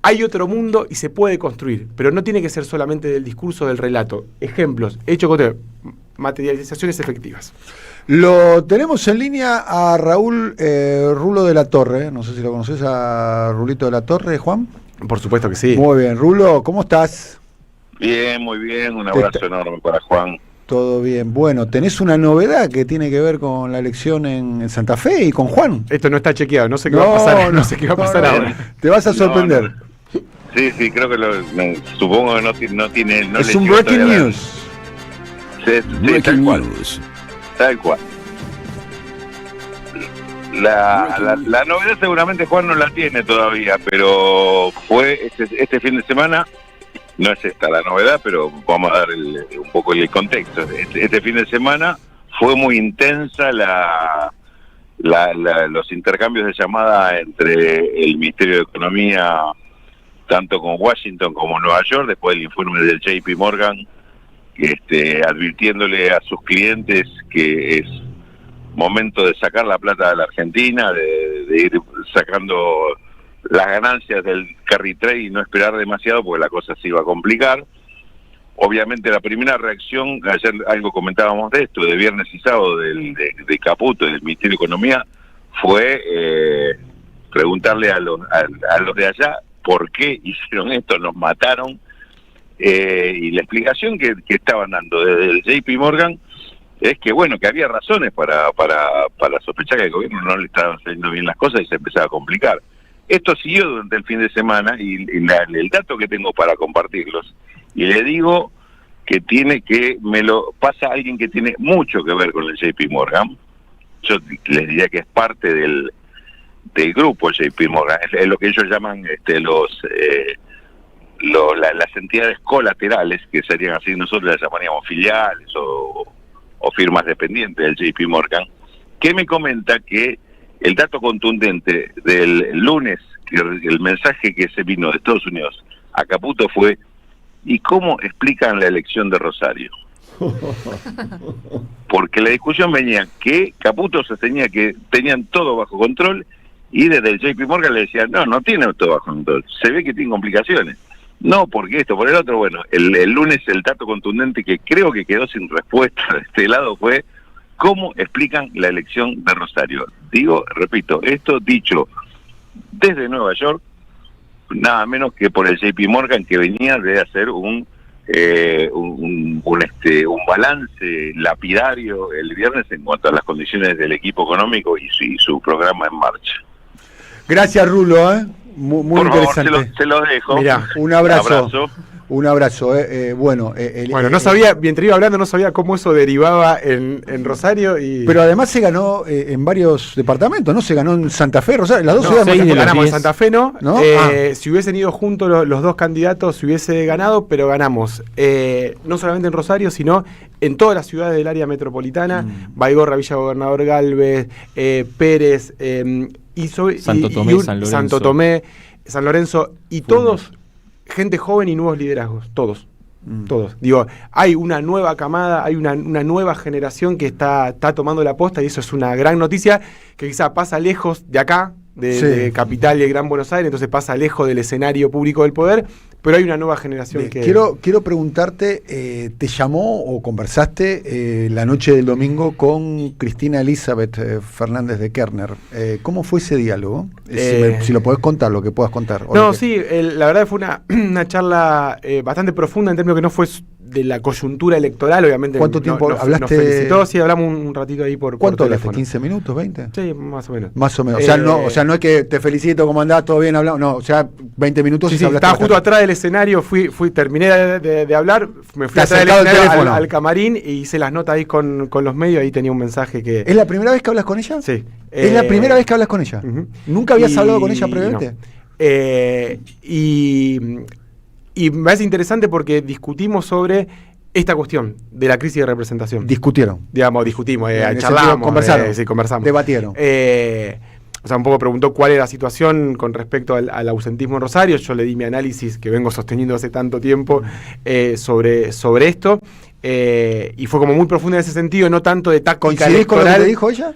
hay otro mundo y se puede construir, pero no tiene que ser solamente del discurso, del relato. Ejemplos, hechos concretos, materializaciones efectivas. Lo tenemos en línea a Raúl Rulo de la Torre. No sé si lo conoces a Rulito de la Torre, Juan. Por supuesto que sí. Muy bien, Rulo, ¿cómo estás? Bien, muy bien. Un abrazo enorme para Juan. Todo bien. Bueno, tenés una novedad que tiene que ver con la elección en Santa Fe y con Juan. Esto no está chequeado, no sé qué va a pasar. No sé qué va a pasar ahora. Te vas a sorprender. No. Sí, creo que supongo que no tiene... No es un breaking news. Sí, breaking news. Tal cual. La novedad seguramente Juan no la tiene todavía, pero fue este fin de semana, no es esta la novedad, pero vamos a dar un poco el contexto. Este fin de semana fue muy intensa los intercambios de llamada entre el Ministerio de Economía, tanto con Washington como Nueva York, después del informe del JP Morgan, advirtiéndole a sus clientes que es momento de sacar la plata de la Argentina, de ir sacando las ganancias del carry trade y no esperar demasiado porque la cosa se iba a complicar. Obviamente la primera reacción, ayer algo comentábamos de esto, de viernes y sábado de Caputo, del Ministerio de Economía, fue preguntarle a los de allá por qué hicieron esto, nos mataron, y la explicación que estaban dando desde el JP Morgan es que bueno, que había razones para sospechar que el gobierno no le estaban saliendo bien las cosas y se empezaba a complicar. Esto siguió durante el fin de semana y el dato que tengo para compartirlos, y le digo que me lo pasa alguien que tiene mucho que ver con el JP Morgan. Yo les diría que es parte del grupo JP Morgan, es lo que ellos llaman las entidades colaterales, que serían así, nosotros las llamaríamos filiales o firmas dependientes del JP Morgan, que me comenta que el dato contundente del lunes, que el mensaje que se vino de Estados Unidos a Caputo fue: ¿y cómo explican la elección de Rosario? Porque la discusión venía que Caputo sostenía que tenían todo bajo control y desde el JP Morgan le decían, no tienen todo bajo control, se ve que tienen complicaciones. No, porque esto, por el otro. Bueno, el lunes el dato contundente que creo que quedó sin respuesta de este lado fue: ¿cómo explican la elección de Rosario? Repito, esto dicho desde Nueva York, nada menos que por el JP Morgan, que venía de hacer un balance lapidario el viernes en cuanto a las condiciones del equipo económico y su programa en marcha. Gracias, Rulo, muy por interesante. Favor, se lo dejo. Mirá, un abrazo. Un abrazo. Bueno, no sabía, mientras iba hablando, no sabía cómo eso derivaba en Rosario. Pero además se ganó en varios departamentos, ¿no? Se ganó en Santa Fe, Rosario, las dos ciudades más ganamos en Santa Fe, ¿no? Si hubiesen ido juntos los dos candidatos, se hubiese ganado, pero ganamos no solamente en Rosario, sino en todas las ciudades del área metropolitana, Baigorra, Villa Gobernador Galvez, Pérez, Santo Tomé, San Lorenzo, y todos gente joven y nuevos liderazgos, todos. Digo, hay una nueva camada, hay una nueva generación que está tomando la posta, y eso es una gran noticia que quizá pasa lejos de acá, de Capital y el Gran Buenos Aires, entonces pasa lejos del escenario público del poder, pero hay una nueva generación que... Quiero preguntarte, ¿te llamó o conversaste la noche del domingo con Cristina Elizabeth Fernández de Kirchner? ¿Cómo fue ese diálogo? Si lo podés contar, lo que puedas contar. La verdad fue una charla bastante profunda, en términos que no fue de la coyuntura electoral, obviamente. ¿Cuánto tiempo hablaste? Nos felicitó, sí, hablamos un ratito ahí por ¿Cuánto hablaste? ¿15 minutos? ¿20? Sí, más o menos. Más o menos. O sea, no es que te felicito, ¿cómo andás? ¿Todo bien? Hablamos. No, o sea, 20 minutos. Sí, estaba justo atrás del escenario, terminé de hablar, me fui atrás del escenario al camarín y hice las notas ahí con los medios, ahí tenía un mensaje que... ¿Es la primera vez que hablas con ella? Sí. ¿Es la primera vez que hablas con ella? ¿Nunca habías hablado con ella previamente? No. Y me parece interesante porque discutimos sobre esta cuestión de la crisis de representación. Discutimos, charlamos, conversamos. Debatieron. Un poco preguntó cuál era la situación con respecto al ausentismo en Rosario. Yo le di mi análisis que vengo sosteniendo hace tanto tiempo sobre esto. Y fue como muy profundo en ese sentido, no tanto de táctica electoral. ¿Coincidís con lo que te dijo ella?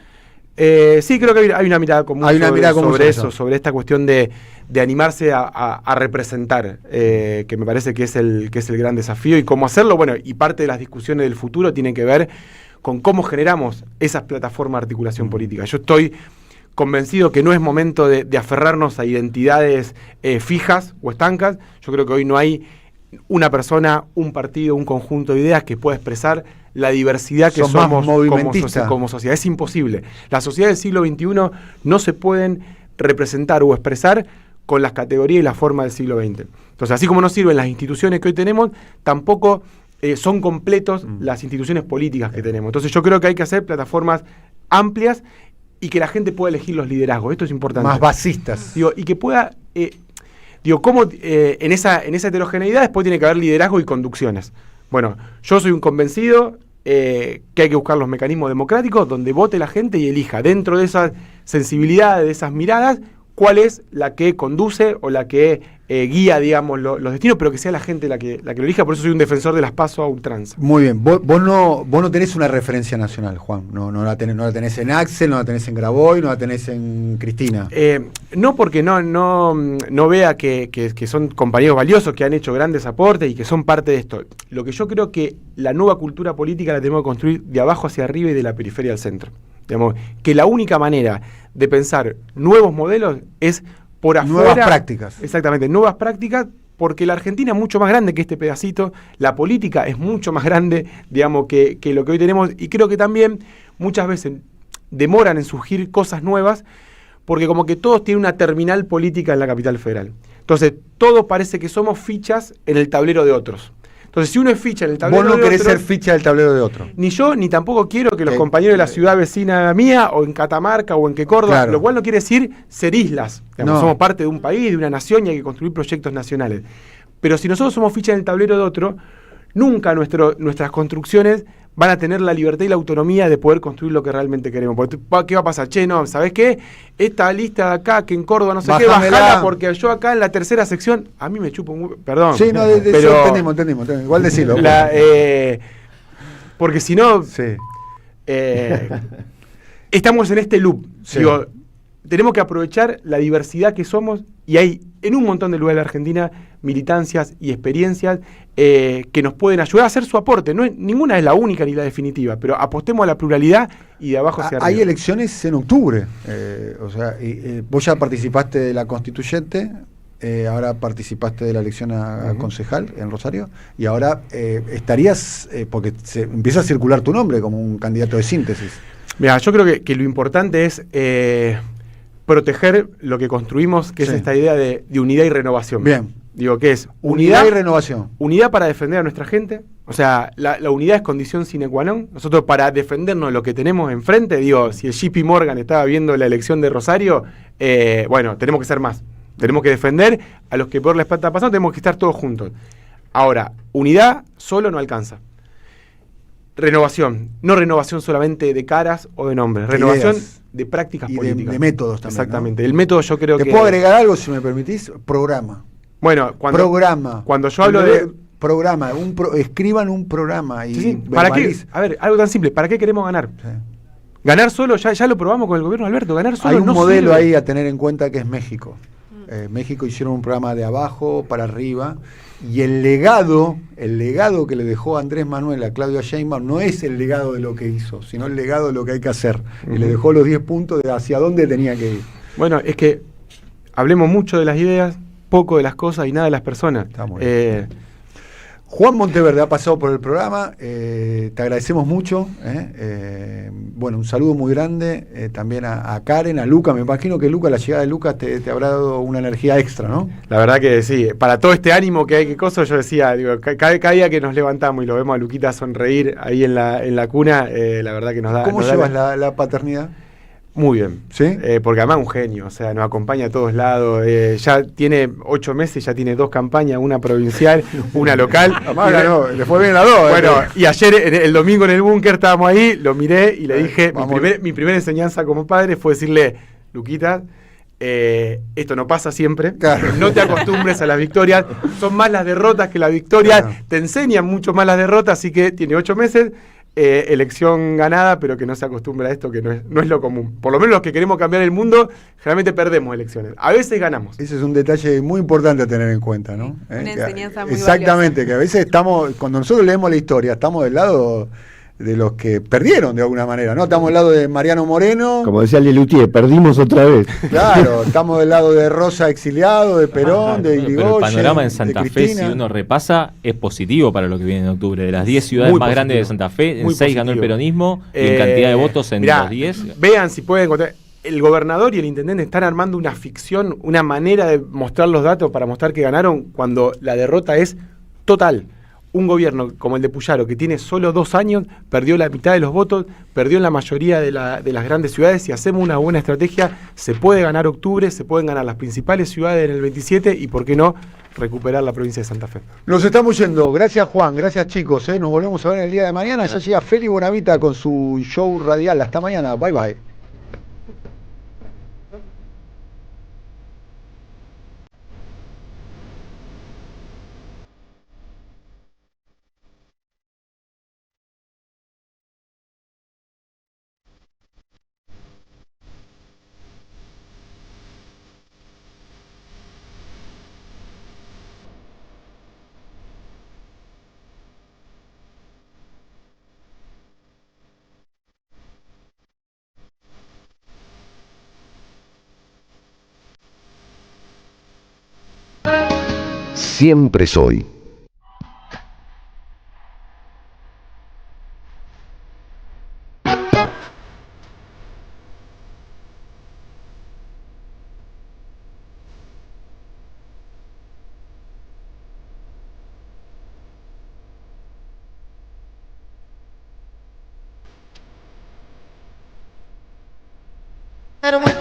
Sí, creo que hay una mirada común sobre eso, sobre esta cuestión de animarse a representar, que me parece que es el gran desafío, y cómo hacerlo. Bueno, y parte de las discusiones del futuro tienen que ver con cómo generamos esas plataformas de articulación política. Yo estoy convencido que no es momento de aferrarnos a identidades fijas o estancas. Yo creo que hoy no hay una persona, un partido, un conjunto de ideas que pueda expresar la diversidad que somos como sociedad. Es imposible. Las sociedades del siglo XXI no se pueden representar o expresar con las categorías y la forma del siglo XX. Entonces, así como no sirven las instituciones que hoy tenemos, tampoco son completos las instituciones políticas que tenemos. Entonces, yo creo que hay que hacer plataformas amplias y que la gente pueda elegir los liderazgos. Esto es importante. Más basistas. Y que pueda... cómo en esa heterogeneidad después tiene que haber liderazgo y conducciones. Bueno, yo soy un convencido que hay que buscar los mecanismos democráticos donde vote la gente y elija dentro de esas sensibilidades, de esas miradas, cuál es la que conduce o la que guía, digamos, los destinos, pero que sea la gente la que lo elija. Por eso soy un defensor de las PASO a ultranza. Muy bien. Vos no tenés una referencia nacional, Juan. No la tenés en Axel, no la tenés en Graboy, no la tenés en Cristina. No, porque no vea que son compañeros valiosos que han hecho grandes aportes y que son parte de esto. Lo que yo creo que la nueva cultura política la tenemos que construir de abajo hacia arriba y de la periferia al centro. Digamos, que la única manera de pensar nuevos modelos es por afuera. Nuevas prácticas. Exactamente, nuevas prácticas, porque la Argentina es mucho más grande que este pedacito, la política es mucho más grande, digamos, que lo que hoy tenemos, y creo que también muchas veces demoran en surgir cosas nuevas, porque como que todos tienen una terminal política en la capital federal. Entonces, todos parece que somos fichas en el tablero de otros. Entonces, si uno es ficha en el tablero de otro... Vos no querés ser ficha del tablero de otro. Ni yo, ni tampoco quiero que los compañeros de la ciudad vecina mía, o en Catamarca, o en Córdoba, lo cual no quiere decir ser islas. Digamos, somos parte de un país, de una nación, y hay que construir proyectos nacionales. Pero si nosotros somos ficha en el tablero de otro, nunca nuestras construcciones van a tener la libertad y la autonomía de poder construir lo que realmente queremos. Porque, ¿qué va a pasar? No, ¿sabés qué? Esta lista de acá, que en Córdoba no sé qué, bajala, porque yo acá en la tercera sección, a mí me chupo perdón. Sí, no, pero entendimos. Igual decirlo. Porque si no, estamos en este loop. Sí. Digo, tenemos que aprovechar la diversidad que somos, y hay en un montón de lugares de Argentina militancias y experiencias que nos pueden ayudar a hacer su aporte. Ninguna es la única ni la definitiva, pero apostemos a la pluralidad y de abajo hacia arriba. Hay elecciones en octubre, vos ya participaste de la constituyente, ahora participaste de la elección a concejal en Rosario, y ahora estarías, porque empieza a circular tu nombre como un candidato de síntesis. Mira, yo creo que lo importante es proteger lo que construimos, que es esta idea de unidad y renovación. Bien. Digo, ¿qué es? Unidad y renovación. Unidad para defender a nuestra gente. O sea, la unidad es condición sine qua non. Nosotros para defendernos lo que tenemos enfrente, digo, si el JP Morgan estaba viendo la elección de Rosario, bueno, tenemos que ser más. Tenemos que defender a los que peor les está pasando, tenemos que estar todos juntos. Ahora, unidad solo no alcanza. Renovación. No renovación solamente de caras o de nombres. Renovación de prácticas políticas. De métodos también. Exactamente. ¿No? El método yo creo que... ¿Te puedo agregar algo, si me permitís? Programa. Bueno, cuando yo hablo de... Programa, escriban un programa y sí, ¿para qué? A ver, algo tan simple, ¿para qué queremos ganar? Sí. Ganar solo, ya lo probamos con el gobierno de Alberto, ganar solo hay un no modelo sirve. ahí a tener en cuenta que es México. México hicieron un programa de abajo para arriba y el legado que le dejó Andrés Manuel a Claudia Sheinbaum no es el legado de lo que hizo, sino el legado de lo que hay que hacer. Y le dejó los 10 puntos de hacia dónde tenía que ir. Bueno, es que hablemos mucho de las ideas, poco de las cosas y nada de las personas. Juan Monteverde ha pasado por el programa, te agradecemos mucho. Bueno, un saludo muy grande también a Karen, a Luca. Me imagino que Luca, la llegada de Luca te habrá dado una energía extra, ¿no? La verdad que sí, para todo este ánimo que hay que cosa, yo decía, digo, cada día que nos levantamos y lo vemos a Luquita sonreír ahí en la cuna, la verdad que nos da... ¿Cómo llevas la paternidad? Muy bien, ¿sí? Porque además un genio, o sea, nos acompaña a todos lados, ya tiene 8 meses, ya tiene 2 campañas, una provincial, una local. Le fue bien a 2. Bueno, y ayer, el domingo en el búnker, estábamos ahí, lo miré y le dije, mi primera enseñanza como padre fue decirle, Luquita, esto no pasa siempre, claro. No te acostumbres a las victorias, son más las derrotas que las victorias, claro. Te enseñan mucho más las derrotas, así que tiene 8 meses. Elección ganada, pero que no se acostumbra a esto, que no es lo común. Por lo menos los que queremos cambiar el mundo, generalmente perdemos elecciones. A veces ganamos. Ese es un detalle muy importante a tener en cuenta, ¿no? Una enseñanza muy exactamente, valiosa. Que a veces cuando nosotros leemos la historia, estamos del lado de los que perdieron de alguna manera, ¿no? Estamos del lado de Mariano Moreno. Como decía Lelutier, perdimos otra vez. Claro, estamos del lado de Rosa exiliado, de Perón, de Irigoyen. Pero el panorama en Santa Fe, si uno repasa, es positivo para lo que viene en octubre. De las 10 ciudades más grandes de Santa Fe, en 6 ganó el peronismo, y en cantidad de votos en los 10. Vean si pueden encontrar. El gobernador y el intendente están armando una ficción, una manera de mostrar los datos para mostrar que ganaron cuando la derrota es total. Un gobierno como el de Puyaro, que tiene solo 2 años, perdió la mitad de los votos, perdió en la mayoría de las grandes ciudades. Si hacemos una buena estrategia, se puede ganar octubre, se pueden ganar las principales ciudades en el 27 y, ¿por qué no?, recuperar la provincia de Santa Fe. Nos estamos yendo. Gracias, Juan. Gracias, chicos. Nos volvemos a ver el día de mañana. Ya llega Feli Bonavita con su show radial. Hasta mañana. Bye, bye. Siempre soy.